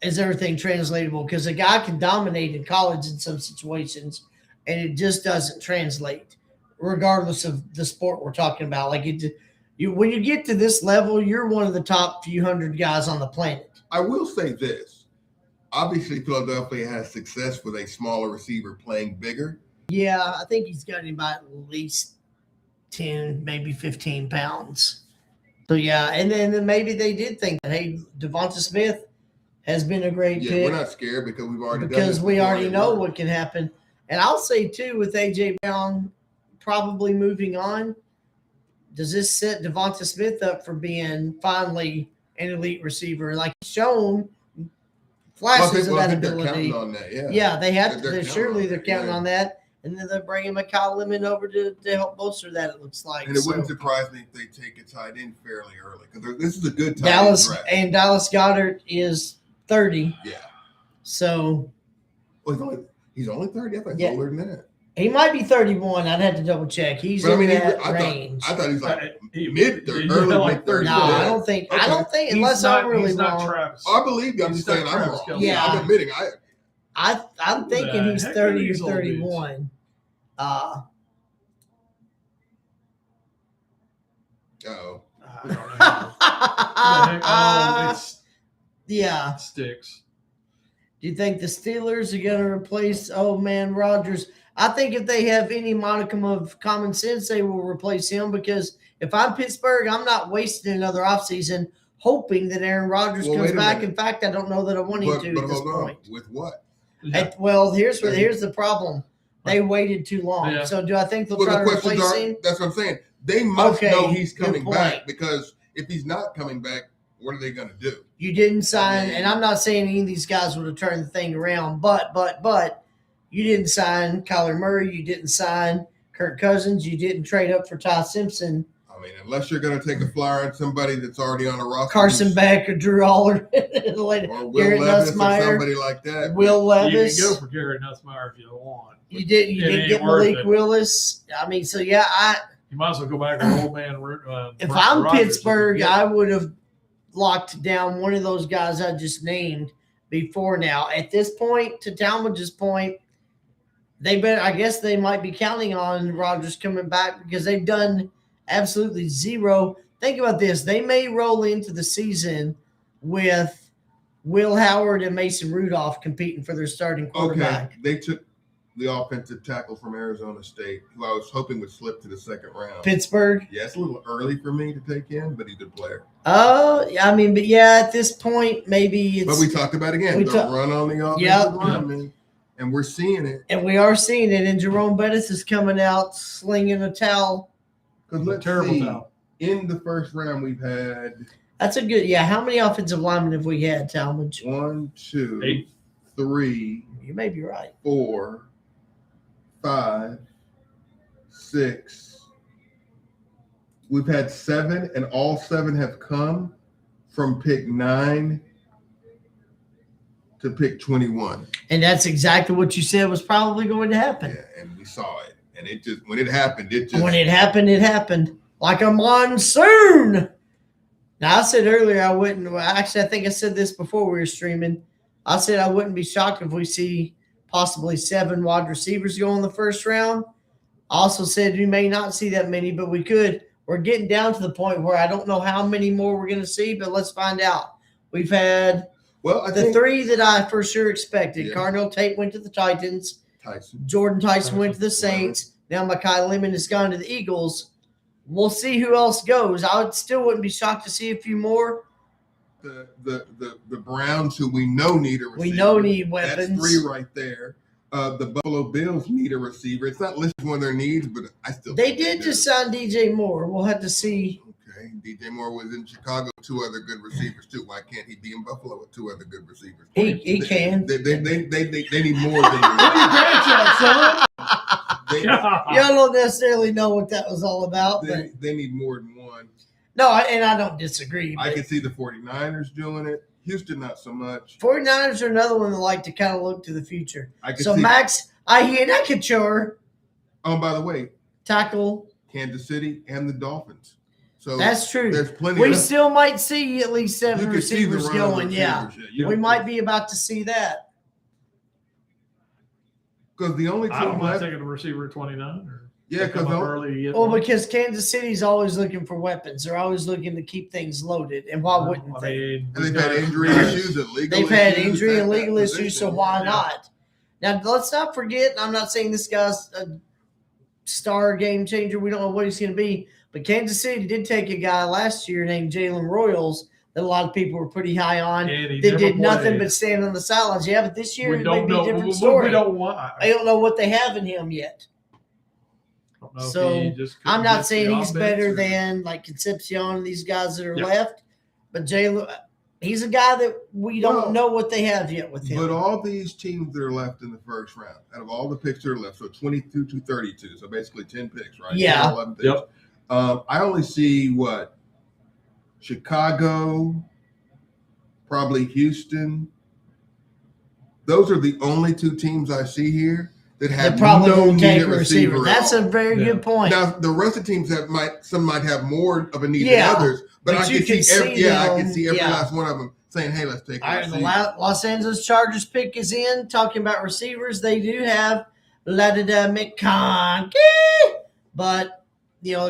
Speaker 1: is everything translatable? Because a guy can dominate in college in some situations, and it just doesn't translate, regardless of the sport we're talking about. Like when you get to this level, you're one of the top few hundred guys on the planet.
Speaker 2: I will say this. Obviously, Philadelphia has success with a smaller receiver playing bigger.
Speaker 1: Yeah, I think he's got about at least 10, maybe 15 pounds. So, yeah, and then maybe they did think that, hey, Devonta Smith has been a great
Speaker 2: Yeah,
Speaker 1: pick
Speaker 2: we're not scared because we've already done
Speaker 1: because
Speaker 2: this
Speaker 1: we
Speaker 2: before.
Speaker 1: already
Speaker 2: It
Speaker 1: know
Speaker 2: worked.
Speaker 1: what can happen. And I'll say, too, with A.J. Brown probably moving on, does this set Devonta Smith up for being finally an elite receiver? Like he's shown flashes of
Speaker 2: I
Speaker 1: that
Speaker 2: think they're
Speaker 1: ability.
Speaker 2: counting on that, yeah.
Speaker 1: Yeah, they have
Speaker 2: They're
Speaker 1: to.
Speaker 2: counting
Speaker 1: Surely
Speaker 2: on
Speaker 1: they're
Speaker 2: it,
Speaker 1: counting
Speaker 2: yeah.
Speaker 1: on that. And then they're bringing Makai Lemon over to help bolster that, it looks like.
Speaker 2: And it
Speaker 1: So,
Speaker 2: wouldn't surprise me if they take a tight end fairly early because this is a good tight end
Speaker 1: Dallas
Speaker 2: draft.
Speaker 1: Dallas Goddard is 30.
Speaker 2: Yeah.
Speaker 1: So
Speaker 2: Well, he's only 30. I thought he's
Speaker 1: Yeah.
Speaker 2: older than that.
Speaker 1: he might be 31. I'd have to double check. He's
Speaker 2: But I
Speaker 1: in
Speaker 2: mean,
Speaker 1: that
Speaker 2: I
Speaker 1: range.
Speaker 2: thought he was like
Speaker 4: He-
Speaker 2: mid
Speaker 4: yeah,
Speaker 2: 30, early
Speaker 4: like
Speaker 2: mid 30.
Speaker 1: No, I don't think. I don't think unless I'm really
Speaker 4: he's not
Speaker 1: wrong.
Speaker 4: Travis.
Speaker 2: I believe you. I'm
Speaker 4: He's
Speaker 2: just saying
Speaker 4: not
Speaker 2: I'm
Speaker 4: Travis
Speaker 2: wrong.
Speaker 4: Kelce.
Speaker 1: Yeah.
Speaker 2: I'm admitting
Speaker 1: I'm
Speaker 4: Who
Speaker 1: thinking
Speaker 4: the
Speaker 1: he's
Speaker 4: heck
Speaker 1: 30
Speaker 4: are
Speaker 1: or
Speaker 4: these old dudes?
Speaker 1: 31.
Speaker 2: Oh.
Speaker 4: I don't know. Who the heck? Oh,
Speaker 1: Yeah.
Speaker 4: it sticks.
Speaker 1: Do you think the Steelers are going to replace old man Rodgers? I think if they have any modicum of common sense, they will replace him because if I'm Pittsburgh, I'm not wasting another offseason hoping that Aaron Rodgers
Speaker 2: Well,
Speaker 1: comes
Speaker 2: wait a
Speaker 1: back.
Speaker 2: minute.
Speaker 1: In fact, I don't know that I want him
Speaker 2: But
Speaker 1: to at this
Speaker 2: hold on.
Speaker 1: point.
Speaker 2: With what?
Speaker 4: Yeah.
Speaker 1: Well, here's the problem. They waited too long.
Speaker 4: Yeah.
Speaker 1: So do I think they'll
Speaker 2: Well,
Speaker 1: try
Speaker 2: the
Speaker 1: to
Speaker 2: questions
Speaker 1: replace
Speaker 2: are,
Speaker 1: him?
Speaker 2: that's what I'm saying. They must
Speaker 1: Okay,
Speaker 2: know he's
Speaker 1: good
Speaker 2: coming
Speaker 1: point.
Speaker 2: back because if he's not coming back, what are they going to do?
Speaker 1: You didn't sign,
Speaker 2: mean-
Speaker 1: and I'm not saying any of these guys would have turned the thing around, but you didn't sign Kyler Murray, you didn't sign Kirk Cousins, you didn't trade up for Ty Simpson.
Speaker 2: Oh, I mean, unless you're going to take a flyer on somebody that's already on a roster,
Speaker 1: Carson Beck or Drew Aller,
Speaker 2: or Will
Speaker 1: Garrett
Speaker 2: Levis or
Speaker 1: Nussmeier,
Speaker 2: somebody like that.
Speaker 1: Will
Speaker 4: You can
Speaker 1: Levis.
Speaker 4: go for Garrett Nussmeier if you want.
Speaker 1: You did
Speaker 4: It ain't
Speaker 1: get
Speaker 4: worth
Speaker 1: Malik
Speaker 4: it.
Speaker 1: Willis. I mean, so yeah,
Speaker 4: You might as well go back to old man.
Speaker 1: if
Speaker 4: Brent
Speaker 1: I'm
Speaker 4: Rogers,
Speaker 1: Pittsburgh,
Speaker 4: if you
Speaker 1: I would have locked down one of those guys I just named before now. At this point, to Talmadge's point, I guess they might be counting on Rodgers coming back because they've done absolutely zero. Think about this. They may roll into the season with Will Howard and Mason Rudolph competing for their starting quarterback.
Speaker 2: Okay, they took the offensive tackle from Arizona State, who I was hoping would slip to the second round.
Speaker 1: Pittsburgh.
Speaker 2: Yeah, it's a little early for me to take in, but he's a good player.
Speaker 1: I mean, but yeah, at this point, maybe it's.
Speaker 2: But we talked about it again. Don't run on the offensive
Speaker 1: Yep.
Speaker 2: lineman, and we're seeing it.
Speaker 1: And we are seeing it. And Jerome Bettis is coming out slinging a towel.
Speaker 2: Because
Speaker 4: A
Speaker 2: let's
Speaker 4: terrible
Speaker 2: see,
Speaker 4: towel.
Speaker 2: in the first round we've had
Speaker 1: That's a good. Yeah, how many offensive linemen have we had, Talmadge?
Speaker 2: 1, 2,
Speaker 4: 8.
Speaker 2: 3,
Speaker 1: You may be right.
Speaker 2: 4, 5, 6. We've had 7, and all 7 have come from pick 9 to pick 21.
Speaker 1: And that's exactly what you said was probably going to happen.
Speaker 2: Yeah, and we saw it. And it just when it happened, it just
Speaker 1: When it happened like a monsoon. Now, I said earlier I wouldn't. Well, actually, I think I said this before we were streaming. I said I wouldn't be shocked if we see possibly 7 wide receivers go in the first round. I also said we may not see that many, but we could. We're getting down to the point where I don't know how many more we're going to see, but let's find out. We've had
Speaker 2: I
Speaker 1: the
Speaker 2: think
Speaker 1: 3 that I for sure expected.
Speaker 2: Yeah.
Speaker 1: Cardinal Tate went to the Titans.
Speaker 2: Tyson.
Speaker 1: Jordan Tyson went to the Saints. Now Mekhi Lemon has gone to the Eagles. We'll see who else goes. Still wouldn't be shocked to see a few more.
Speaker 2: The Browns, who we know need a receiver.
Speaker 1: We know need weapons.
Speaker 2: That's 3 right there. The Buffalo Bills need a receiver. It's not listed one of their needs, but I still
Speaker 1: They
Speaker 2: think
Speaker 1: did
Speaker 2: do.
Speaker 1: just sign DJ Moore. We'll have to see.
Speaker 2: Okay, DJ Moore was in Chicago, 2 other good receivers too. Why can't he be in Buffalo with 2 other good receivers?
Speaker 1: He can.
Speaker 2: They need more than
Speaker 4: What are your grandchild, son?
Speaker 2: they,
Speaker 1: Y'all don't necessarily know what that was all about, but
Speaker 2: they need more than one.
Speaker 1: no, and I don't disagree.
Speaker 2: I
Speaker 1: But
Speaker 2: can see the 49ers doing it. Houston, not so much.
Speaker 1: 49ers are another one that like to kind of look to the future.
Speaker 2: I can
Speaker 1: So
Speaker 2: see.
Speaker 1: Max Iheanacho,
Speaker 2: Oh, by the way,
Speaker 1: tackle.
Speaker 2: Kansas City and the Dolphins. So
Speaker 1: That's true.
Speaker 2: there's plenty.
Speaker 1: We
Speaker 2: of
Speaker 1: still might see at least 7
Speaker 2: you can see the
Speaker 1: receivers
Speaker 2: run of the
Speaker 1: going. Yeah.
Speaker 2: receivers, yeah.
Speaker 1: We might be about to see that.
Speaker 2: Because the only
Speaker 4: I don't
Speaker 2: team
Speaker 4: mind
Speaker 2: left,
Speaker 4: taking a receiver at 29. Or
Speaker 2: yeah,
Speaker 4: come
Speaker 2: because
Speaker 4: up early. Get
Speaker 1: Well,
Speaker 4: one.
Speaker 1: because Kansas City's always looking for weapons. They're always looking to keep things loaded. And why wouldn't
Speaker 4: I
Speaker 1: they?
Speaker 4: mean,
Speaker 2: they've had injury issues and legal
Speaker 1: They've had
Speaker 2: issues
Speaker 1: injury
Speaker 2: at
Speaker 1: and
Speaker 2: that
Speaker 1: legal issues,
Speaker 2: position.
Speaker 1: so why
Speaker 4: Yeah.
Speaker 1: not? Now, let's not forget, I'm not saying this guy's a star game changer. We don't know what he's going to be. But Kansas City did take a guy last year named Jalen Royals that a lot of people were pretty high on.
Speaker 4: And he
Speaker 1: That
Speaker 4: never
Speaker 1: did nothing
Speaker 4: played.
Speaker 1: but stand on the sidelines. Yeah, but this year
Speaker 4: We
Speaker 1: it may
Speaker 4: don't
Speaker 1: be
Speaker 4: know.
Speaker 1: a different
Speaker 4: We
Speaker 1: story.
Speaker 4: don't want.
Speaker 1: I don't know what they have in him yet.
Speaker 4: don't know if
Speaker 1: So,
Speaker 4: he just
Speaker 1: I'm
Speaker 4: couldn't
Speaker 1: not
Speaker 4: get
Speaker 1: saying
Speaker 4: the
Speaker 1: he's
Speaker 4: offense
Speaker 1: better
Speaker 4: or-
Speaker 1: than like Concepcion and these guys that are
Speaker 4: Yep.
Speaker 1: left, but Jalen, he's a guy that we don't
Speaker 2: Well,
Speaker 1: know what they have yet with him.
Speaker 2: But all these teams that are left in the first round, out of all the picks that are left, so 22 to 32, so basically 10 picks, right?
Speaker 1: Yeah.
Speaker 2: 10, 11 picks.
Speaker 4: Yep.
Speaker 2: I only see Chicago, probably Houston. Those are the only 2 teams I see here that
Speaker 1: They
Speaker 2: have
Speaker 1: probably
Speaker 2: no
Speaker 1: won't take
Speaker 2: needed
Speaker 1: a receiver.
Speaker 2: at
Speaker 1: That's
Speaker 2: all.
Speaker 1: a very
Speaker 4: Yeah.
Speaker 1: good point.
Speaker 2: Now the rest of the teams some might have more of a need
Speaker 1: Yeah,
Speaker 2: than others, but
Speaker 1: but
Speaker 2: I
Speaker 1: you
Speaker 2: can
Speaker 1: can
Speaker 2: see every
Speaker 1: see
Speaker 2: I
Speaker 1: them,
Speaker 2: can see every
Speaker 1: yeah.
Speaker 2: last one of them saying, "Hey, let's take a
Speaker 1: All right, the
Speaker 2: receiver."
Speaker 1: Los Angeles Chargers pick is in. Talking about receivers, they do have Ladida McConkey, but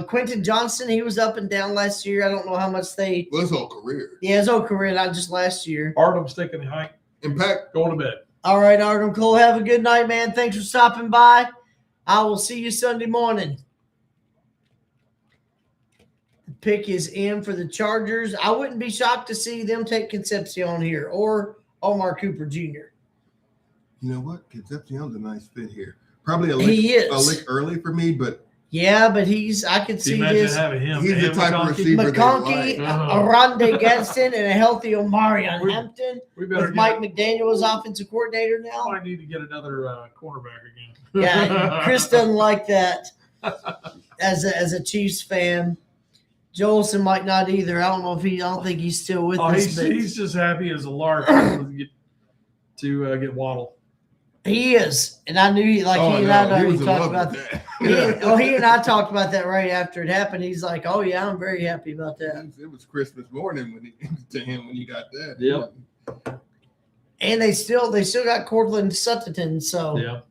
Speaker 1: Quentin Johnson, he was up and down last year. I don't know how much they.
Speaker 2: Well, his whole career.
Speaker 1: Yeah, his whole career, not just last year.
Speaker 4: Artem's taking the hike.
Speaker 2: Impact.
Speaker 4: Going to bed.
Speaker 1: All right, Artem Cole, have a good night, man. Thanks for stopping by. I will see you Sunday morning. The pick is in for the Chargers. I wouldn't be shocked to see them take Concepcion here or Omar Cooper Jr.
Speaker 2: You know what? Concepcion's a nice fit here. Probably a
Speaker 1: He
Speaker 2: lick,
Speaker 1: is.
Speaker 2: early for me, but
Speaker 1: Yeah, but I could
Speaker 4: Can you
Speaker 1: see
Speaker 4: imagine
Speaker 1: this.
Speaker 4: having him?
Speaker 2: he's the
Speaker 4: and
Speaker 2: type of
Speaker 4: McConkey?
Speaker 2: receiver they
Speaker 1: McConkey,
Speaker 2: like.
Speaker 4: Uh-huh.
Speaker 1: Aronde Gadsden, and a healthy Omarion
Speaker 4: We-
Speaker 1: Hampton
Speaker 4: We better
Speaker 1: with Mike McDaniel as offensive coordinator now.
Speaker 4: Might need to get another cornerback again.
Speaker 1: Yeah, Chris doesn't like that as a Chiefs fan. Jolson might not either. I don't think he's still with us.
Speaker 4: He's just happy as a lark to get Waddle.
Speaker 1: He is, and I knew he and I know he talked about that. He and I talked about that right after it happened. He's like, "Oh yeah, I'm very happy about that."
Speaker 2: It was Christmas morning when he got that.
Speaker 4: Yep.
Speaker 1: And they still got Cortland Sutton. So
Speaker 4: Yeah.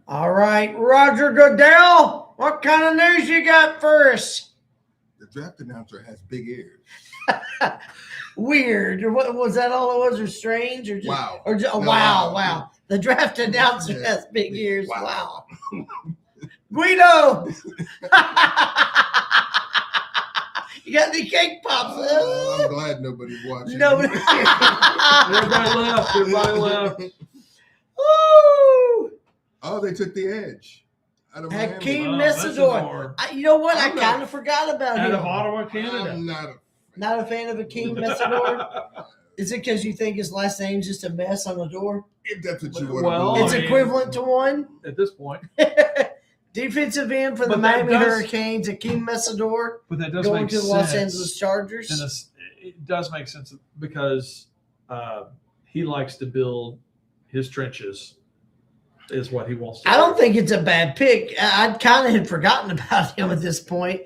Speaker 1: All right, Roger Goodell, what kind of news you got for us?
Speaker 2: The draft announcer has big ears.
Speaker 1: Weird. Or what was that? All it was, or strange, or just
Speaker 2: Wow.
Speaker 1: or just,
Speaker 2: No,
Speaker 1: wow.
Speaker 2: wow.
Speaker 1: The draft announcer
Speaker 2: Yeah.
Speaker 1: has big ears.
Speaker 2: Wow.
Speaker 1: Wow. Guido, you got any cake pops?
Speaker 2: I'm glad nobody's watching.
Speaker 1: Nobody.
Speaker 4: Everybody left.
Speaker 1: Woo!
Speaker 2: Oh, they took the edge. Out of Miami.
Speaker 1: Hakeem
Speaker 4: Oh,
Speaker 1: Messidor. You know what? I
Speaker 2: I'm not-
Speaker 1: kind of forgot about
Speaker 4: Out
Speaker 1: him.
Speaker 4: of Ottawa, Canada.
Speaker 2: I'm not a
Speaker 1: Not a fan of Hakeem Messidor. Is it because you think his last name's just a mess on the door?
Speaker 2: if that's what you want
Speaker 4: Well,
Speaker 2: to
Speaker 1: It's
Speaker 2: believe.
Speaker 1: equivalent to one.
Speaker 4: At this point.
Speaker 1: Defensive end for the
Speaker 4: But that
Speaker 1: Miami
Speaker 4: does-
Speaker 1: Hurricanes, Hakeem Messidor,
Speaker 4: But that does
Speaker 1: going
Speaker 4: make
Speaker 1: to the
Speaker 4: sense.
Speaker 1: Los Angeles Chargers.
Speaker 4: And it does make sense because he likes to build his trenches, is what he wants to
Speaker 1: I
Speaker 4: do.
Speaker 1: don't think it's a bad pick. I kind of had forgotten about him at this point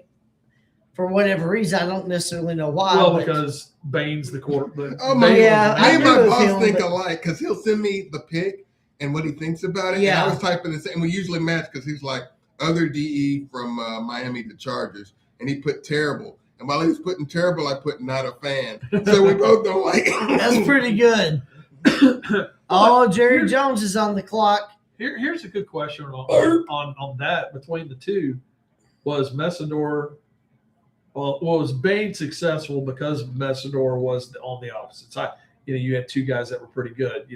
Speaker 1: for whatever reason. I don't necessarily know why.
Speaker 4: Well,
Speaker 1: but
Speaker 4: because Bain's the court.
Speaker 2: Oh my
Speaker 1: Yeah,
Speaker 2: Me and
Speaker 1: I
Speaker 2: my
Speaker 1: agree with
Speaker 2: boss
Speaker 1: him,
Speaker 2: think
Speaker 1: but-
Speaker 2: alike because he'll send me the pick and what he thinks about it.
Speaker 1: Yeah.
Speaker 2: And I was typing the same. We usually match because he's like other DE from Miami to Chargers, and he put terrible. And while he was putting terrible, I put not a fan. So we both don't like it.
Speaker 1: that's pretty good. Oh, Jerry Jones is on the clock.
Speaker 4: Here's a good question on that between the two. Was Messidor, was Bain successful because Messidor was on the opposite side? You had two guys that were pretty good,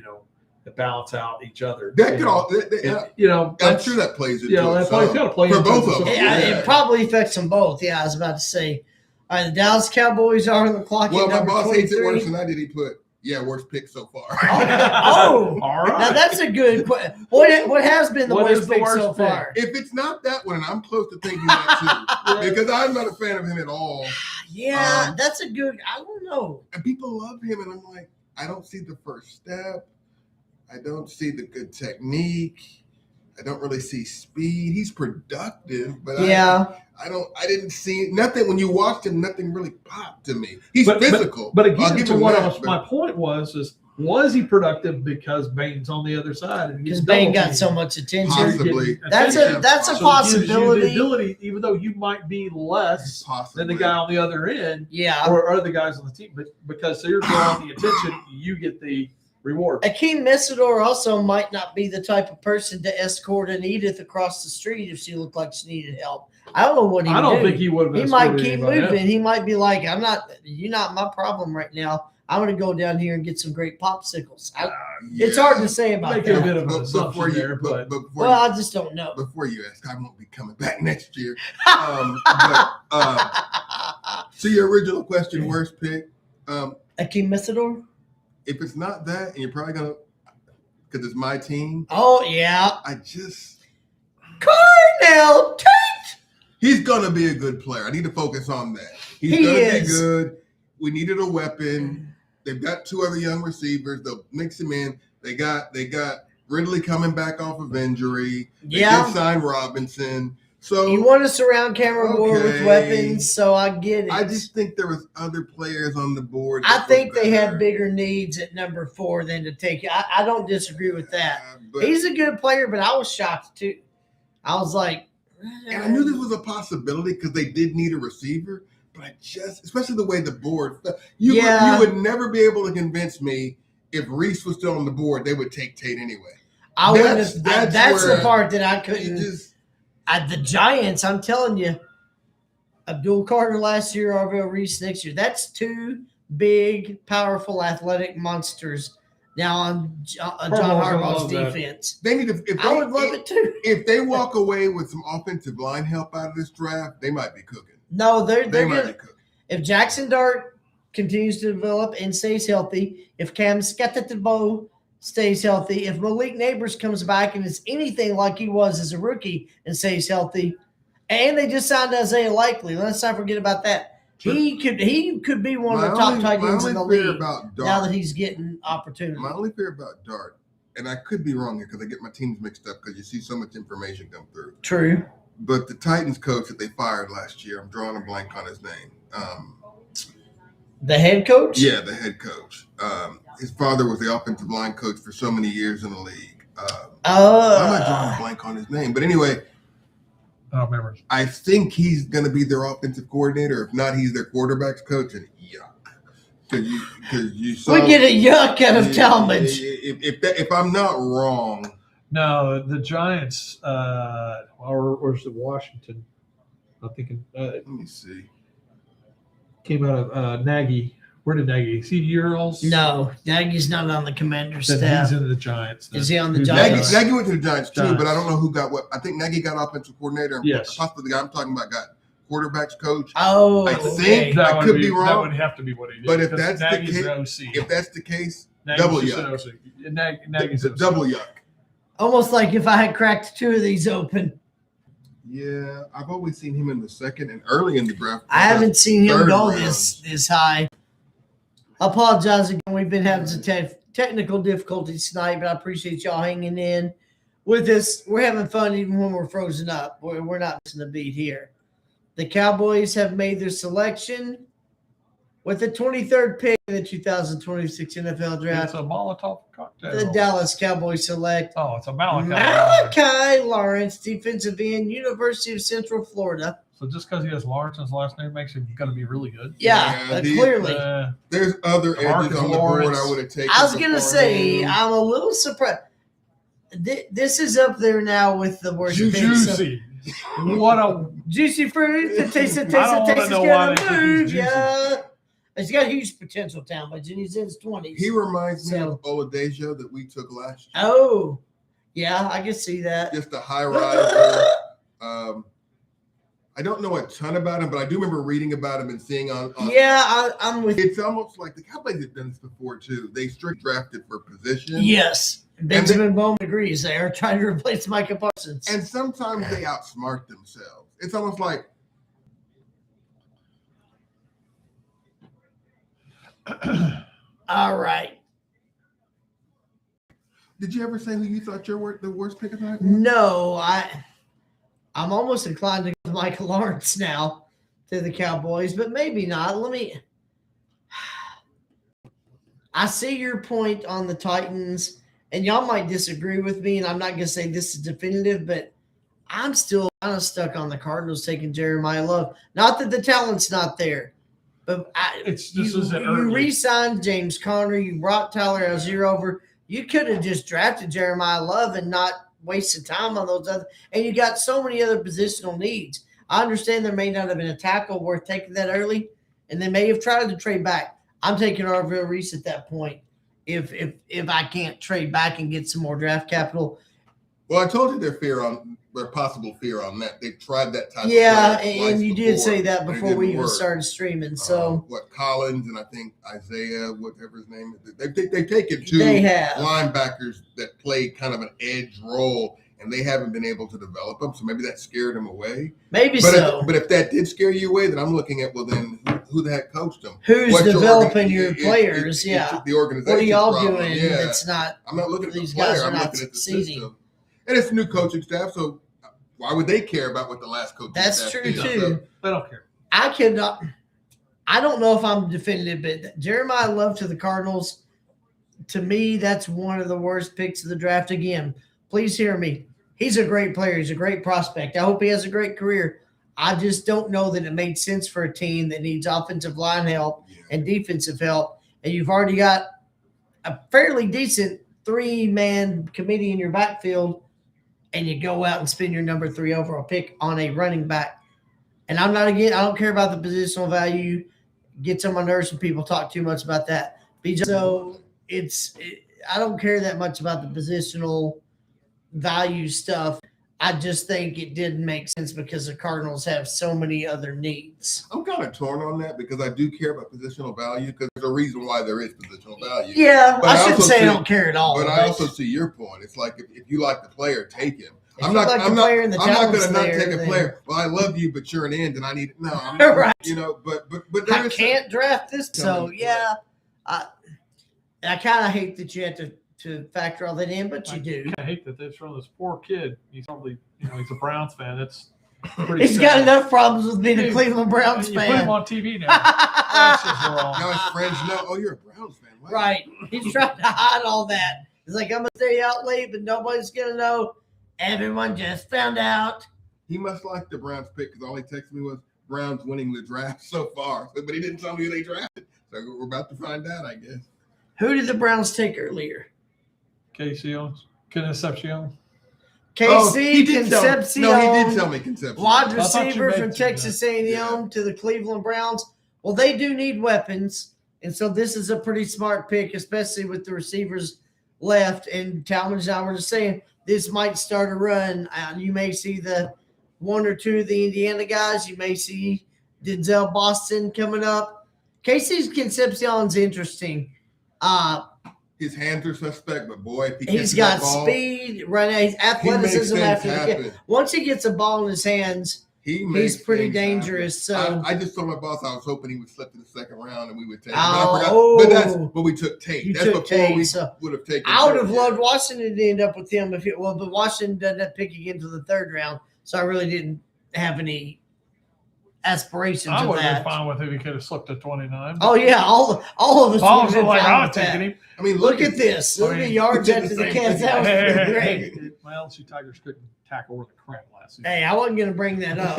Speaker 4: that balance out each other.
Speaker 2: That could all.
Speaker 4: I'm
Speaker 2: I'm sure that plays into it.
Speaker 4: that plays
Speaker 2: some.
Speaker 4: got to play
Speaker 2: For
Speaker 4: into
Speaker 2: both
Speaker 4: it.
Speaker 2: of them.
Speaker 1: Yeah,
Speaker 2: Yeah.
Speaker 1: it probably affects them both. Yeah, I was about to say. All right, the Dallas Cowboys are on the clock
Speaker 2: Well,
Speaker 1: at
Speaker 2: my
Speaker 1: number
Speaker 2: boss hates it
Speaker 1: 23.
Speaker 2: worse than I did. He put, worst pick so far.
Speaker 1: Oh,
Speaker 4: All right.
Speaker 1: now that's a good question. What has been the
Speaker 4: What
Speaker 1: worst
Speaker 4: is the
Speaker 1: pick
Speaker 4: worst
Speaker 1: so
Speaker 4: pick?
Speaker 1: far?
Speaker 2: If it's not that one, and I'm close to thinking that too, because I'm not a fan of him at all.
Speaker 1: Yeah, that's a good. I don't know.
Speaker 2: And people love him, and I'm like, I don't see the first step. I don't see the good technique. I don't really see speed. He's productive, but
Speaker 1: Yeah,
Speaker 2: I didn't see nothing when you watched him. Nothing really popped to me. He's
Speaker 4: But-
Speaker 2: physical,
Speaker 4: But
Speaker 2: I'll
Speaker 4: again,
Speaker 2: give
Speaker 4: to
Speaker 2: him
Speaker 4: what
Speaker 2: that, but
Speaker 4: my point was he productive because Bain's on the other side? And
Speaker 1: because
Speaker 4: he's
Speaker 1: Bain
Speaker 4: double
Speaker 1: got
Speaker 4: teamed?
Speaker 1: so much attention.
Speaker 2: Possibly.
Speaker 1: That's
Speaker 2: Yeah,
Speaker 1: a that's a
Speaker 4: So it gives you the
Speaker 1: possibility.
Speaker 4: ability, even though you might be less
Speaker 2: possibly
Speaker 4: than the guy on the other end
Speaker 1: Yeah,
Speaker 4: or other guys on the team, but because they're drawing the attention, you get the reward.
Speaker 1: Hakeem Messidor also might not be the type of person to escort an Edith across the street if she looked like she needed help. I don't know what he
Speaker 4: I
Speaker 1: would
Speaker 4: don't
Speaker 1: do.
Speaker 4: think he would have.
Speaker 1: He might
Speaker 4: escorted
Speaker 1: keep
Speaker 4: anybody
Speaker 1: moving.
Speaker 4: else.
Speaker 1: He might be like, you're not my problem right now. I'm going to go down here and get some great popsicles. It's hard to say about
Speaker 4: Make a
Speaker 1: that.
Speaker 4: bit of an
Speaker 2: But
Speaker 4: assumption there, but
Speaker 1: Well, I just don't know.
Speaker 2: before you ask, I won't be coming back next year. So your original question, worst pick.
Speaker 1: Hakeem Messidor?
Speaker 2: If it's not that, and you're probably gonna, because it's my team.
Speaker 1: Oh, yeah.
Speaker 2: I just
Speaker 1: Cornell
Speaker 2: he's gonna be a good player. I need to focus on that. He's
Speaker 1: He
Speaker 2: gonna
Speaker 1: is.
Speaker 2: be good. We needed a weapon. They've got two other young receivers. They'll mix him in. They got Ridley coming back off of injury. They
Speaker 1: Yeah.
Speaker 2: just signed Robinson. So
Speaker 1: You want to surround Cameron Ward with
Speaker 2: Okay.
Speaker 1: weapons, so I get it.
Speaker 2: I just think there was other players on the board.
Speaker 1: I
Speaker 2: that
Speaker 1: think
Speaker 2: were
Speaker 1: they
Speaker 2: better.
Speaker 1: had bigger needs at number 4 than to take. I don't disagree with that.
Speaker 2: But,
Speaker 1: He's a good player, but I was shocked too. I was like,
Speaker 2: and I knew this was a possibility because they did need a receiver. But I just, especially the way the board, you would never be able to convince me if Reese was still on the board, they would take Tate anyway.
Speaker 1: I wouldn't
Speaker 2: That's-
Speaker 1: have.
Speaker 2: that's
Speaker 1: That's the
Speaker 2: where
Speaker 1: part that I
Speaker 2: You
Speaker 1: couldn't.
Speaker 2: just
Speaker 1: The Giants, I'm telling you, Abdul Carter last year, Arvell Reese next year. That's two big, powerful, athletic monsters now on John Harbaugh's
Speaker 4: love that.
Speaker 1: defense.
Speaker 2: they need to. If
Speaker 1: I
Speaker 2: they,
Speaker 1: would love it too.
Speaker 2: If they walk away with some offensive line help out of this draft, they might be cooking.
Speaker 1: No, they're
Speaker 2: They might
Speaker 1: gonna.
Speaker 2: be cooking.
Speaker 1: If Jackson Dart continues to develop and stays healthy, if Cam Skatabo stays healthy, if Malik Neighbors comes back and is anything like he was as a rookie and stays healthy, And they just signed Isaiah Likely. Let's not forget about that. He could be one of the top tight ends in the league
Speaker 2: about Dart,
Speaker 1: now that he's getting opportunity.
Speaker 2: my only fear about Dart, and I could be wrong here because I get my teams mixed up because you see so much information come through.
Speaker 1: True.
Speaker 2: But the Titans coach that they fired last year, I'm drawing a blank on his name.
Speaker 1: The head coach?
Speaker 2: Yeah, the head coach. His father was the offensive line coach for so many years in the league. I'm not drawing a blank on his name. But anyway,
Speaker 4: I don't remember.
Speaker 2: I think he's going to be their offensive coordinator. If not, he's their quarterback's coach. And yuck. Because you saw.
Speaker 1: We get a yuck out of Talmadge.
Speaker 2: If I'm not wrong.
Speaker 4: No, the Giants, or is it Washington? I'm thinking
Speaker 2: Let me see.
Speaker 4: came out of Nagy. Where did Nagy? Is he Urals?
Speaker 1: No, Nagy's not on the commander's
Speaker 4: Then
Speaker 1: staff.
Speaker 4: he's in the Giants.
Speaker 1: Is he on the
Speaker 4: Who's
Speaker 1: Giants?
Speaker 2: Nagy went to the Giants too,
Speaker 4: Giants.
Speaker 2: but I don't know who got what. I think Nagy got offensive coordinator. And
Speaker 4: Yes.
Speaker 2: possibly the guy I'm talking about got quarterbacks coach.
Speaker 1: Oh,
Speaker 2: I think-
Speaker 1: okay.
Speaker 2: I could be wrong.
Speaker 4: That would have to be what he did.
Speaker 2: But if
Speaker 4: because
Speaker 2: that's the
Speaker 4: Nagy's
Speaker 2: case-
Speaker 4: OC.
Speaker 2: If that's the case,
Speaker 4: Nagy's
Speaker 2: double
Speaker 4: just
Speaker 2: yuck.
Speaker 4: an OC. Nagy's
Speaker 2: the
Speaker 4: OC.
Speaker 2: double yuck.
Speaker 1: Almost like if I had cracked two of these open.
Speaker 2: Yeah, I've always seen him in the second and early in the draft.
Speaker 1: I haven't seen him
Speaker 2: Third
Speaker 1: go
Speaker 2: round.
Speaker 1: this high. I apologize again. We've been having some technical difficulties tonight, but I appreciate y'all hanging in with us. We're having fun even when we're frozen up. We're not missing a beat here. The Cowboys have made their selection with the 23rd pick in the 2026 NFL
Speaker 4: It's
Speaker 1: Draft.
Speaker 4: a Molotov cocktail.
Speaker 1: The Dallas Cowboys select
Speaker 4: Oh, it's a Malachi.
Speaker 1: Malachi Lawrence, defensive end, University of Central Florida.
Speaker 4: So just because he has Lawrence in his last name makes him going to be really good.
Speaker 1: Yeah, clearly.
Speaker 2: There's other
Speaker 4: Marcus
Speaker 2: edges on the
Speaker 4: Lawrence.
Speaker 2: board I would have taken.
Speaker 1: I was going to
Speaker 2: before
Speaker 1: say,
Speaker 2: him.
Speaker 1: I'm a little surprised. This is up there now with the worst picks. So,
Speaker 4: Juicy. What a
Speaker 1: juicy fruit. The taste of
Speaker 4: I don't wanna
Speaker 1: is
Speaker 4: know why
Speaker 1: going
Speaker 4: they
Speaker 1: to
Speaker 4: think he's
Speaker 1: move.
Speaker 4: juicy.
Speaker 1: Yeah. He's got huge potential talent, but he's in his 20s.
Speaker 2: He reminds me
Speaker 1: So-
Speaker 2: of Oladejo that we took last year.
Speaker 1: Oh, yeah, I can see that.
Speaker 2: Just a high riser. I don't know a ton about him, but I do remember reading about him and seeing on.
Speaker 1: Yeah, I'm with you.
Speaker 2: It's almost like the Cowboys have done this before too. They strict drafted for position.
Speaker 1: Yes. Benjamin Bowman agrees. They are trying to replace Micah Parsons.
Speaker 2: And sometimes they outsmart themselves. It's almost like
Speaker 1: All right.
Speaker 2: did you ever say who you thought the worst pick of the night was?
Speaker 1: No, I'm almost inclined to go with Michael Lawrence now to the Cowboys, but maybe not. I see your point on the Titans, and y'all might disagree with me, and I'm not going to say this is definitive, but I'm still kind of stuck on the Cardinals taking Jeremiah Love. Not that the talent's not there, but you re-signed James Conner, you brought Tyler Algier over. You could have just drafted Jeremiah Love and not wasted time on those other, and you got so many other positional needs. I understand there may not have been a tackle worth taking that early, and they may have tried to trade back. I'm taking Arvell Reese at that point if I can't trade back and get some more draft capital.
Speaker 2: Well, I told you their possible fear on that. They tried that type
Speaker 1: Yeah,
Speaker 2: of play
Speaker 1: and you did
Speaker 2: before,
Speaker 1: say that
Speaker 2: but it
Speaker 1: before we
Speaker 2: didn't
Speaker 1: even
Speaker 2: work.
Speaker 1: started streaming. So
Speaker 2: what Collins and I think Isaiah, whatever his name is, they've taken two
Speaker 1: they have.
Speaker 2: linebackers that play kind of an edge role, and they haven't been able to develop them. So maybe that scared them away.
Speaker 1: Maybe
Speaker 2: But
Speaker 1: so.
Speaker 2: if that did scare you away, then I'm looking at, well, then who the heck coached them?
Speaker 1: Who's
Speaker 2: What's
Speaker 1: developing
Speaker 2: organ-
Speaker 1: your
Speaker 2: it-
Speaker 1: players?
Speaker 2: it's
Speaker 1: Yeah.
Speaker 2: the organization.
Speaker 1: What are y'all
Speaker 2: problem.
Speaker 1: doing?
Speaker 2: Yeah.
Speaker 1: That's not.
Speaker 2: I'm not looking at the
Speaker 1: These guys
Speaker 2: player.
Speaker 1: are
Speaker 2: I'm
Speaker 1: not
Speaker 2: looking at the
Speaker 1: succeeding.
Speaker 2: system. And it's a new coaching staff, so why would they care about what the last coaching
Speaker 1: That's
Speaker 2: staff
Speaker 1: true
Speaker 2: did?
Speaker 1: too.
Speaker 2: So,
Speaker 4: They don't care.
Speaker 1: I cannot. I don't know if I'm definitive, but Jeremiah Love to the Cardinals, to me, that's one of the worst picks of the draft. Again, please hear me. He's a great player. He's a great prospect. I hope he has a great career. I just don't know that it made sense for a team that needs offensive line help
Speaker 2: yeah.
Speaker 1: and defensive help, and you've already got a fairly decent 3-man committee in your backfield, and you go out and spend your number 3 overall pick on a running back. And I don't care about the positional value. Gets on my nerves when people talk too much about that. So I don't care that much about the positional value stuff. I just think it didn't make sense because the Cardinals have so many other needs.
Speaker 2: I'm kind of torn on that because I do care about positional value because there's a reason why there is positional value.
Speaker 1: Yeah,
Speaker 2: But
Speaker 1: I
Speaker 2: I
Speaker 1: shouldn't
Speaker 2: also
Speaker 1: say I
Speaker 2: see-
Speaker 1: don't care at all.
Speaker 2: But I also see your point. It's like if you like the player, take him.
Speaker 1: If
Speaker 2: I'm
Speaker 1: you
Speaker 2: not.
Speaker 1: like
Speaker 2: I'm
Speaker 1: the
Speaker 2: not.
Speaker 1: player and the
Speaker 2: I'm not
Speaker 1: talent's
Speaker 2: going to not
Speaker 1: there,
Speaker 2: take a
Speaker 1: then-
Speaker 2: player. Well, I love you, but you're an end, and I need. No, I'm not.
Speaker 1: Right.
Speaker 2: You know, but
Speaker 1: I
Speaker 2: there is
Speaker 1: can't draft this. So
Speaker 2: Coming.
Speaker 1: yeah, I kind of hate that you have to factor all that in, but you do.
Speaker 4: I hate that this from this poor kid. He's probably, he's a Browns fan. That's pretty
Speaker 1: He's got
Speaker 4: sad.
Speaker 1: enough problems with being a
Speaker 4: Dude,
Speaker 1: Cleveland Browns
Speaker 4: You put him
Speaker 1: fan.
Speaker 4: on TV now. That's just wrong.
Speaker 2: Now his friends know. Oh, you're a Browns fan. Wow.
Speaker 1: Right. He's trying to hide all that. He's like, I'm gonna stay out late, but nobody's gonna know. Everyone just found out.
Speaker 2: He must like the Browns pick because all he texted me was Browns winning the draft so far. But he didn't tell me who they drafted. So we're about to find out, I guess.
Speaker 1: Who did the Browns take earlier?
Speaker 4: Casey Owens. Concepcion.
Speaker 1: KC
Speaker 2: he did tell-
Speaker 1: Concepcion.
Speaker 2: No, he did tell me Concepcion.
Speaker 1: Wide
Speaker 4: I thought you
Speaker 1: receiver from
Speaker 4: mentioned
Speaker 1: Texas A&M
Speaker 2: Yeah.
Speaker 1: to the Cleveland Browns. Well, they do need weapons, and so this is a pretty smart pick, especially with the receivers left. And Talmadge and I were just saying this might start a run. You may see the one or two of the Indiana guys. You may see Denzel Boston coming up. Casey's Concepcion's interesting.
Speaker 2: His hands are suspect, but boy, if he
Speaker 1: He's
Speaker 2: catches
Speaker 1: got
Speaker 2: that ball,
Speaker 1: speed, running,
Speaker 2: he makes
Speaker 1: athleticism
Speaker 2: things
Speaker 1: after the
Speaker 2: happen.
Speaker 1: catch. Once he gets a ball in his hands,
Speaker 2: He makes
Speaker 1: he's pretty
Speaker 2: things
Speaker 1: dangerous.
Speaker 2: happen.
Speaker 1: So
Speaker 2: I just told my boss I was hoping he would slip to the second round and we would take him.
Speaker 1: Oh.
Speaker 2: But we took Tate.
Speaker 1: You
Speaker 2: That's
Speaker 1: took
Speaker 2: before
Speaker 1: Tate,
Speaker 2: we
Speaker 1: so
Speaker 2: would have taken.
Speaker 1: I would have
Speaker 2: Tate.
Speaker 1: loved Washington to end up with him but Washington doesn't pick again to the third round, so I really didn't have any aspirations
Speaker 4: I
Speaker 1: of
Speaker 4: would have
Speaker 1: that.
Speaker 4: been fine with if he could have slipped to 29.
Speaker 1: Oh yeah, all of us.
Speaker 4: Paul's
Speaker 1: would have been
Speaker 4: like,
Speaker 1: fine
Speaker 4: I'm
Speaker 1: with that.
Speaker 4: taking him.
Speaker 2: I mean,
Speaker 1: Look at this. Look
Speaker 4: I
Speaker 1: at
Speaker 4: mean,
Speaker 1: yards
Speaker 2: we did
Speaker 1: after
Speaker 2: the
Speaker 1: the
Speaker 2: same
Speaker 1: catch.
Speaker 2: thing.
Speaker 1: That was
Speaker 4: Hey,
Speaker 1: pretty
Speaker 4: hey,
Speaker 1: great.
Speaker 4: my LSU Tigers couldn't tackle worth a crap last season.
Speaker 1: Hey, I wasn't going to bring that up.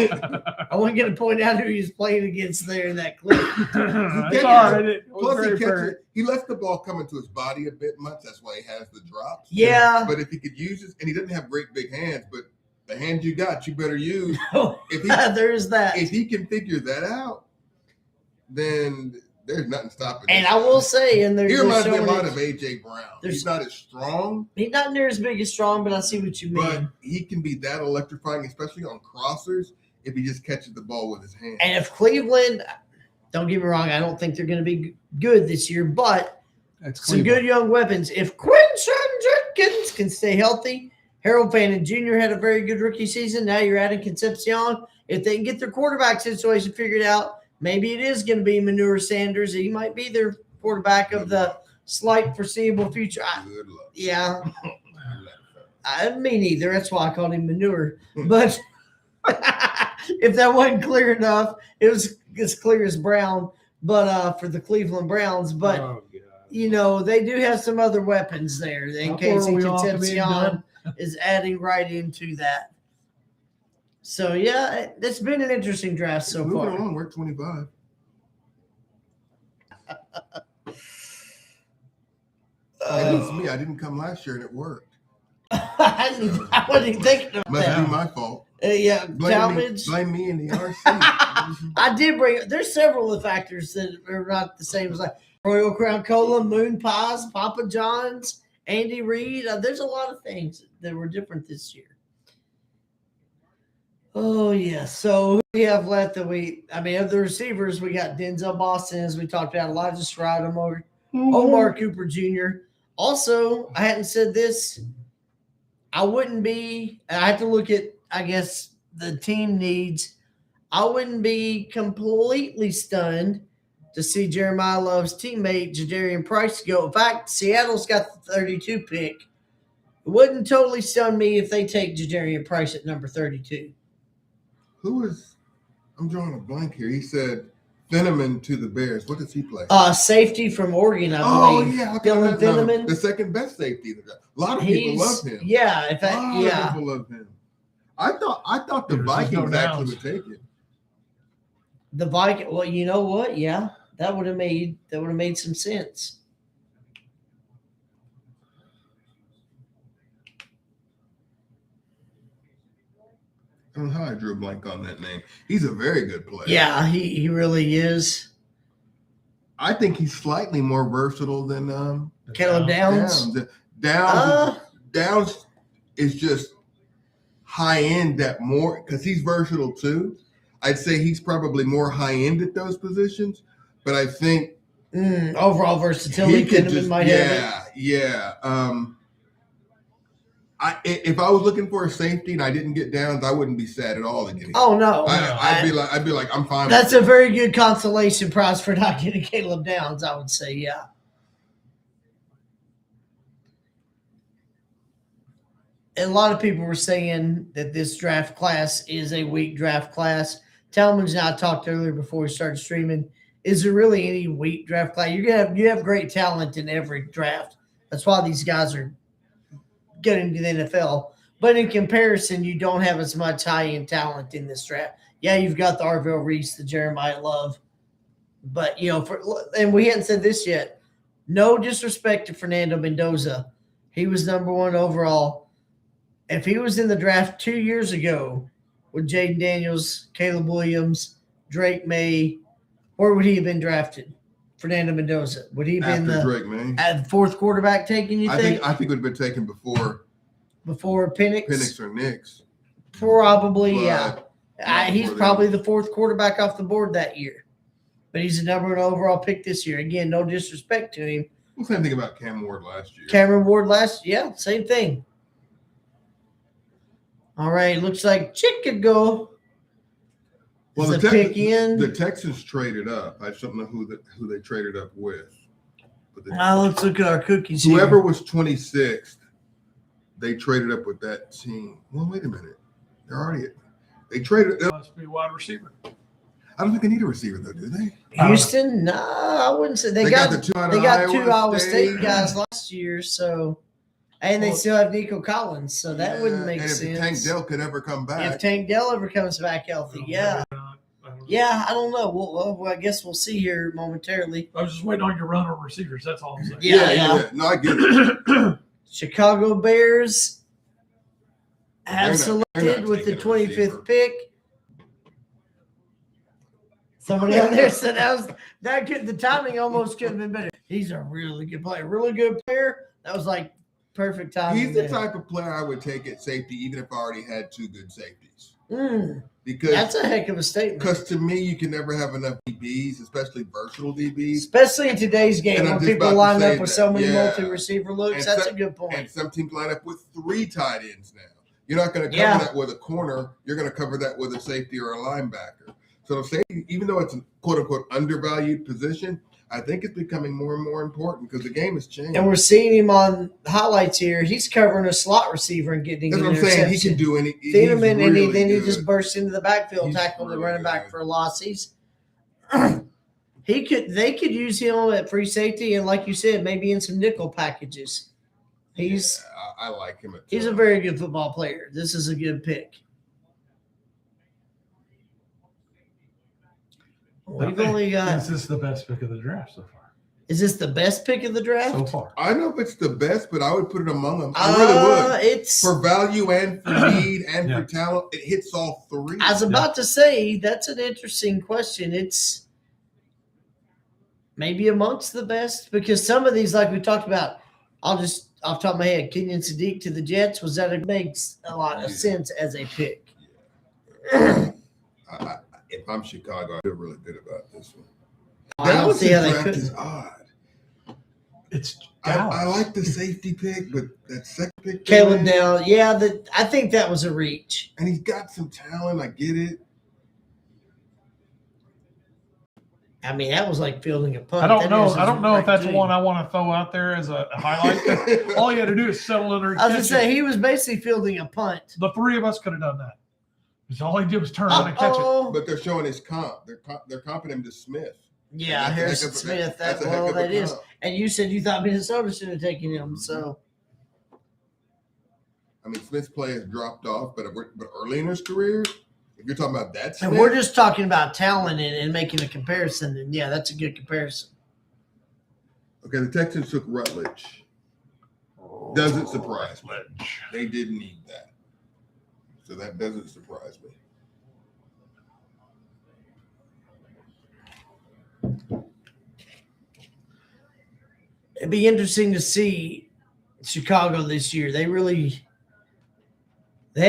Speaker 1: I wasn't going to point out who he was playing against there in that clip.
Speaker 4: It's
Speaker 2: He
Speaker 4: all right. It was
Speaker 2: Plus,
Speaker 4: very
Speaker 2: he
Speaker 4: fair.
Speaker 2: he left the ball coming to his body a bit much. That's why he has the drops.
Speaker 1: Yeah.
Speaker 2: But if he could use it, and he doesn't have great big hands, but the hands you got, you better use. If he
Speaker 1: There's that.
Speaker 2: if he can figure that out, then there's nothing stopping
Speaker 1: And
Speaker 2: him.
Speaker 1: I will say, and
Speaker 2: He
Speaker 1: they're
Speaker 2: reminds me a
Speaker 1: showing
Speaker 2: lot
Speaker 1: it-
Speaker 2: of AJ Brown.
Speaker 1: There's-
Speaker 2: He's not as strong,
Speaker 1: he's not near as big as strong, but I see what you
Speaker 2: but
Speaker 1: mean.
Speaker 2: he can be that electrifying, especially on crossers, if he just catches the ball with his hands.
Speaker 1: And if Cleveland, don't get me wrong, I don't think they're going to be good this year, but
Speaker 4: It's
Speaker 1: some good young weapons. If Quinton Judkins can stay healthy, Harold Fannin Jr. had a very good rookie season. Now you're adding Concepcion. If they can get their quarterback situation figured out, maybe it is going to be Manure Sanders. He might be their quarterback of the slight foreseeable future.
Speaker 2: Good luck.
Speaker 1: Yeah, me neither. That's why I called him Manure. But if that wasn't clear enough, it was as clear as brown. But for the Cleveland Browns, but
Speaker 4: Oh, God.
Speaker 1: you know they do have some other weapons there. In
Speaker 4: How
Speaker 1: case
Speaker 4: far are we off of being
Speaker 1: Concepcion
Speaker 4: done?
Speaker 1: is adding right into that. So yeah, it's been an interesting draft so
Speaker 2: Moving
Speaker 1: far.
Speaker 2: on, we're 25. Maybe it's me. I didn't come last year and it worked.
Speaker 1: I wasn't even thinking of
Speaker 2: Must
Speaker 1: that.
Speaker 2: be my fault.
Speaker 1: Yeah,
Speaker 2: Blame me and the RC.
Speaker 1: I did bring. There's several of the factors that are not the same as like Royal Crown Cola, Moon Pies, Papa John's, Andy Reid. There's a lot of things that were different this year. Oh yeah. So who do we have left that of the receivers, we got Denzel Boston, as we talked about, Elijah Stride, Omar Cooper Jr. Also, I hadn't said this. I have to look at, I guess, the team needs. I wouldn't be completely stunned to see Jeremiah Love's teammate, Jadarian Price, go. In fact, Seattle's got the 32 pick. It wouldn't totally stun me if they take Jadarian Price at number 32.
Speaker 2: Who is? I'm drawing a blank here. He said Fenneman to the Bears. What does he play?
Speaker 1: Safety from Oregon, I believe.
Speaker 2: yeah, how can I
Speaker 1: Dylan
Speaker 2: not know?
Speaker 1: Fenneman.
Speaker 2: The second best safety. A lot of people love him.
Speaker 1: Yeah, in
Speaker 2: A
Speaker 1: fact,
Speaker 2: lot
Speaker 1: yeah.
Speaker 2: of people love him. I thought the
Speaker 4: There's just no
Speaker 2: Vikings actually
Speaker 4: downs.
Speaker 2: would take it.
Speaker 1: The Viking. Well, you know what? Yeah, that would have made some sense.
Speaker 2: I don't know how I drew a blank on that name. He's a very good player.
Speaker 1: Yeah, he really is.
Speaker 2: I think he's slightly more versatile than
Speaker 1: Caleb Downs.
Speaker 2: Downs is just high end that more because he's versatile too. I'd say he's probably more high end at those positions, but I think
Speaker 1: Overall versatility,
Speaker 2: he could
Speaker 1: Kinnaman
Speaker 2: just
Speaker 1: might have it.
Speaker 2: yeah. If I was looking for a safety and I didn't get downs, I wouldn't be sad at all at getting.
Speaker 1: Oh no,
Speaker 2: I'd be like, I'm fine.
Speaker 1: That's
Speaker 2: with
Speaker 1: a very good consolation prize for not getting Caleb Downs, I would say, yeah. And a lot of people were saying that this draft class is a weak draft class. Talmadge and I talked earlier before we started streaming. Is there really any weak draft class? You have great talent in every draft. That's why these guys are getting to the NFL. But in comparison, you don't have as much high-end talent in this draft. Yeah, you've got the Arvell Reese, the Jeremiah Love. But, and we hadn't said this yet. No disrespect to Fernando Mendoza. He was number 1 overall. If he was in the draft 2 years ago with Jaden Daniels, Caleb Williams, Drake May, where would he have been drafted? Fernando Mendoza. Would he have been the
Speaker 2: Drake May.
Speaker 1: Fourth quarterback taken, you think?
Speaker 2: I think it would have been taken before
Speaker 1: Penix?
Speaker 2: Penix or Nix.
Speaker 1: Probably,
Speaker 2: But
Speaker 1: yeah. He's probably the 4th quarterback off the board that year. But he's the number 1 overall pick this year. Again, no disrespect to him.
Speaker 2: Well, same thing about Cam Ward last year.
Speaker 1: Cameron Ward yeah, same thing. All right, looks like Chicago.
Speaker 2: Well,
Speaker 1: the pick in.
Speaker 2: The Texans traded up. I just don't know who they traded up with. But
Speaker 1: Let's look at our cookies
Speaker 2: whoever
Speaker 1: here.
Speaker 2: was 26th, they traded up with that team. Well, wait a minute. They traded up.
Speaker 4: Must be wide receiver.
Speaker 2: I don't think they need a receiver, though, do they?
Speaker 1: Houston? No, I wouldn't say. They got
Speaker 2: the two out
Speaker 1: they
Speaker 2: of
Speaker 1: got 2 Iowa
Speaker 2: State.
Speaker 1: State guys last year, so and they still have Nico Collins, so that wouldn't make
Speaker 2: and
Speaker 1: sense.
Speaker 2: if Tank Dell could ever come back.
Speaker 1: If Tank Dell ever comes back healthy, yeah. Yeah, I don't know. Well, I guess we'll see here momentarily.
Speaker 4: I was just waiting on your run on receivers. That's all I'm saying.
Speaker 1: Yeah.
Speaker 2: No, I get it.
Speaker 1: Chicago Bears have
Speaker 2: They're not
Speaker 1: selected with the
Speaker 2: taking a receiver.
Speaker 1: 25th pick. Somebody out there said the timing almost could have been better. He's a really good player. Really good player. That was like perfect timing.
Speaker 2: He's the type of player I would take at safety, even if I already had 2 good safeties. Because
Speaker 1: That's a heck of a statement.
Speaker 2: Because to me, you can never have enough DBs, especially versatile DBs.
Speaker 1: Especially in today's game,
Speaker 2: And I'm
Speaker 1: when
Speaker 2: just
Speaker 1: people
Speaker 2: about to
Speaker 1: line
Speaker 2: say
Speaker 1: up with
Speaker 2: that,
Speaker 1: so many
Speaker 2: yeah.
Speaker 1: multi-receiver looks.
Speaker 2: And
Speaker 1: That's
Speaker 2: some-
Speaker 1: a good point.
Speaker 2: And some teams line up with 3 tight ends now. You're not going to cover
Speaker 1: Yeah.
Speaker 2: that with a corner. You're going to cover that with a safety or a linebacker. So safety, even though it's a quote-unquote undervalued position, I think it's becoming more and more important because the game has changed.
Speaker 1: And we're seeing him on highlights here. He's covering a slot receiver and getting
Speaker 2: That's
Speaker 1: an
Speaker 2: what I'm saying. He
Speaker 1: interception.
Speaker 2: can do any.
Speaker 1: Feed him in, and
Speaker 2: really
Speaker 1: then he
Speaker 2: good.
Speaker 1: just bursts into the backfield,
Speaker 2: He's
Speaker 1: tackle the
Speaker 2: really
Speaker 1: running back
Speaker 2: good.
Speaker 1: for a loss. They could use him at free safety, and like you said, maybe in some nickel packages. He's
Speaker 2: I like him.
Speaker 1: he's a very good football player. This is a good pick. We've only got.
Speaker 4: Is this the best pick of the draft so far?
Speaker 1: Is this the best pick of the draft?
Speaker 4: So far.
Speaker 2: I know if it's the best, but I would put it among them. I really would.
Speaker 1: It's.
Speaker 2: For value and for need and
Speaker 4: Yeah.
Speaker 2: for talent, it hits all 3.
Speaker 1: I was about to say that's an interesting question. It's maybe amongst the best because some of these, like we talked about, I'll just off the top of my head, Kenyon Sadiq to the Jets it makes a lot of sense as a pick.
Speaker 2: If I'm Chicago, I feel really good about this one.
Speaker 1: I don't see how they
Speaker 2: draft
Speaker 1: could.
Speaker 2: is odd.
Speaker 4: It's
Speaker 2: I like the safety pick, but that second pick,
Speaker 1: Caleb Dell, yeah, I think that was a reach.
Speaker 2: and he's got some talent. I get it.
Speaker 1: I mean, that was like fielding a punt.
Speaker 4: I don't
Speaker 1: That
Speaker 4: know.
Speaker 1: is
Speaker 4: I don't know if that's
Speaker 1: right
Speaker 4: one
Speaker 1: thing.
Speaker 4: I want to throw out there as a highlight. All you had to do is settle under and
Speaker 1: I was
Speaker 4: catch
Speaker 1: gonna say
Speaker 4: it.
Speaker 1: he was basically fielding a punt.
Speaker 4: The 3 of us could have done that. Because all he did was turn around and catch it.
Speaker 1: Uh-oh.
Speaker 2: But they're showing his comp. They're comping him to Smith.
Speaker 1: Yeah,
Speaker 2: That's a
Speaker 1: Harrison
Speaker 2: heck of a-
Speaker 1: Smith.
Speaker 2: that's
Speaker 1: That
Speaker 2: a heck
Speaker 1: well,
Speaker 2: of a
Speaker 1: that is.
Speaker 2: comp.
Speaker 1: And you said you thought Minnesota should have taken him. So
Speaker 2: I mean, Smith's play has dropped off, but early in his career, if you're talking about that, Smith,
Speaker 1: and we're just talking about talent and making a comparison. And yeah, that's a good comparison.
Speaker 2: okay. The Texans took Rutledge. Doesn't surprise me.
Speaker 4: Rutledge.
Speaker 2: They didn't need that, so that doesn't surprise me.
Speaker 1: It'd be interesting to see Chicago this year. They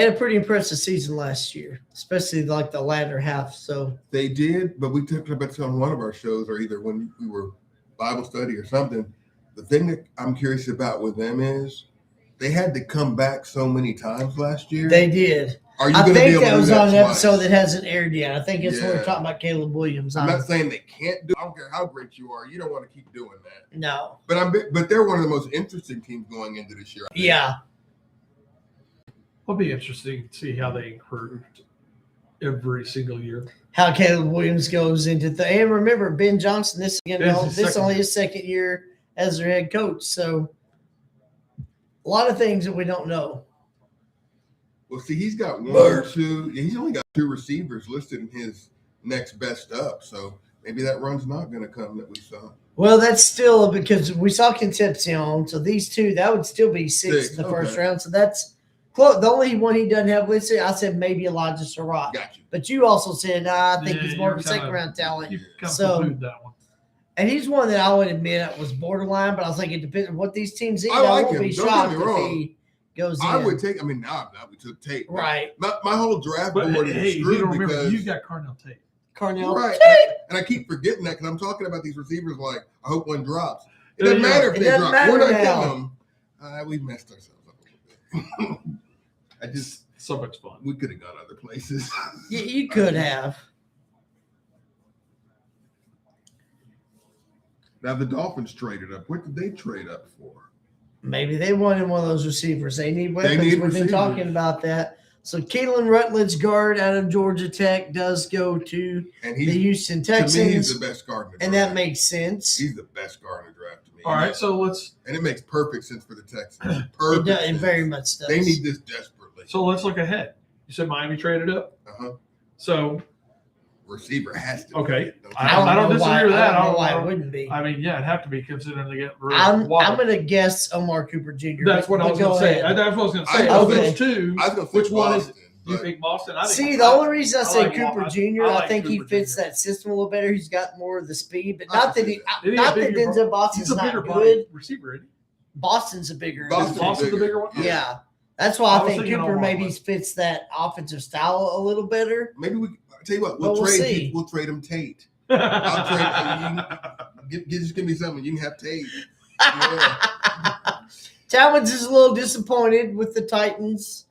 Speaker 1: had a pretty impressive season last year, especially like the latter half. So
Speaker 2: They did, but we talked about this on one of our shows, or either when we were Bible study or something. The thing that I'm curious about with them is They had to come back so many times last year.
Speaker 1: They did.
Speaker 2: Are you
Speaker 1: I
Speaker 2: going to be
Speaker 1: think
Speaker 2: able
Speaker 1: that
Speaker 2: to do
Speaker 1: was
Speaker 2: that
Speaker 1: on an
Speaker 2: twice?
Speaker 1: episode that hasn't aired yet. I think it's when
Speaker 2: Yeah.
Speaker 1: we're talking about Caleb Williams.
Speaker 2: I'm not saying they can't do. I don't care how great you are. You don't want to keep doing that.
Speaker 1: No.
Speaker 2: But they're one of the most interesting teams going into this year. I think.
Speaker 1: Yeah.
Speaker 4: It'll be interesting to see how they improved every single year.
Speaker 1: How Caleb Williams goes into and remember Ben Johnson. This
Speaker 4: This is his
Speaker 1: this
Speaker 4: second
Speaker 1: only
Speaker 4: year.
Speaker 1: his second year as their head coach. So a lot of things that we don't know.
Speaker 2: Well, see, he's got one,
Speaker 1: Bird.
Speaker 2: two. He's only got 2 receivers listed in his next best up. So maybe that run's not going to come that we saw.
Speaker 1: Well, that's still because we saw Concepcion. So these two, that would still be 6 in the first
Speaker 2: okay.
Speaker 1: round. So that's close. The only one he doesn't have listed, I said maybe Elijah Surratt.
Speaker 2: Got you.
Speaker 1: But you also said, I think
Speaker 4: Yeah,
Speaker 1: he's more of a
Speaker 4: you're kinda-
Speaker 1: second round talent.
Speaker 4: You kind of
Speaker 1: So-
Speaker 4: conclude that one.
Speaker 1: And he's one that I would admit was borderline, but I was like, it depends on what these teams eat.
Speaker 2: I
Speaker 1: I
Speaker 2: like
Speaker 1: won't
Speaker 2: him.
Speaker 1: be
Speaker 2: Don't get
Speaker 1: shocked
Speaker 2: me
Speaker 1: if
Speaker 2: wrong.
Speaker 1: he goes
Speaker 2: I
Speaker 1: in.
Speaker 2: would take. I mean, now we took Tate.
Speaker 1: Right.
Speaker 2: My whole draft
Speaker 4: But
Speaker 2: board
Speaker 4: hey,
Speaker 2: is
Speaker 4: you
Speaker 2: screwed
Speaker 4: don't remember,
Speaker 2: because
Speaker 4: you got Carnell Tate.
Speaker 1: Cornell.
Speaker 2: right. And I keep forgetting that because I'm talking about these receivers like I hope one drops. It
Speaker 4: Yeah,
Speaker 2: doesn't
Speaker 4: yeah.
Speaker 2: matter if
Speaker 1: It
Speaker 2: they
Speaker 1: doesn't
Speaker 2: drop.
Speaker 1: matter
Speaker 2: We're not
Speaker 1: now.
Speaker 2: getting them. We messed ourselves up a little bit. I just
Speaker 4: So much fun.
Speaker 2: we could have gone other places.
Speaker 1: You could have.
Speaker 2: Now the Dolphins traded up. What did they trade up for?
Speaker 1: Maybe they wanted one of those receivers. They need weapons.
Speaker 2: need
Speaker 1: We've been
Speaker 2: receivers.
Speaker 1: talking about that. So Keelan Rutledge, guard out of Georgia Tech, does go to
Speaker 2: And
Speaker 1: the
Speaker 2: he's
Speaker 1: Houston
Speaker 2: to me, he's
Speaker 1: Texans,
Speaker 2: the best guard in the
Speaker 1: and
Speaker 2: draft.
Speaker 1: that makes sense.
Speaker 2: He's the best guard in the draft to me.
Speaker 4: All right, so let's
Speaker 2: And it makes perfect sense for the Texans.
Speaker 1: It,
Speaker 2: Perfect.
Speaker 1: does, it
Speaker 2: sense.
Speaker 1: very much does.
Speaker 2: They need this desperately.
Speaker 4: look ahead. You said Miami traded up.
Speaker 2: Uh-huh.
Speaker 4: So
Speaker 2: Receiver has to.
Speaker 4: okay,
Speaker 2: Don't you
Speaker 4: I don't
Speaker 1: know
Speaker 4: disagree
Speaker 1: why,
Speaker 4: with that.
Speaker 1: I don't know
Speaker 4: I
Speaker 1: why
Speaker 4: don't-
Speaker 1: it wouldn't be.
Speaker 4: I mean, yeah, it'd have to be considering they get rid of
Speaker 1: I'm
Speaker 4: Waddle.
Speaker 1: going to guess Omar Cooper Jr.
Speaker 4: That's what I
Speaker 1: but
Speaker 4: was going
Speaker 1: go
Speaker 4: to say.
Speaker 1: ahead.
Speaker 4: That's what I was going to say.
Speaker 2: I
Speaker 4: Of
Speaker 1: was
Speaker 4: those
Speaker 1: gonna-
Speaker 4: two,
Speaker 2: I was going to say
Speaker 4: which one is it?
Speaker 2: Boston,
Speaker 4: You
Speaker 2: but
Speaker 4: think Boston? I think
Speaker 1: See, the only reason I
Speaker 4: I
Speaker 1: say
Speaker 4: like
Speaker 1: Cooper
Speaker 4: Wa-
Speaker 1: Jr.,
Speaker 4: I
Speaker 1: I,
Speaker 4: like
Speaker 1: think he
Speaker 4: Cooper
Speaker 1: fits
Speaker 4: Jr.
Speaker 1: that system a little better. He's got more of the speed, but
Speaker 2: I
Speaker 1: not
Speaker 2: can
Speaker 1: that
Speaker 2: see
Speaker 1: he,
Speaker 2: that.
Speaker 4: Isn't he
Speaker 1: not
Speaker 4: a
Speaker 1: that
Speaker 4: bigger-
Speaker 1: Denzel Boston's
Speaker 4: he's a
Speaker 1: not
Speaker 4: bigger
Speaker 1: good.
Speaker 4: body receiver, isn't he?
Speaker 1: Boston's a bigger.
Speaker 2: Boston's
Speaker 4: Is Boston the bigger one?
Speaker 1: Yeah. That's why I,
Speaker 4: I was
Speaker 1: think
Speaker 4: thinking
Speaker 1: Cooper
Speaker 4: Omar
Speaker 1: maybe
Speaker 4: was.
Speaker 1: fits that offensive style a little better.
Speaker 2: maybe we. I'll tell you what.
Speaker 1: But we'll see.
Speaker 2: We'll trade him Tate. Just give me something. You can have Tate. Yeah.
Speaker 1: Talmadge is a little disappointed with the Titans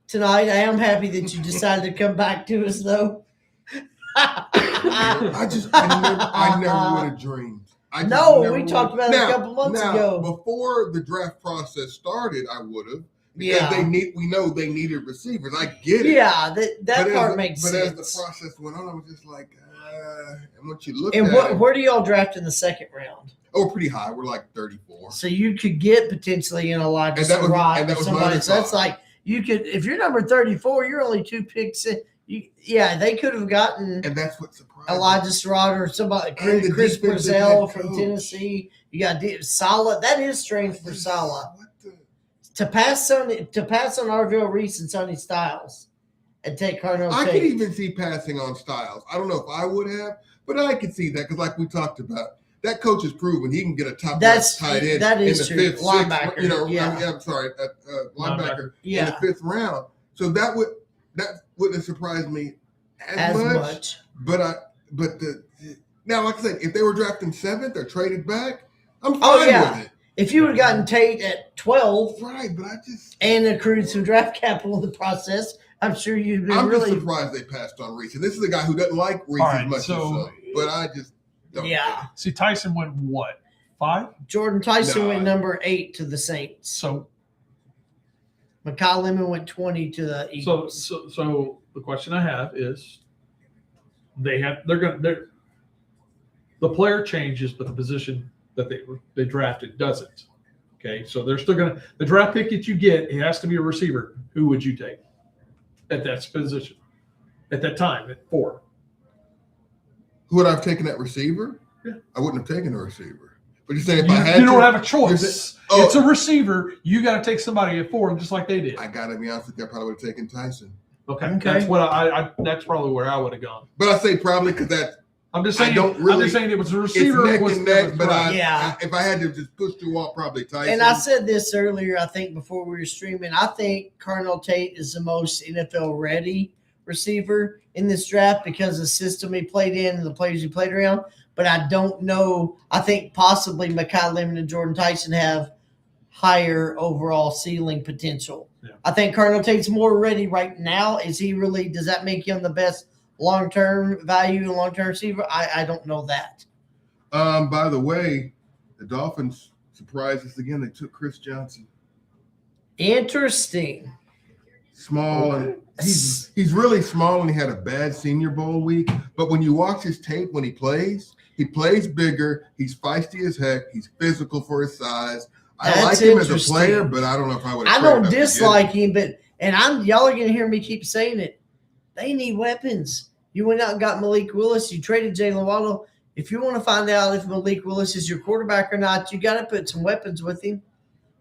Speaker 1: tonight. I am happy that you decided to come back to us, though.
Speaker 2: I never would have dreamed. I just
Speaker 1: No,
Speaker 2: never
Speaker 1: we
Speaker 2: would've-
Speaker 1: talked about it a couple months ago.
Speaker 2: Before the draft process started, I would have. Because
Speaker 1: Yeah.
Speaker 2: we know they needed receivers. I get it.
Speaker 1: Yeah, that
Speaker 2: But
Speaker 1: part
Speaker 2: as,
Speaker 1: makes
Speaker 2: but
Speaker 1: sense.
Speaker 2: as the process went on, I was just like, and once you look
Speaker 1: And
Speaker 2: at it,
Speaker 1: where do y'all draft in the second round?
Speaker 2: we're pretty high. We're like 34.
Speaker 1: So you could get potentially an Elijah
Speaker 2: And that was-
Speaker 1: Surratt
Speaker 2: and that
Speaker 1: or
Speaker 2: was my
Speaker 1: somebody.
Speaker 2: other
Speaker 1: So that's
Speaker 2: thought.
Speaker 1: like you could, if you're number 34, you're only 2 picks. Yeah, they could have gotten
Speaker 2: And that's what surprised me.
Speaker 1: Elijah Surratt or somebody,
Speaker 2: And the
Speaker 1: Chris
Speaker 2: defensive
Speaker 1: Brazell
Speaker 2: head
Speaker 1: from
Speaker 2: coach.
Speaker 1: Tennessee. You got Sala. That is strange for Sala
Speaker 2: What the?
Speaker 1: to pass on Arville Reese and Sonny Styles and take Carnell
Speaker 2: I
Speaker 1: Tate.
Speaker 2: could even see passing on Styles. I don't know if I would have, but I could see that because, like we talked about, that coach has proven he can get a top
Speaker 1: That's-
Speaker 2: tight end
Speaker 1: that is
Speaker 2: in the
Speaker 1: true.
Speaker 2: fifth,
Speaker 1: Linebacker,
Speaker 2: sixth,
Speaker 1: yeah.
Speaker 2: I'm sorry, linebacker in
Speaker 1: Yeah.
Speaker 2: the 5th round. So that wouldn't have surprised me
Speaker 1: as much.
Speaker 2: But now, like I said, if they were drafting 7th or traded back, I'm fine
Speaker 1: yeah.
Speaker 2: with it.
Speaker 1: If you would have gotten Tate at 12
Speaker 2: Right, but I just
Speaker 1: and accrued some draft capital in the process, I'm sure you'd been
Speaker 2: I'm just
Speaker 1: really.
Speaker 2: surprised they passed on Reese. And this is a guy who doesn't like Reese
Speaker 4: All
Speaker 2: as
Speaker 4: right,
Speaker 2: much
Speaker 4: so-
Speaker 2: as some. But I just don't.
Speaker 1: Yeah.
Speaker 4: See, Tyson went what? 5?
Speaker 1: Jordan Tyson
Speaker 2: No.
Speaker 1: went number 8 to the Saints.
Speaker 4: So
Speaker 1: Mekhi Lemon went 20 to the Eagles.
Speaker 4: so the question I have is the player changes, but the position that they drafted doesn't. Okay, so they're still gonna the draft pick that you get, it has to be a receiver. Who would you take at that position at that time at 4?
Speaker 2: Who would I have taken that receiver?
Speaker 4: Yeah.
Speaker 2: I wouldn't have taken a receiver. But you're saying if
Speaker 4: You,
Speaker 2: I had
Speaker 4: you don't
Speaker 2: to,
Speaker 4: have a choice.
Speaker 2: Oh.
Speaker 4: It's a receiver. You got to take somebody at 4, just like they did.
Speaker 2: I gotta be honest with you, I probably would have taken Tyson.
Speaker 4: Okay,
Speaker 1: Okay.
Speaker 4: that's what I that's probably where I would have gone.
Speaker 2: But I say probably because that
Speaker 4: I'm just
Speaker 2: I
Speaker 4: saying.
Speaker 2: don't
Speaker 4: I'm
Speaker 2: really-
Speaker 4: just saying it was a
Speaker 2: it's
Speaker 4: receiver.
Speaker 2: neck
Speaker 4: was,
Speaker 2: and neck.
Speaker 4: was
Speaker 2: But
Speaker 4: right.
Speaker 1: Yeah.
Speaker 2: if I had to just push through all, probably Tyson.
Speaker 1: And I said this earlier, I think, before we were streaming. I think Carnell Tate is the most NFL ready receiver in this draft because of the system he played in and the players he played around. But I don't know. I think possibly Mekhi Lemon and Jordan Tyson have higher overall ceiling potential.
Speaker 4: Yeah.
Speaker 1: I think Cardinal Tate's more ready right now. Is he really? Does that make him the best long-term value and long-term receiver? I don't know that.
Speaker 2: By the way, the Dolphins surprised us again. They took Chris Johnson.
Speaker 1: Interesting.
Speaker 2: Small, and he's really small, and he had a bad Senior Bowl week. But when you watch his tape when he plays bigger. He's feisty as heck. He's physical for his size. I like him as a player, but I don't know if I would.
Speaker 1: I don't dislike him, but y'all are gonna hear me keep saying it. They need weapons. You went out and got Malik Willis. You traded Jalen Waddle. If you want to find out if Malik Willis is your quarterback or not, you got to put some weapons with him.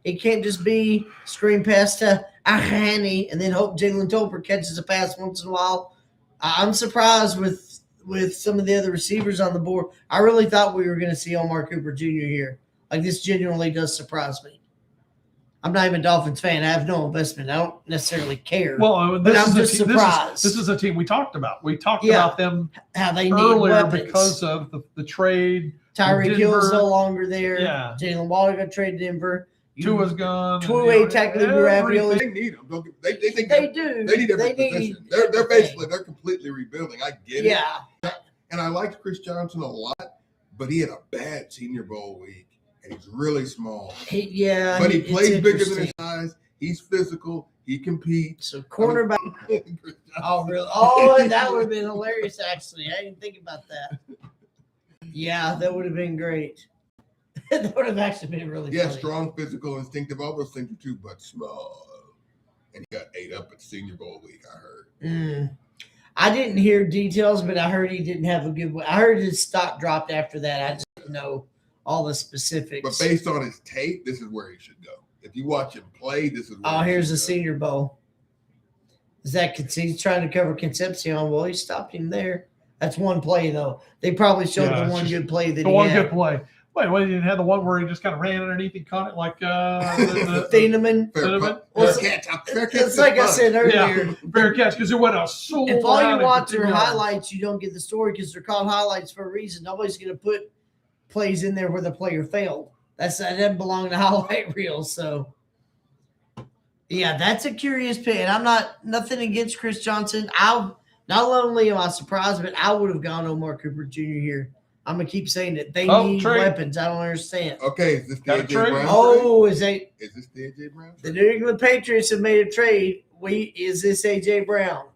Speaker 1: It can't just be screen pass to Ahani and then hope Jalen Tolbert catches a pass once in a while. I'm surprised with some of the other receivers on the board. I really thought we were going to see Omar Cooper Jr. here. Like, this genuinely does surprise me. I'm not even a Dolphins fan. I have no investment. I don't necessarily care.
Speaker 4: Well,
Speaker 1: but I'm just surprised.
Speaker 4: This is a team we talked about. We talked about them
Speaker 1: how they need
Speaker 4: earlier
Speaker 1: weapons
Speaker 4: because of the trade.
Speaker 1: Tyreek Hill's no longer there.
Speaker 4: Yeah.
Speaker 1: Jalen Waddle got traded to Denver.
Speaker 4: Tua's gone.
Speaker 1: Tua technically ravioli.
Speaker 2: They need them. They think
Speaker 1: They do.
Speaker 2: They need every position. They're completely rebuilding. I get it.
Speaker 1: Yeah.
Speaker 2: And I liked Chris Johnson a lot, but he had a bad Senior Bowl week, and he's really small. But he plays bigger than his size. He's physical. He competes.
Speaker 1: So cornerback. Oh, really? Oh, that would have been hilarious, actually. I didn't think about that. Yeah, that would have been great. That would have actually been really funny.
Speaker 2: Strong, physical, instinctive, all those things are too, but small. And he got ate up at Senior Bowl week, I heard.
Speaker 1: I didn't hear details, but I heard he didn't have a good – I heard his stock dropped after that. I just didn't know all the specifics.
Speaker 2: But based on his tape, this is where he should go. If you watch him play, this is where
Speaker 1: here's the Senior Bowl. Is that he's trying to cover Concepcion? Well, he stopped him there. That's one play, though. They probably showed the one good play that he had.
Speaker 4: The one good play. Wait, he didn't have the one where he just kind of ran underneath and caught it like
Speaker 1: Thieneman.
Speaker 2: Fair catch.
Speaker 1: It's like I said earlier.
Speaker 4: Yeah, fair catch because it went out so
Speaker 1: if all you watch are
Speaker 4: yards.
Speaker 1: highlights, you don't get the story because they're called highlights for a reason. Nobody's going to put plays in there where the player failed. That doesn't belong to highlight reels. So, yeah, that's a curious pick. And I'm nothing against Chris Johnson. Not only am I surprised, but I would have gone Omar Cooper Jr. here. I'm gonna keep saying it. They need weapons. I don't understand.
Speaker 2: Okay, is this the AJ Brown?
Speaker 1: Oh,
Speaker 2: is this the AJ Brown?
Speaker 1: The New England Patriots have made a trade. Is this AJ Brown?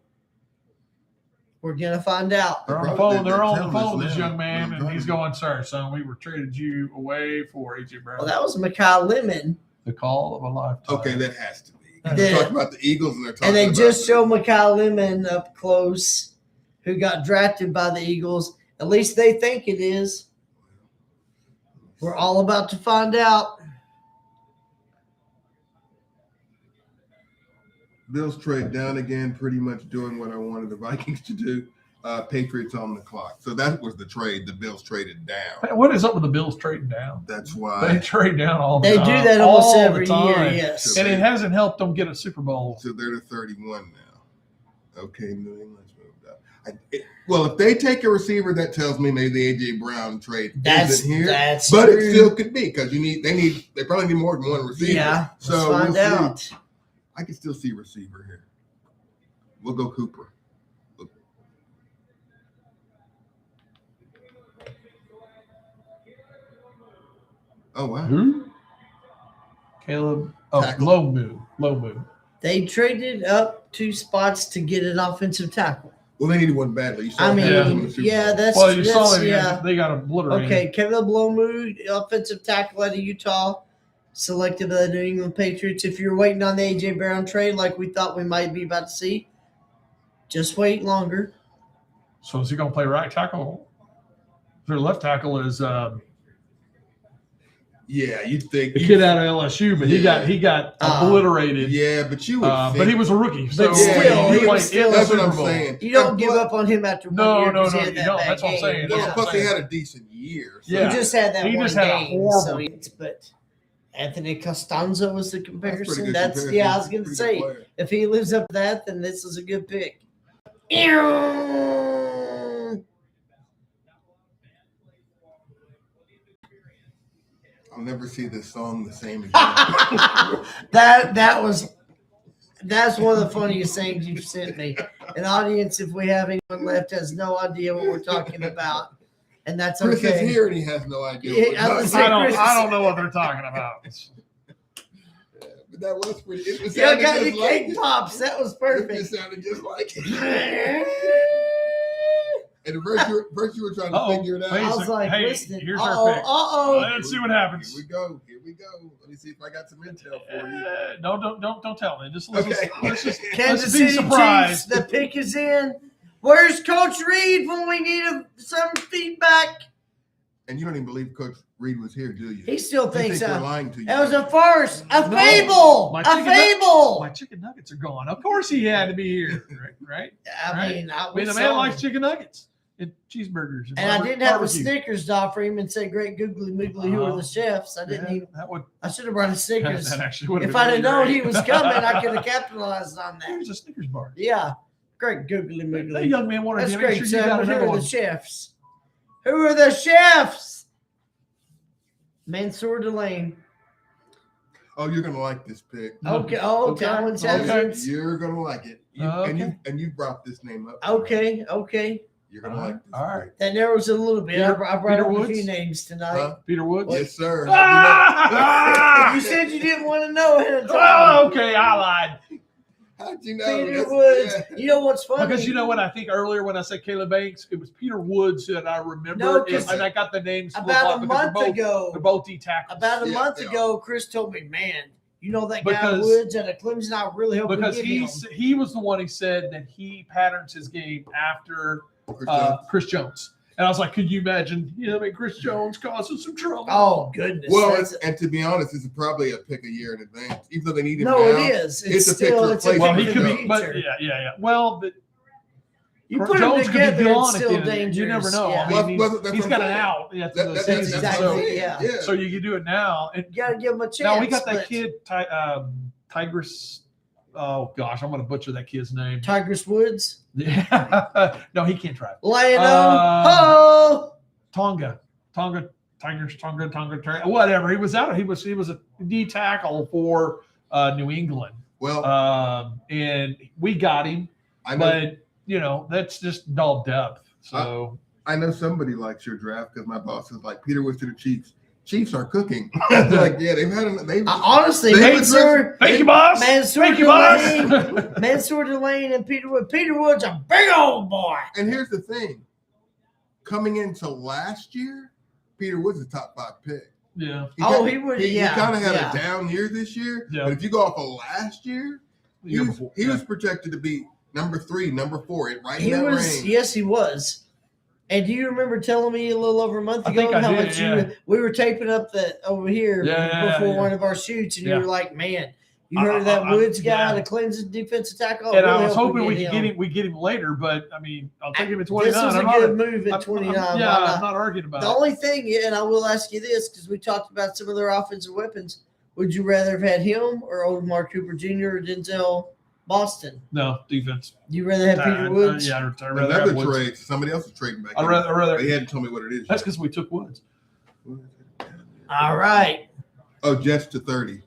Speaker 1: We're gonna find out.
Speaker 4: They're on the phone. They're on the phone with this young man, and he's going, "Sir, son, we were traded you away for AJ Brown."
Speaker 1: Well, that was Mekhi Lemon.
Speaker 4: The call of a lifetime.
Speaker 2: Okay, that has to be. They're talking about the Eagles, and they're talking.
Speaker 1: And they
Speaker 2: about
Speaker 1: just showed Mekhi Lemon up close, who got drafted by the Eagles. At least they think it is. We're all about to find out.
Speaker 2: Bills trade down again, pretty much doing what I wanted the Vikings to do. Patriots on the clock. So that was the trade. The Bills traded down.
Speaker 4: Hey, what is up with the Bills trading down?
Speaker 2: That's why.
Speaker 4: They trade down all the
Speaker 1: time. They do that almost every year,
Speaker 4: yes. And it hasn't helped them get a Super Bowl.
Speaker 2: So they're to 31 now. Okay, New England's moved up. Well, if they take a receiver, that tells me maybe the AJ Brown trade isn't here.
Speaker 1: That's
Speaker 2: but
Speaker 1: true.
Speaker 2: It still could be because they probably need more than one receiver.
Speaker 1: Yeah,
Speaker 2: so
Speaker 1: let's find out.
Speaker 2: See. I can still see receiver here. We'll go Cooper. Oh wow.
Speaker 4: Who? Caleb. Oh, Lomu.
Speaker 1: They traded up 2 spots to get an offensive tackle.
Speaker 2: Well, they needed one badly. You saw
Speaker 1: that's
Speaker 4: well. You saw they got obliterated.
Speaker 1: Okay, Caleb Lomu, offensive tackle out of Utah, selected by the New England Patriots. If you're waiting on the AJ Brown trade, like we thought we might be about to see, just wait longer.
Speaker 4: So is he going to play right tackle? Their left tackle is.
Speaker 2: Yeah, you'd think
Speaker 4: the kid out of LSU, but he got obliterated.
Speaker 2: Yeah, but you would.
Speaker 4: But he was a rookie, so
Speaker 1: but still,
Speaker 4: he played in
Speaker 2: that's
Speaker 4: the
Speaker 2: what I'm
Speaker 4: Super Bowl.
Speaker 2: saying.
Speaker 1: You don't give up on him after 1 year.
Speaker 4: No, you don't. That's what I'm saying.
Speaker 2: Plus, he had a decent year.
Speaker 1: So he just had that
Speaker 4: he
Speaker 1: one
Speaker 4: just had
Speaker 1: game.
Speaker 4: a horrible.
Speaker 1: But Anthony Costanzo was the comparison.
Speaker 2: Comparison.
Speaker 1: I was going to say, if he lives up to that, then this is a good pick.
Speaker 2: I'll never see this song the same again.
Speaker 1: That's one of the funniest things you've sent me. An audience, if we have anyone left, has no idea what we're talking about, and that's
Speaker 2: Chris
Speaker 1: okay.
Speaker 2: is here and he has no idea.
Speaker 1: Yeah,
Speaker 2: What we're
Speaker 1: I was
Speaker 2: talking
Speaker 1: gonna
Speaker 2: about.
Speaker 1: say,
Speaker 4: I don't know what they're talking about.
Speaker 2: But that was pretty. It
Speaker 1: Yeah, I
Speaker 2: sounded
Speaker 1: got
Speaker 2: just
Speaker 1: you
Speaker 2: like
Speaker 1: cake
Speaker 2: it.
Speaker 1: pops. That was
Speaker 2: It
Speaker 1: perfect.
Speaker 2: just sounded just like it. And the first you were trying to
Speaker 4: Uh-oh.
Speaker 2: figure it out.
Speaker 4: Wait a
Speaker 1: I was
Speaker 4: second.
Speaker 1: like,
Speaker 4: Hey,
Speaker 1: listen.
Speaker 4: here's
Speaker 1: Uh
Speaker 4: our pick.
Speaker 1: oh.
Speaker 4: Let's see what happens.
Speaker 2: Here we go. Here we go. Let me see if I got some intel for you.
Speaker 4: No, don't tell me. Just
Speaker 2: Okay.
Speaker 4: let's just
Speaker 1: Kansas
Speaker 4: be
Speaker 1: City
Speaker 4: surprised.
Speaker 1: Chiefs. The pick is in. Where's Coach Reed when we need some feedback?
Speaker 2: And you don't even believe Coach Reed was here, do you?
Speaker 1: He still
Speaker 2: You
Speaker 1: thinks
Speaker 2: think we're lying to you.
Speaker 1: that was a farce, a
Speaker 4: No.
Speaker 1: fable,
Speaker 4: My
Speaker 1: a
Speaker 4: chicken
Speaker 1: fable.
Speaker 4: My chicken nuggets are gone. Of course he had to be here, right?
Speaker 1: I mean,
Speaker 4: I mean, the man likes chicken nuggets and cheeseburgers.
Speaker 1: And I didn't have a
Speaker 4: barbecue.
Speaker 1: Snickers doll for him and say, "Great googly moogly, who are the chefs?" I didn't
Speaker 4: Yeah,
Speaker 1: even.
Speaker 4: that would
Speaker 1: I should have brought a Snickers.
Speaker 4: that actually would have
Speaker 1: If
Speaker 4: been
Speaker 1: I'd have
Speaker 4: really
Speaker 1: known
Speaker 4: great.
Speaker 1: he was coming, I could have capitalized on that.
Speaker 4: Here's a Snickers bar.
Speaker 1: Yeah, great googly
Speaker 4: That
Speaker 1: moogly.
Speaker 4: young man wanted
Speaker 1: That's
Speaker 4: to make
Speaker 1: great,
Speaker 4: sure you
Speaker 1: son.
Speaker 4: got
Speaker 1: Who
Speaker 4: another
Speaker 1: are
Speaker 4: one.
Speaker 1: the chefs? Who are the chefs? Mansour Delane.
Speaker 2: Oh, you're gonna like this pick.
Speaker 1: Okay. Oh,
Speaker 4: Okay.
Speaker 1: Talon's
Speaker 4: Okay.
Speaker 1: Hazards.
Speaker 2: You're gonna like it. And you brought this name up.
Speaker 1: Okay.
Speaker 2: You're gonna
Speaker 4: All
Speaker 2: like
Speaker 4: right,
Speaker 2: this.
Speaker 4: all right.
Speaker 2: pick.
Speaker 1: That narrows it a little bit.
Speaker 4: Peter-
Speaker 1: I brought
Speaker 4: Peter
Speaker 1: up
Speaker 4: Woods?
Speaker 1: a few names tonight.
Speaker 2: Huh?
Speaker 4: Peter Woods.
Speaker 2: Yes, sir.
Speaker 4: Ah!
Speaker 1: You said you didn't want to know ahead of time.
Speaker 4: Oh, okay, I lied.
Speaker 2: How'd you know?
Speaker 1: Peter
Speaker 2: That's-
Speaker 1: Woods.
Speaker 2: yeah.
Speaker 1: You know what's funny?
Speaker 4: Because you know what I think earlier when I said Caleb Banks, it was Peter Woods that I remember,
Speaker 1: No,
Speaker 4: and
Speaker 1: 'cause
Speaker 4: I got the names
Speaker 1: about a month
Speaker 4: they're
Speaker 1: ago,
Speaker 4: both D tackles.
Speaker 1: about a
Speaker 2: Yeah,
Speaker 1: month
Speaker 2: they
Speaker 1: ago, Chris told me, "Man, you know that guy
Speaker 4: Because-
Speaker 1: Woods at a Clemson. I really hope
Speaker 4: because
Speaker 1: we get him."
Speaker 4: he was the one he said that he patterns his game after
Speaker 2: Chris Jones.
Speaker 4: Chris Jones, and I was like, could you imagine? Chris Jones causing some trouble.
Speaker 1: Oh goodness!
Speaker 2: Well,
Speaker 1: That's-
Speaker 2: and to be honest, it's probably a pick a year in advance. Even though they need him
Speaker 1: no,
Speaker 2: now,
Speaker 1: it is.
Speaker 2: it's
Speaker 1: It's
Speaker 2: a pick
Speaker 1: still
Speaker 2: to
Speaker 1: it's a
Speaker 2: replace
Speaker 4: well,
Speaker 1: pick
Speaker 4: he
Speaker 1: for
Speaker 4: could
Speaker 1: the
Speaker 4: be, but
Speaker 1: future.
Speaker 4: yeah. Well, but
Speaker 1: You
Speaker 4: Jones
Speaker 1: put them
Speaker 4: could be
Speaker 1: together, it's
Speaker 4: gone at the
Speaker 1: still
Speaker 4: end of the year.
Speaker 1: dangerous.
Speaker 4: You never know.
Speaker 1: Yeah.
Speaker 4: I mean,
Speaker 2: Well, that's
Speaker 4: he's
Speaker 2: what
Speaker 4: got
Speaker 2: I'm
Speaker 4: an
Speaker 2: saying.
Speaker 4: out. Yeah,
Speaker 2: That's
Speaker 1: That's exactly-
Speaker 2: what I'm saying.
Speaker 1: yeah.
Speaker 2: Yeah.
Speaker 4: So you can do it now. And
Speaker 1: You got to give him a chance.
Speaker 4: now we got that
Speaker 1: but
Speaker 4: kid, Tigris. Oh gosh, I'm going to butcher that kid's name.
Speaker 1: Tigress Woods,
Speaker 4: Yeah. No, he can't drive.
Speaker 1: Lano,
Speaker 4: Uh, Tonga, Tigers, whatever. He was out. He was a D tackle for New England,
Speaker 2: Well,
Speaker 4: and we got him.
Speaker 2: I know.
Speaker 4: But that's just dull depth. So
Speaker 2: I know somebody likes your draft because my boss is like Peter Woods to the Chiefs. Chiefs are cooking. Like, yeah, they've had. They've.
Speaker 1: honestly,
Speaker 2: They-
Speaker 1: Mansour,
Speaker 4: thank you, boss.
Speaker 1: Mansour
Speaker 4: Thank you,
Speaker 1: Delane,
Speaker 4: boss.
Speaker 1: Mansour Delane, and Peter Woods. Peter Woods, a big old boy.
Speaker 2: And here's the thing: coming into last year, Peter Woods is a top 5 pick.
Speaker 4: Yeah.
Speaker 1: He would.
Speaker 2: He
Speaker 1: Yeah,
Speaker 2: kind of had
Speaker 1: yeah.
Speaker 2: a down year this year.
Speaker 4: Yeah.
Speaker 2: But if you go off of last year,
Speaker 4: The
Speaker 2: he
Speaker 4: year
Speaker 2: was,
Speaker 4: before.
Speaker 2: he
Speaker 4: Yeah.
Speaker 2: was projected to be number 3, number 4, right
Speaker 1: He
Speaker 2: in that
Speaker 1: was.
Speaker 2: range.
Speaker 1: Yes, he was. And do you remember telling me a little over a month
Speaker 4: I
Speaker 1: ago
Speaker 4: think I
Speaker 1: how
Speaker 4: did,
Speaker 1: much
Speaker 4: yeah.
Speaker 1: we were taping up over here
Speaker 4: Yeah,
Speaker 1: before
Speaker 4: yeah.
Speaker 1: one of our shoots, and
Speaker 4: Yeah.
Speaker 1: you were like, "Man, you heard of that
Speaker 4: I-
Speaker 1: Woods guy,
Speaker 4: yeah.
Speaker 1: the Clemson defensive tackle?"
Speaker 4: And I
Speaker 1: really
Speaker 4: was
Speaker 1: hope
Speaker 4: hoping we
Speaker 1: get
Speaker 4: could get him later, but I mean, I'll take him at 29.
Speaker 1: This was a
Speaker 4: I'm not-
Speaker 1: good move
Speaker 4: I'm-
Speaker 1: at 29.
Speaker 4: I'm not arguing about
Speaker 1: The
Speaker 4: it.
Speaker 1: only thing, and I will ask you this because we talked about some of their offensive weapons. Would you rather have had him or Omar Cooper Jr. or Denzel Boston?
Speaker 4: No defense.
Speaker 1: You rather have Peter Woods?
Speaker 4: Yeah, I'd rather
Speaker 2: Another
Speaker 4: have Woods.
Speaker 2: trade. Somebody else is trading back.
Speaker 4: I'd
Speaker 2: in.
Speaker 4: rather.
Speaker 2: They hadn't told me what it is.
Speaker 4: That's because we took Woods.
Speaker 1: All right.
Speaker 2: Oh, Jets to 30.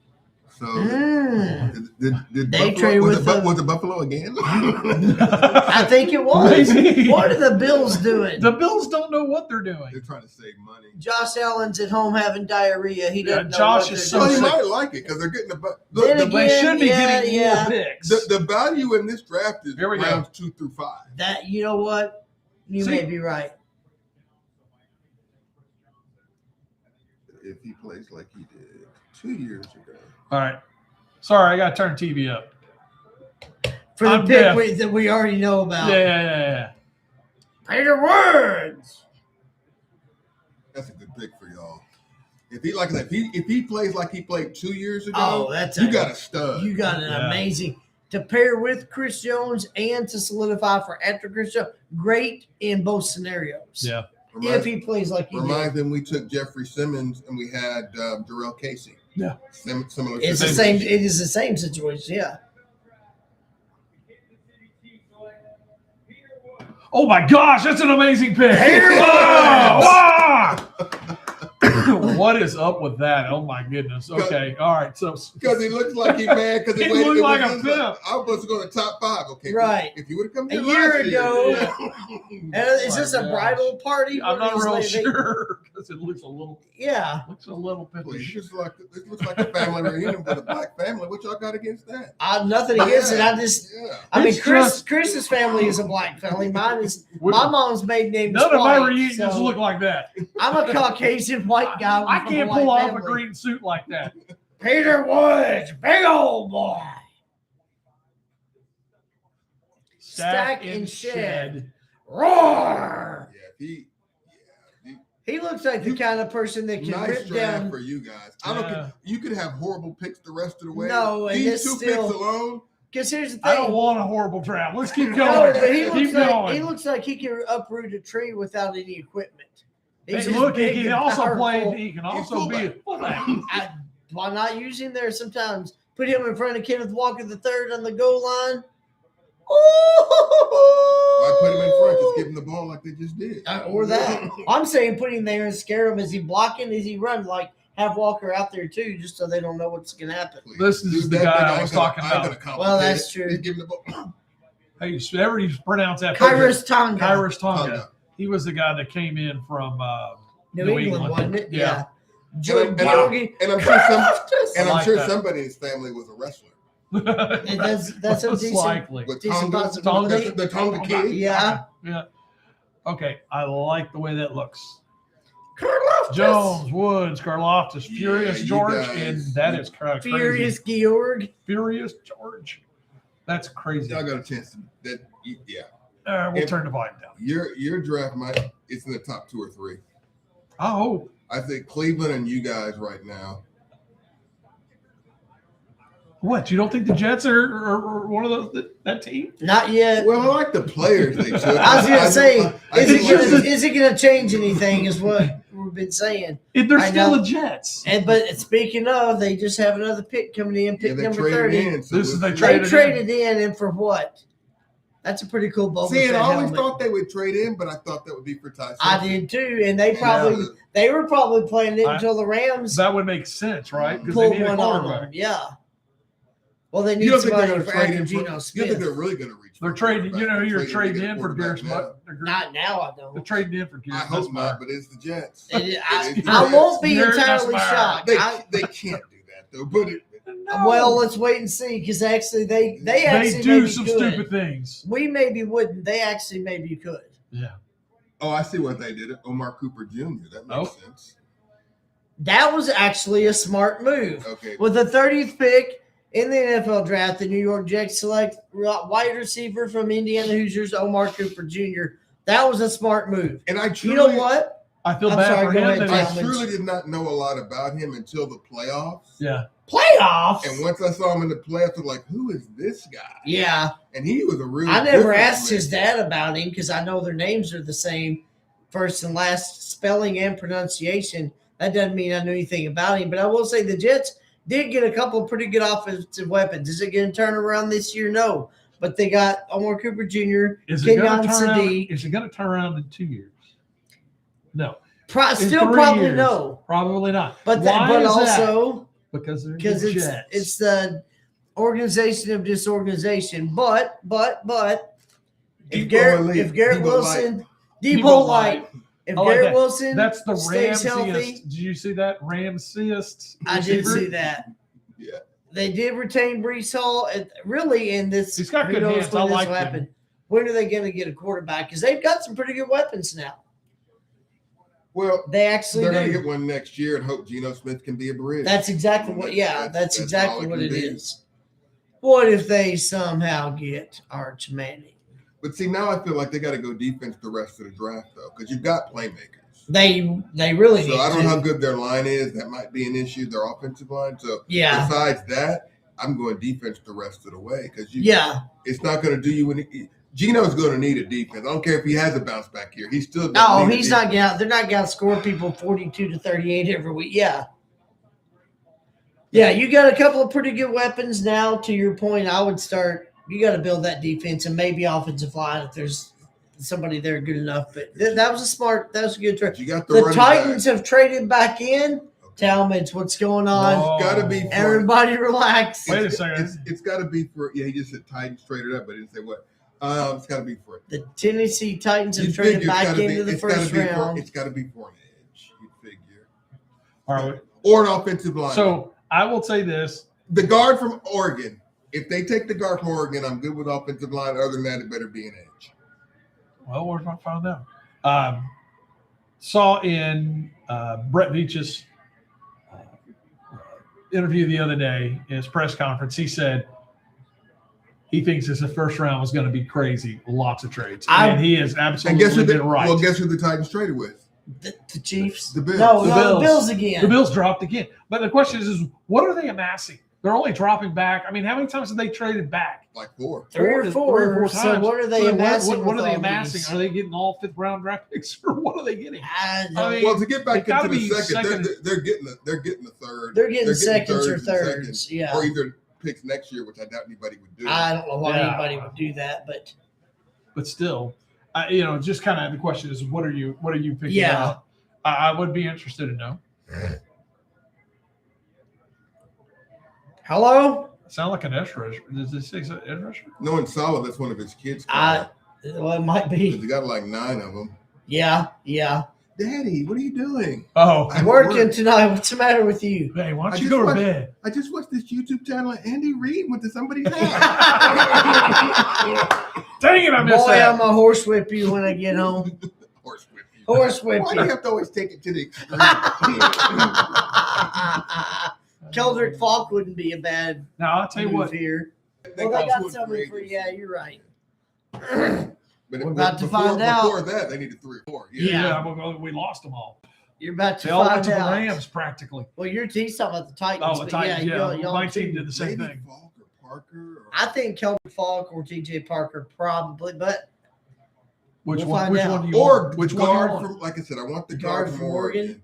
Speaker 2: So
Speaker 1: Mm.
Speaker 2: did
Speaker 1: They
Speaker 2: Buffalo,
Speaker 1: traded
Speaker 2: was,
Speaker 1: with
Speaker 2: it,
Speaker 1: the-
Speaker 2: was it Buffalo again?
Speaker 1: I think it was.
Speaker 4: Maybe.
Speaker 1: What are the Bills doing?
Speaker 4: The Bills don't know what they're doing.
Speaker 2: They're trying to save money.
Speaker 1: Josh Allen's at home having diarrhea. He doesn't know
Speaker 4: Josh
Speaker 1: what
Speaker 4: is
Speaker 1: they're
Speaker 4: so
Speaker 2: Well,
Speaker 1: doing.
Speaker 2: you
Speaker 4: sick.
Speaker 2: might like it because they're getting
Speaker 1: Then
Speaker 2: the,
Speaker 1: again,
Speaker 4: They should be
Speaker 1: yeah,
Speaker 4: getting
Speaker 1: yeah.
Speaker 4: more picks.
Speaker 2: the value in this draft is
Speaker 4: Here we go.
Speaker 2: rounds 2 through 5.
Speaker 1: That you know what? You
Speaker 4: See?
Speaker 1: may be right.
Speaker 2: If he plays like he did 2 years ago.
Speaker 4: All right. Sorry, I got to turn TV up.
Speaker 1: For the
Speaker 4: I'm
Speaker 1: pick
Speaker 4: deaf.
Speaker 1: that we already know about.
Speaker 4: Yeah.
Speaker 1: Peter Woods.
Speaker 2: That's a good pick for y'all. If he like I said, if he plays like he played 2 years ago,
Speaker 1: Oh, that's
Speaker 2: you got a stud.
Speaker 1: you got an
Speaker 4: Yeah.
Speaker 1: amazing to pair with Chris Jones and to solidify for after Chris Jones. Great in both scenarios.
Speaker 4: Yeah.
Speaker 1: If
Speaker 2: reminds,
Speaker 1: he plays like he did.
Speaker 2: reminds them we took Jeffrey Simmons and we had Darrell Casey.
Speaker 4: Yeah.
Speaker 2: Similar.
Speaker 1: It's the
Speaker 2: situation.
Speaker 1: same. It is the same situation. Yeah.
Speaker 4: Oh my gosh, that's an amazing pick.
Speaker 1: Peter
Speaker 4: Wow. Wow. What is up with that? Oh my goodness. Okay. All right. So
Speaker 2: Because he looks like he mad because
Speaker 4: He
Speaker 2: waited.
Speaker 4: looked
Speaker 2: It
Speaker 4: like
Speaker 2: was
Speaker 4: a
Speaker 2: his-
Speaker 4: pimp.
Speaker 2: I was supposed to go to top 5. Okay,
Speaker 1: Right.
Speaker 2: If you would have come
Speaker 1: A
Speaker 2: here
Speaker 1: year
Speaker 2: last
Speaker 1: ago.
Speaker 2: year,
Speaker 1: Is this a
Speaker 4: gosh.
Speaker 1: bridal party?
Speaker 4: I'm
Speaker 1: What
Speaker 4: not
Speaker 1: is
Speaker 4: real
Speaker 1: they-
Speaker 4: sure because it looks a little
Speaker 1: Yeah.
Speaker 2: please,
Speaker 4: pimpish.
Speaker 2: this looks like a family reunion with a black family. What y'all got against that?
Speaker 1: Nothing against it.
Speaker 2: Yeah.
Speaker 1: I just,
Speaker 2: Yeah.
Speaker 1: I mean,
Speaker 4: It's
Speaker 1: Chris's family is a black family. Mine is,
Speaker 4: We-
Speaker 1: my mom's maiden name is
Speaker 4: None of my
Speaker 1: white,
Speaker 4: reunions
Speaker 1: so
Speaker 4: look like that.
Speaker 1: I'm a Caucasian white guy.
Speaker 4: I
Speaker 1: from a
Speaker 4: can't
Speaker 1: white
Speaker 4: pull off a
Speaker 1: family.
Speaker 4: green suit like that.
Speaker 1: Peter Woods, big old boy. Stack and shed. Roar.
Speaker 2: Yeah,
Speaker 1: He looks like the kind of person that can
Speaker 2: nice
Speaker 1: rip
Speaker 2: draft
Speaker 1: down.
Speaker 2: for you guys. I don't.
Speaker 4: Yeah.
Speaker 2: You could have horrible picks the rest of the way.
Speaker 1: No, and
Speaker 2: these
Speaker 1: it's
Speaker 2: 2
Speaker 1: still-
Speaker 2: picks alone.
Speaker 1: Because here's the
Speaker 4: I don't
Speaker 1: thing.
Speaker 4: want a horrible draft. Let's keep
Speaker 1: No,
Speaker 4: going.
Speaker 1: but he
Speaker 4: keep
Speaker 1: looks like
Speaker 4: going.
Speaker 1: he can uproot a tree without any equipment. He's
Speaker 4: Hey,
Speaker 1: just
Speaker 4: look, he
Speaker 1: big
Speaker 4: can
Speaker 1: and
Speaker 4: also play.
Speaker 1: powerful.
Speaker 4: He can also be a fullback.
Speaker 1: Why not use him there sometimes? Put him in front of Kenneth Walker III on the goal line.
Speaker 2: Why put him in front? Just give him the ball like they just did.
Speaker 1: Or that. I'm saying put him there and scare him. Is he blocking? Is he running? Like have Walker out there too, just so they don't know what's going to happen.
Speaker 2: Please.
Speaker 4: This is
Speaker 2: Dude,
Speaker 4: the
Speaker 2: that
Speaker 4: guy
Speaker 2: thing
Speaker 4: I
Speaker 2: ain't
Speaker 4: was
Speaker 2: gonna-
Speaker 4: talking
Speaker 2: ain't
Speaker 4: about.
Speaker 2: gonna complicate
Speaker 1: Well, that's
Speaker 2: it.
Speaker 1: true.
Speaker 2: Just give him the ball.
Speaker 4: Hey, whoever you pronounce that.
Speaker 1: Kyrus Tonga.
Speaker 4: Kyrus Tonga.
Speaker 2: Tonga.
Speaker 4: He was the guy that came in from
Speaker 1: New England, wasn't it?
Speaker 4: Yeah.
Speaker 1: Joe
Speaker 2: And
Speaker 1: Georgie.
Speaker 2: And I'm sure
Speaker 1: Just-
Speaker 2: and
Speaker 4: I
Speaker 2: I'm
Speaker 4: like
Speaker 2: sure
Speaker 4: that.
Speaker 2: somebody in his family was a wrestler.
Speaker 1: that's a
Speaker 4: Most
Speaker 1: decent-
Speaker 4: likely.
Speaker 2: With
Speaker 1: Decent
Speaker 2: Tonga,
Speaker 1: possibility.
Speaker 2: the Tonga kid.
Speaker 1: Yeah.
Speaker 4: Yeah. Okay, I like the way that looks.
Speaker 1: Karloftis.
Speaker 4: Jones, Woods, Karloftis, Furious
Speaker 2: you
Speaker 4: George,
Speaker 2: guys-
Speaker 4: and that is correct.
Speaker 1: Furious Georg.
Speaker 4: Furious George. That's crazy.
Speaker 2: Y'all got a chance to that. Yeah,
Speaker 4: We'll
Speaker 2: If-
Speaker 4: turn the volume down.
Speaker 2: your draft might it's in the top 2 or 3.
Speaker 4: I hope.
Speaker 2: I think Cleveland and you guys right now.
Speaker 4: What? You don't think the Jets are one of those that team?
Speaker 1: Not yet.
Speaker 2: Well, I like the players they took.
Speaker 1: I was gonna say,
Speaker 2: I
Speaker 1: is
Speaker 2: think
Speaker 1: it gonna change anything? Is what we've been saying.
Speaker 4: They're
Speaker 1: I
Speaker 4: still
Speaker 1: know.
Speaker 4: the Jets.
Speaker 1: And but speaking of, they just have another pick coming in,
Speaker 2: yeah,
Speaker 1: pick
Speaker 2: they
Speaker 1: number
Speaker 2: traded
Speaker 1: 30.
Speaker 2: in. So
Speaker 4: This is
Speaker 2: we'll
Speaker 4: they
Speaker 2: see.
Speaker 1: They
Speaker 4: Traded
Speaker 1: traded in, and for what? That's a pretty cool Boba
Speaker 2: See, and
Speaker 1: Fett
Speaker 2: I always
Speaker 1: helmet.
Speaker 2: thought they would trade in, but I thought that would be for Tyson.
Speaker 1: I did too, and they probably they were probably playing it until the Rams
Speaker 4: That would make sense, right? Because they
Speaker 1: pulled
Speaker 4: need a
Speaker 1: one on
Speaker 4: quarterback.
Speaker 1: them. Yeah. Well, they
Speaker 2: You
Speaker 1: need
Speaker 2: don't think they're
Speaker 1: somebody
Speaker 2: going to
Speaker 1: for
Speaker 2: trade
Speaker 1: after
Speaker 2: in?
Speaker 1: Geno
Speaker 2: You don't
Speaker 1: Smith.
Speaker 2: think they're really going to reach?
Speaker 4: They're
Speaker 2: for a
Speaker 4: trading. You know,
Speaker 2: quarterback?
Speaker 4: you're
Speaker 2: to
Speaker 4: trading
Speaker 2: get a
Speaker 4: in for
Speaker 2: quarterback
Speaker 4: Darius
Speaker 2: now?
Speaker 4: Mutt.
Speaker 1: Not now, I
Speaker 4: They're
Speaker 1: don't.
Speaker 4: trading in for
Speaker 2: I
Speaker 4: Darius
Speaker 2: hope not,
Speaker 4: Mutt.
Speaker 2: but it's the Jets.
Speaker 1: I
Speaker 2: It's the
Speaker 1: won't
Speaker 2: Jets.
Speaker 1: be
Speaker 4: Darius
Speaker 1: entirely
Speaker 4: Mutt.
Speaker 1: shocked.
Speaker 2: They can't do that though. But
Speaker 1: Well, let's wait and see because actually they actually
Speaker 4: they do
Speaker 1: maybe
Speaker 4: some
Speaker 1: could.
Speaker 4: stupid things.
Speaker 1: We maybe wouldn't. They actually maybe could.
Speaker 4: Yeah.
Speaker 2: oh, I see what they did. Omar Cooper Jr. That makes sense.
Speaker 1: That was actually a smart move.
Speaker 2: Okay.
Speaker 1: With the 30th pick in the NFL draft, the New York Jets select wide receiver from Indiana Hoosiers, Omar Cooper Jr. That was a smart move.
Speaker 2: And I
Speaker 1: You
Speaker 2: truly,
Speaker 1: know what?
Speaker 4: I feel
Speaker 1: I'm
Speaker 4: bad
Speaker 1: sorry,
Speaker 4: for
Speaker 1: go
Speaker 4: him.
Speaker 1: ahead,
Speaker 4: that
Speaker 2: I
Speaker 4: he's-
Speaker 1: Tom.
Speaker 2: truly did not know a lot about him until the playoffs.
Speaker 4: yeah.
Speaker 1: Playoffs?
Speaker 2: And once I saw him in the playoffs, I was like, "Who is this guy?"
Speaker 1: Yeah.
Speaker 2: And he was a really.
Speaker 1: I never
Speaker 2: different
Speaker 1: asked
Speaker 2: man.
Speaker 1: his dad about him because I know their names are the same, first and last spelling and pronunciation. That doesn't mean I know anything about him. But I will say the Jets did get a couple of pretty good offensive weapons. Is it going to turn around this year? No. But they got Omar Cooper Jr.,
Speaker 4: Is it going
Speaker 1: Kenyon
Speaker 4: to turn around?
Speaker 1: Sadiq.
Speaker 4: Is it going to turn around in 2 years? No,
Speaker 1: Still
Speaker 4: 3
Speaker 1: probably
Speaker 4: years.
Speaker 1: no.
Speaker 4: Probably not.
Speaker 1: But
Speaker 4: Why
Speaker 1: but
Speaker 4: is that?
Speaker 1: also
Speaker 4: Because they're
Speaker 1: because
Speaker 4: the
Speaker 1: it's
Speaker 4: Jets.
Speaker 1: the organization of disorganization. But if
Speaker 2: Debo
Speaker 1: Garrett
Speaker 2: Elite,
Speaker 1: Garrett
Speaker 2: Debo
Speaker 1: Wilson,
Speaker 4: Debo
Speaker 1: Debo
Speaker 4: Light.
Speaker 1: Light, if
Speaker 4: I like
Speaker 1: Garrett
Speaker 4: that.
Speaker 1: Wilson
Speaker 4: That's the
Speaker 1: stays healthy.
Speaker 4: Ramsiest. Did you see that Ramsiest?
Speaker 1: I did
Speaker 4: receiver?
Speaker 1: see that.
Speaker 2: Yeah.
Speaker 1: They did retain Brees Hall. And really, in this,
Speaker 4: He's got
Speaker 1: who
Speaker 4: good
Speaker 1: knows
Speaker 4: hands.
Speaker 1: when
Speaker 4: I
Speaker 1: this
Speaker 4: like
Speaker 1: will
Speaker 4: him.
Speaker 1: happen. When are they going to get a quarterback? Because they've got some pretty good weapons now.
Speaker 2: Well,
Speaker 1: They actually
Speaker 2: they're going to
Speaker 1: do.
Speaker 2: get one next year and hope Geno Smith can be a bridge.
Speaker 1: That's exactly what. Yeah, that's
Speaker 2: all
Speaker 1: exactly
Speaker 2: it
Speaker 1: what
Speaker 2: can
Speaker 1: it
Speaker 2: be.
Speaker 1: is. What if they somehow get Arch Manning?
Speaker 2: But see, now I feel like they got to go defense the rest of the draft though, because you've got playmakers.
Speaker 1: They really
Speaker 2: So
Speaker 1: need
Speaker 2: I don't
Speaker 1: to.
Speaker 2: know how good their line is. That might be an issue. Their offensive line. So
Speaker 1: Yeah,
Speaker 2: besides that, I'm going defense the rest of the way because
Speaker 1: yeah.
Speaker 2: it's not going to do you any. Geno's going to need a defense. I don't care if he has a bounce back here. He's still.
Speaker 1: No,
Speaker 2: gonna need a
Speaker 1: he's not
Speaker 2: defense.
Speaker 1: going. They're not going to score people 42 to 38 every week. Yeah. Yeah, you got a couple of pretty good weapons now. To your point, I would start. You got to build that defense and maybe offensive line if there's somebody there good enough. But that was a smart. That was a good trade.
Speaker 2: You got the,
Speaker 1: The
Speaker 2: running
Speaker 1: Titans
Speaker 2: back.
Speaker 1: have traded back in Talmadge, what's going on?
Speaker 4: Whoa.
Speaker 2: Gotta be for-
Speaker 1: Everybody relax.
Speaker 4: Wait a second.
Speaker 2: It's got to be for. Yeah, he just said Titans traded up, but he didn't say what. It's got to be for.
Speaker 1: The Tennessee Titans have
Speaker 2: You'd
Speaker 1: traded
Speaker 2: figure it's
Speaker 1: back
Speaker 2: gotta
Speaker 1: into the
Speaker 2: it's gotta
Speaker 1: first
Speaker 2: be
Speaker 1: round.
Speaker 2: It's got to be for an edge. You'd figure,
Speaker 4: All right.
Speaker 2: or an offensive line.
Speaker 4: So I will say this.
Speaker 2: the guard from Oregon. If they take the guard from Oregon, I'm good with offensive line. Other than that, it better be an edge.
Speaker 4: Well, where's my find out? Saw in Brett Veach's interview the other day in his press conference, he said he thinks his first round was going to be crazy, lots of trades, and he has
Speaker 2: And
Speaker 4: absolutely
Speaker 2: guess who?
Speaker 4: been right.
Speaker 2: Well, guess who the Titans traded with?
Speaker 1: The Chiefs?
Speaker 2: The Bills.
Speaker 1: No,
Speaker 4: The
Speaker 1: the
Speaker 4: Bills.
Speaker 1: Bills again.
Speaker 4: The Bills dropped again, but the question is what are they amassing? They're only dropping back. I mean, how many times have they traded back?
Speaker 2: Like 4.
Speaker 1: Three or four. So
Speaker 4: times.
Speaker 1: what are they
Speaker 4: So
Speaker 1: amassing?
Speaker 4: What are
Speaker 1: with
Speaker 4: they
Speaker 1: all
Speaker 4: amassing?
Speaker 1: these?
Speaker 4: Are they getting all 5th round draft picks, or what are they getting?
Speaker 1: I
Speaker 4: I mean,
Speaker 2: Well, to get back
Speaker 4: They gotta
Speaker 2: into the
Speaker 4: be
Speaker 2: second,
Speaker 4: second.
Speaker 2: they're getting a third.
Speaker 1: they're getting seconds or
Speaker 2: and
Speaker 1: thirds.
Speaker 2: seconds,
Speaker 1: Yeah.
Speaker 2: or either picks next year, which I doubt anybody would do.
Speaker 1: I don't know why
Speaker 4: Yeah.
Speaker 1: anybody would do that, but
Speaker 4: But still, just kind of the question is, what are you picking
Speaker 1: Yeah.
Speaker 4: out? I would be interested to know.
Speaker 1: hello?
Speaker 4: Sound like an edge rusher. Does this say edge rusher?
Speaker 2: No one saw it. That's one of his kids.
Speaker 1: Well, it might
Speaker 2: He
Speaker 1: be.
Speaker 2: got like 9 of them.
Speaker 1: Yeah.
Speaker 2: Daddy, what are you doing?
Speaker 4: Oh,
Speaker 2: I'm
Speaker 1: Working tonight. What's the matter with you?
Speaker 4: hey, why
Speaker 2: I
Speaker 4: don't you
Speaker 2: just
Speaker 4: go to
Speaker 2: watched-
Speaker 4: bed?
Speaker 2: I just watched this YouTube channel of Andy Reid went to somebody's house.
Speaker 4: Dang it, I missed
Speaker 1: Boy,
Speaker 4: that.
Speaker 1: I'm a horse whip you when I get home.
Speaker 2: Horse whip you.
Speaker 1: Horse whip
Speaker 2: Why do you
Speaker 1: you.
Speaker 2: have to always take it to the extreme?
Speaker 1: Keldrick Falk wouldn't be a bad
Speaker 4: Now, I'll tell you
Speaker 1: move
Speaker 4: what.
Speaker 1: here.
Speaker 2: They
Speaker 1: Well, they
Speaker 2: got
Speaker 1: got
Speaker 2: two
Speaker 1: something for
Speaker 2: creators.
Speaker 1: yeah, you're right.
Speaker 2: But
Speaker 1: We're about to find out.
Speaker 2: Before that, they needed 3 or 4.
Speaker 1: Yeah.
Speaker 4: We lost them all.
Speaker 1: You're about to
Speaker 4: They all went
Speaker 1: find
Speaker 4: to the
Speaker 1: out.
Speaker 4: Rams practically.
Speaker 1: Well, your team's talking about the Titans.
Speaker 4: Oh, the
Speaker 1: but
Speaker 4: Titans,
Speaker 1: yeah,
Speaker 4: yeah.
Speaker 1: y'all
Speaker 4: My
Speaker 1: too.
Speaker 4: team did the same
Speaker 2: Maybe
Speaker 4: thing.
Speaker 2: Falk or Parker. Or,
Speaker 1: I think Keldrick Falk or TJ Parker probably, but
Speaker 4: Which
Speaker 1: We'll
Speaker 4: one?
Speaker 1: find
Speaker 4: Which
Speaker 1: out.
Speaker 4: one do you
Speaker 2: or
Speaker 4: want? Which
Speaker 2: the
Speaker 4: one do you
Speaker 2: guard
Speaker 4: want?
Speaker 2: from, like I said, I want the
Speaker 1: Guard
Speaker 2: guard from
Speaker 1: from Oregon?
Speaker 2: Oregon.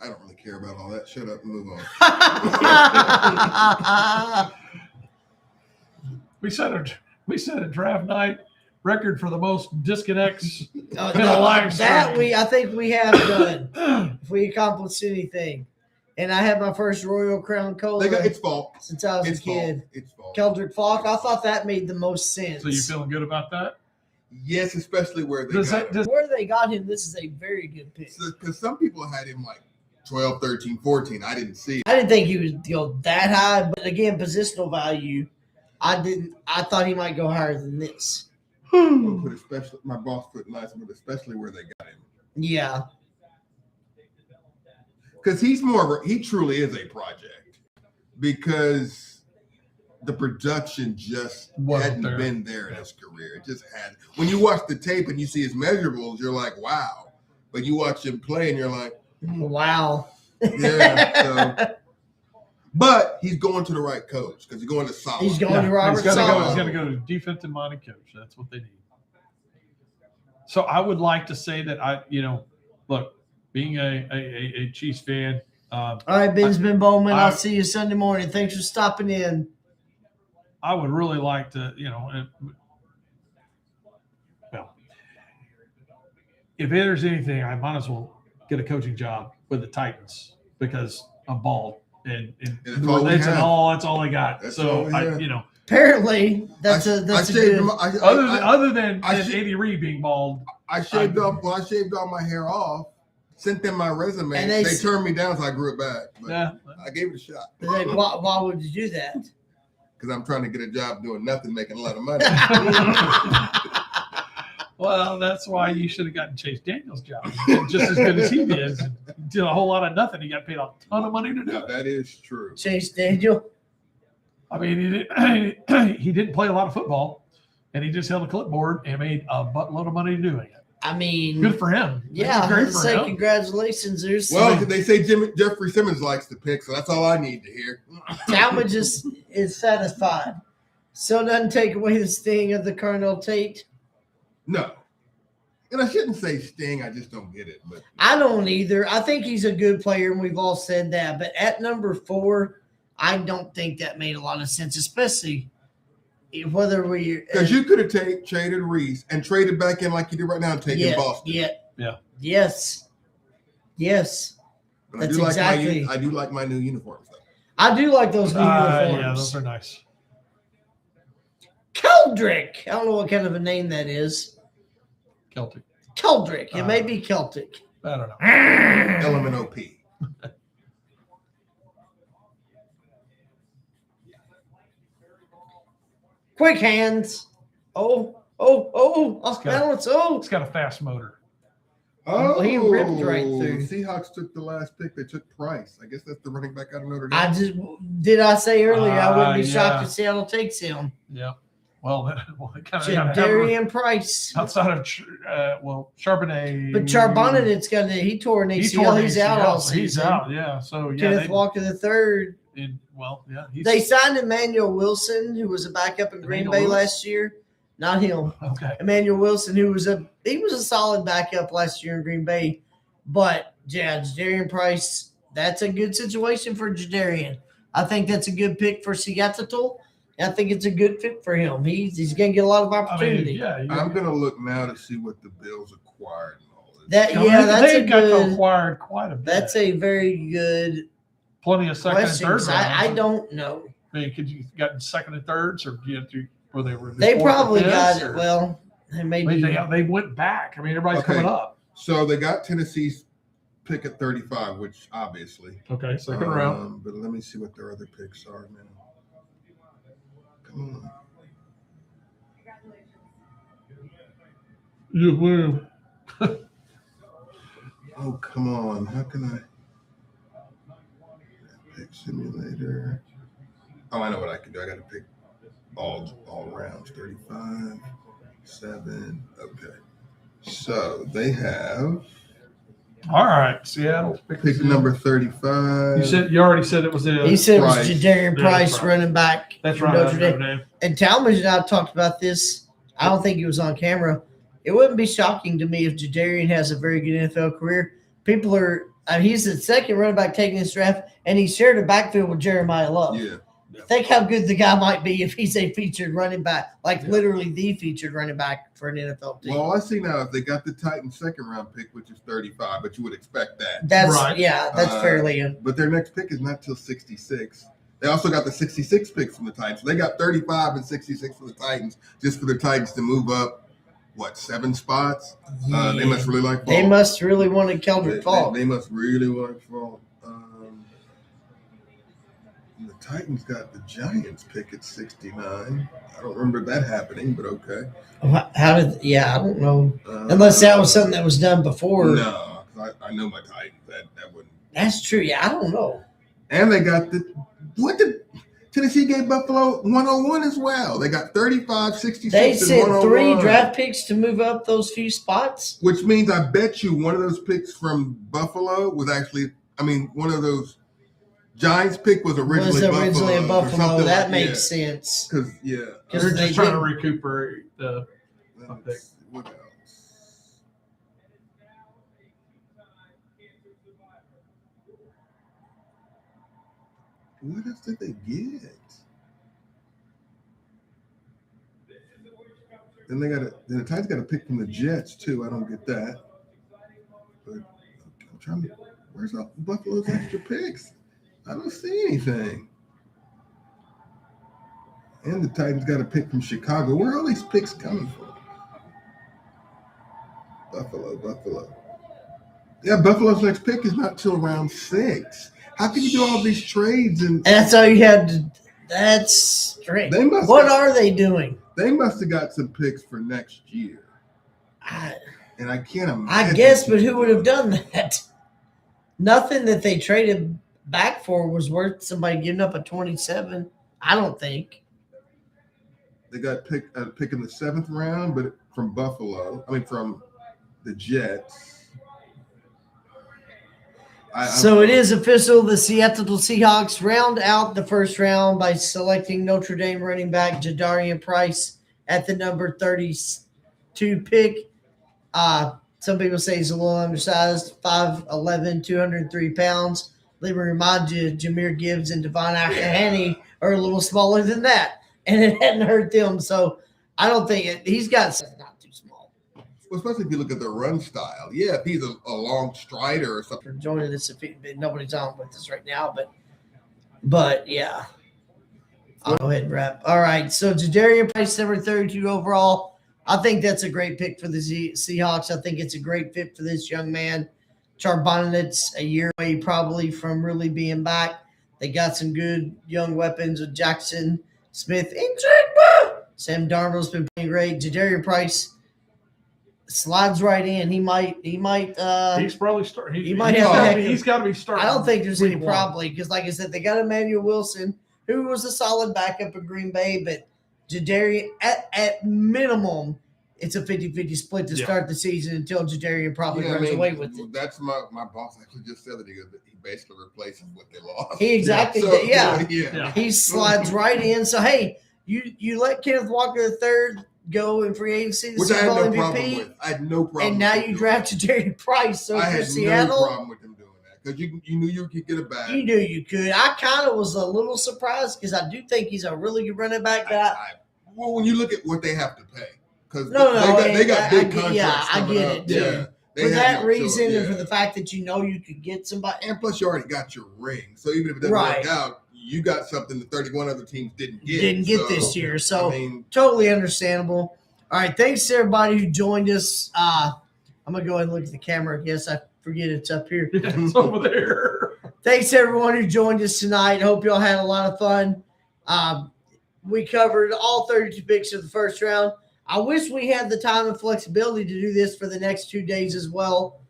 Speaker 2: I don't really care about all that. Shut up and move on.
Speaker 4: We set a draft night record for the most disconnects.
Speaker 1: No,
Speaker 4: In a live
Speaker 1: that
Speaker 4: stream.
Speaker 1: I think we have done. If we accomplished anything, and I had my first Royal Crown Cola
Speaker 2: It's Falk.
Speaker 1: since I was
Speaker 2: It's
Speaker 1: a kid.
Speaker 2: Falk. It's Falk.
Speaker 1: Keldrick Falk, I thought that made the most sense.
Speaker 4: So you feeling good about that?
Speaker 2: Yes, especially where they
Speaker 4: Does
Speaker 2: got
Speaker 4: that
Speaker 2: him.
Speaker 1: Where they got him, this is a very good pick.
Speaker 2: Because some people had him like 12, 13, 14. I didn't see it.
Speaker 1: I didn't think he would go that high, but again, positional value, I didn't. I thought he might go higher than this.
Speaker 2: But especially, my boss put nice, but especially where they got him.
Speaker 1: Yeah,
Speaker 2: Because he truly is a project. Because the production just
Speaker 4: Wasn't
Speaker 2: hadn't
Speaker 4: there.
Speaker 2: been there in his career. It just had. When you watch the tape and you see his measurables, you're like, wow. But you watch him play and you're like,
Speaker 1: wow.
Speaker 2: yeah. So. But he's going to the right coach because he's going to Solid.
Speaker 1: He's going to Robert
Speaker 4: He's gonna
Speaker 1: Saleh.
Speaker 4: He's going to go to defensive minded coach. That's what they need. So I would like to say that look, being a Chiefs fan,
Speaker 1: All right, Benjamin Bowman. I'll
Speaker 4: I-
Speaker 1: see you Sunday morning. Thanks for stopping in.
Speaker 4: I would really like to, if there's anything, I might as well get a coaching job with the Titans because I'm bald and
Speaker 2: That's all we have.
Speaker 4: that's all I got.
Speaker 2: That's
Speaker 4: So
Speaker 2: all we have.
Speaker 1: Apparently, that's a
Speaker 2: I
Speaker 1: good.
Speaker 2: shaved
Speaker 4: other than
Speaker 2: I should-
Speaker 4: Andy Reid being bald,
Speaker 2: I shaved off my hair off, sent them my resume.
Speaker 1: And
Speaker 2: They
Speaker 1: they
Speaker 2: turned me down, so I grew it back. But
Speaker 4: yeah,
Speaker 2: I gave it a shot
Speaker 1: Like, why would you do that?
Speaker 2: because I'm trying to get a job doing nothing, making a lot of money.
Speaker 4: well, that's why you should have gotten Chase Daniel's job. He did just as good as he did. Did a whole lot of nothing. He got paid a ton of money to do
Speaker 2: Now,
Speaker 4: it.
Speaker 2: that is true.
Speaker 1: Chase Daniel.
Speaker 4: I mean, he didn't play a lot of football, and he just held a clipboard and made a buttload of money doing it.
Speaker 1: I mean,
Speaker 4: Good for him.
Speaker 1: yeah.
Speaker 4: Great
Speaker 1: Let's
Speaker 4: for
Speaker 1: say
Speaker 4: him.
Speaker 1: congratulations. There's
Speaker 2: Well, they say Jeffrey Simmons likes to pick, so that's all I need to hear.
Speaker 1: Talmadge is satisfied. So doesn't take away the sting of the Colonel Tate.
Speaker 2: No. And I shouldn't say sting, I just don't get it. But
Speaker 1: I don't either. I think he's a good player, and we've all said that. But at number 4, I don't think that made a lot of sense, especially whether we
Speaker 2: Because you could have traded Reese and traded back in like you did right now and taken Boston.
Speaker 4: Yeah.
Speaker 1: Yes.
Speaker 2: But
Speaker 1: That's
Speaker 2: I do like
Speaker 1: exactly-
Speaker 2: I do like my new uniforms though.
Speaker 1: I do like those new uniforms.
Speaker 4: Yeah, those are nice.
Speaker 1: Keldrick. I don't know what kind of a name that is.
Speaker 4: Celtic.
Speaker 1: Keldrick. It may be Celtic.
Speaker 4: I don't know.
Speaker 2: Element OP.
Speaker 1: Quick hands. Oh, off balance. Oh,
Speaker 4: It's got a fast motor.
Speaker 2: Oh,
Speaker 1: he ripped right through.
Speaker 2: Seahawks took the last pick. They took Price. I guess that's the running back out of Notre Dame.
Speaker 1: I say earlier I wouldn't be shocked
Speaker 4: yeah.
Speaker 1: if Seattle takes him.
Speaker 4: Yeah. Well, it kind of
Speaker 1: Darian Price.
Speaker 4: outside of Charbonnet.
Speaker 1: But Charbonnet, he tore an ACL.
Speaker 4: tore an
Speaker 1: He's out
Speaker 4: ACL,
Speaker 1: all
Speaker 4: so he's
Speaker 1: season.
Speaker 4: out. Yeah. So yeah,
Speaker 1: Kenneth Walker III.
Speaker 4: He's,
Speaker 1: They signed Emmanuel Wilson, who was a backup in Green Bay last year. Not him.
Speaker 4: okay.
Speaker 1: Emmanuel Wilson, who was a solid backup last year in Green Bay. But yeah, Jadarian Price, that's a good situation for Jadarian. I think that's a good pick for Seattle. I think it's a good fit for him. He's going to get a lot of opportunity.
Speaker 2: I'm going to look now to see what the Bills acquired and all this.
Speaker 1: That's
Speaker 4: acquired quite a bit.
Speaker 1: That's a very good
Speaker 4: plenty of second
Speaker 1: question.
Speaker 4: and third rounds.
Speaker 1: I don't know.
Speaker 4: I mean, could you gotten second and thirds, or were they were
Speaker 1: They
Speaker 4: fourth or
Speaker 1: probably
Speaker 4: fifths,
Speaker 1: got it.
Speaker 4: or-
Speaker 1: Well, they
Speaker 4: I
Speaker 1: maybe
Speaker 4: mean, they went back. I mean, everybody's
Speaker 2: Okay.
Speaker 4: coming up.
Speaker 2: So they got Tennessee's pick at 35, which obviously.
Speaker 4: Okay, second round.
Speaker 2: But let me see what their other picks are, man. Come on.
Speaker 4: You win.
Speaker 2: Oh, come on. How can I pick simulator? Oh, I know what I can do. I got to pick all rounds. 35, 7. Okay. So they have
Speaker 4: All right, Seattle.
Speaker 2: pick number 35.
Speaker 4: You already said it was the.
Speaker 1: he said it was
Speaker 2: Price.
Speaker 1: Jadarian
Speaker 4: Yeah,
Speaker 1: Price
Speaker 4: that's right.
Speaker 1: running back.
Speaker 4: That's
Speaker 1: for
Speaker 4: right.
Speaker 1: Notre
Speaker 4: Notre
Speaker 1: Dame.
Speaker 4: Dame.
Speaker 1: And Talmadge and I talked about this. I don't think it was on camera. It wouldn't be shocking to me if Jadarian has a very good NFL career. People are he's the second running back taking this draft, and he shared a backfield with Jeremiah Love.
Speaker 2: Yeah.
Speaker 1: Think how good the guy might be if he's a featured running back, like literally the featured running back for an NFL team.
Speaker 2: Well, I see now if they got the Titans second round pick, which is 35, but you would expect that.
Speaker 1: That's
Speaker 4: Right.
Speaker 1: that's fairly
Speaker 2: But their next pick is not till 66. They also got the 66 picks from the Titans. They got 35 and 66 from the Titans just for the Titans to move up, 7 spots? They must really like Falk.
Speaker 1: They must really want to Keldrick Falk.
Speaker 2: They must really like Falk. The Titans got the Giants pick at 69. I don't remember that happening, but okay.
Speaker 1: How did? Yeah, I don't know. Unless that was something that was done before.
Speaker 2: No, 'cause I know my Titans. That wouldn't.
Speaker 1: That's true. Yeah, I don't know.
Speaker 2: And they got Tennessee gave Buffalo 101 as well. They got 35, 66,
Speaker 1: They
Speaker 2: and
Speaker 1: sent 3
Speaker 2: 101.
Speaker 1: draft picks to move up those few spots.
Speaker 2: Which means I bet you one of those picks from Buffalo was actually, one of those Giants pick was originally
Speaker 1: a
Speaker 2: Buffalo.
Speaker 1: Buffalo. That makes sense.
Speaker 2: Because,
Speaker 4: They're
Speaker 1: they
Speaker 4: just trying to
Speaker 1: did-
Speaker 4: recuperate the.
Speaker 2: what else? What else did they get? Then the Titans got a pick from the Jets too. I don't get that. But I'm trying to. Where's all Buffalo's extra picks? I don't see anything. And the Titans got a pick from Chicago. Where are all these picks coming from? Buffalo. Yeah, Buffalo's next pick is not till round 6. How can you do all these trades and
Speaker 1: That's all you had to. That's strange. What are they doing?
Speaker 2: They must have got some picks for next year. And I can't imagine.
Speaker 1: I guess, but who would have done that? Nothing that they traded back for was worth somebody giving up a 27. I don't think.
Speaker 2: They got a pick in the 7th round, but from Buffalo. From the Jets.
Speaker 1: So it is official. The Seattle Seahawks round out the first round by selecting Notre Dame running back Jadarian Price at the number 32 pick. Some people say he's a little undersized, 5'11", 203 pounds. Let me remind you, Jahmyr Gibbs and Devon Ahani are a little smaller than that. and it hadn't hurt them. So I don't think he's got not too small.
Speaker 2: Well, especially if you look at the run style. Yeah, if he's a long strider or something.
Speaker 1: For joining us, if nobody's on with us right now, but yeah. I'll go ahead and wrap. All right. So Jadarian Price, number 32 overall. I think that's a great pick for the Seahawks. I think it's a great fit for this young man. Charbonnett's a year away probably from really being back. They got some good young weapons with Jackson Smith and Jigba. Sam Darnold's been playing great. Jadarian Price slides right in. He might
Speaker 4: He's probably start.
Speaker 1: he might have
Speaker 4: He's got to be starting.
Speaker 1: I don't think there's any
Speaker 4: week one.
Speaker 1: probably because, like I said, they got Emmanuel Wilson, who was a solid backup in Green Bay, but Jadarian, at minimum, it's a 50-50 split to start the season until Jadarian probably runs away with it.
Speaker 2: That's my boss actually just said that he basically replaces what they lost.
Speaker 1: He exactly
Speaker 2: So,
Speaker 1: did, yeah.
Speaker 4: Yeah.
Speaker 1: He slides right in. So, hey, you let Kenneth Walker III go in free agency, the
Speaker 2: Which I
Speaker 1: Super
Speaker 2: had
Speaker 1: Bowl
Speaker 2: no problem
Speaker 1: MVP,
Speaker 2: with. I had no problem.
Speaker 1: and now
Speaker 2: with
Speaker 1: you
Speaker 2: him
Speaker 1: draft Jadarian Price. So
Speaker 2: I
Speaker 1: for
Speaker 2: had
Speaker 1: Seattle,
Speaker 2: no problem with him doing that because you knew you could get a bag.
Speaker 1: you knew you could. I kind of was a little surprised because I do think he's a really good running back guy.
Speaker 2: Well, when you look at what they have to pay, because
Speaker 1: No,
Speaker 2: they got big
Speaker 1: I
Speaker 2: contracts.
Speaker 1: yeah, I
Speaker 2: coming
Speaker 1: get
Speaker 2: up.
Speaker 1: it, too.
Speaker 2: Yeah, they
Speaker 1: For
Speaker 2: have
Speaker 1: that
Speaker 2: no
Speaker 1: reason
Speaker 2: choice,
Speaker 1: and for
Speaker 2: yeah.
Speaker 1: the fact that you know you could get somebody.
Speaker 2: And plus, you already got your ring, so even if it doesn't
Speaker 1: Right.
Speaker 2: work out, you got something that 31 other teams didn't get.
Speaker 1: Didn't get
Speaker 2: So,
Speaker 1: this year. So
Speaker 2: I mean,
Speaker 1: totally understandable. All right. Thanks to everybody who joined us. I'm going to go ahead and look at the camera. Yes, I forget it's up here.
Speaker 4: It's over there.
Speaker 1: Thanks to everyone who joined us tonight. Hope y'all had a lot of fun. We covered all 32 picks of the first round. I wish we had the time and flexibility to do this for the next 2 days as well.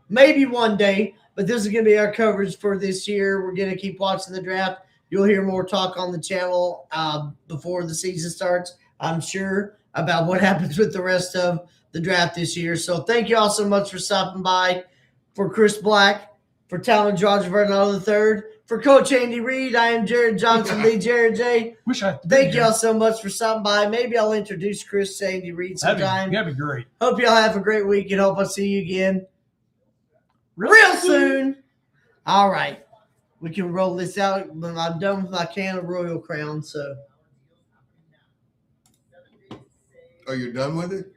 Speaker 1: Maybe one day, but this is going to be our coverage for this year. We're going to keep watching the draft. You'll hear more talk on the channel before the season starts, I'm sure, about what happens with the rest of the draft this year. So thank you all so much for stopping by. For Chris Black, for Talon George Vernado III, for Coach Andy Reid, I am Jared Johnson, the Jared J.
Speaker 4: Wish I.
Speaker 1: Thank y'all so much for stopping by. Maybe I'll introduce Chris to Andy Reid sometime.
Speaker 4: That'd be great.
Speaker 1: Hope y'all have a great week and hope I'll see you again real soon. All right. We can roll this out. I'm done with my can of Royal Crown, so.
Speaker 2: are you done with it?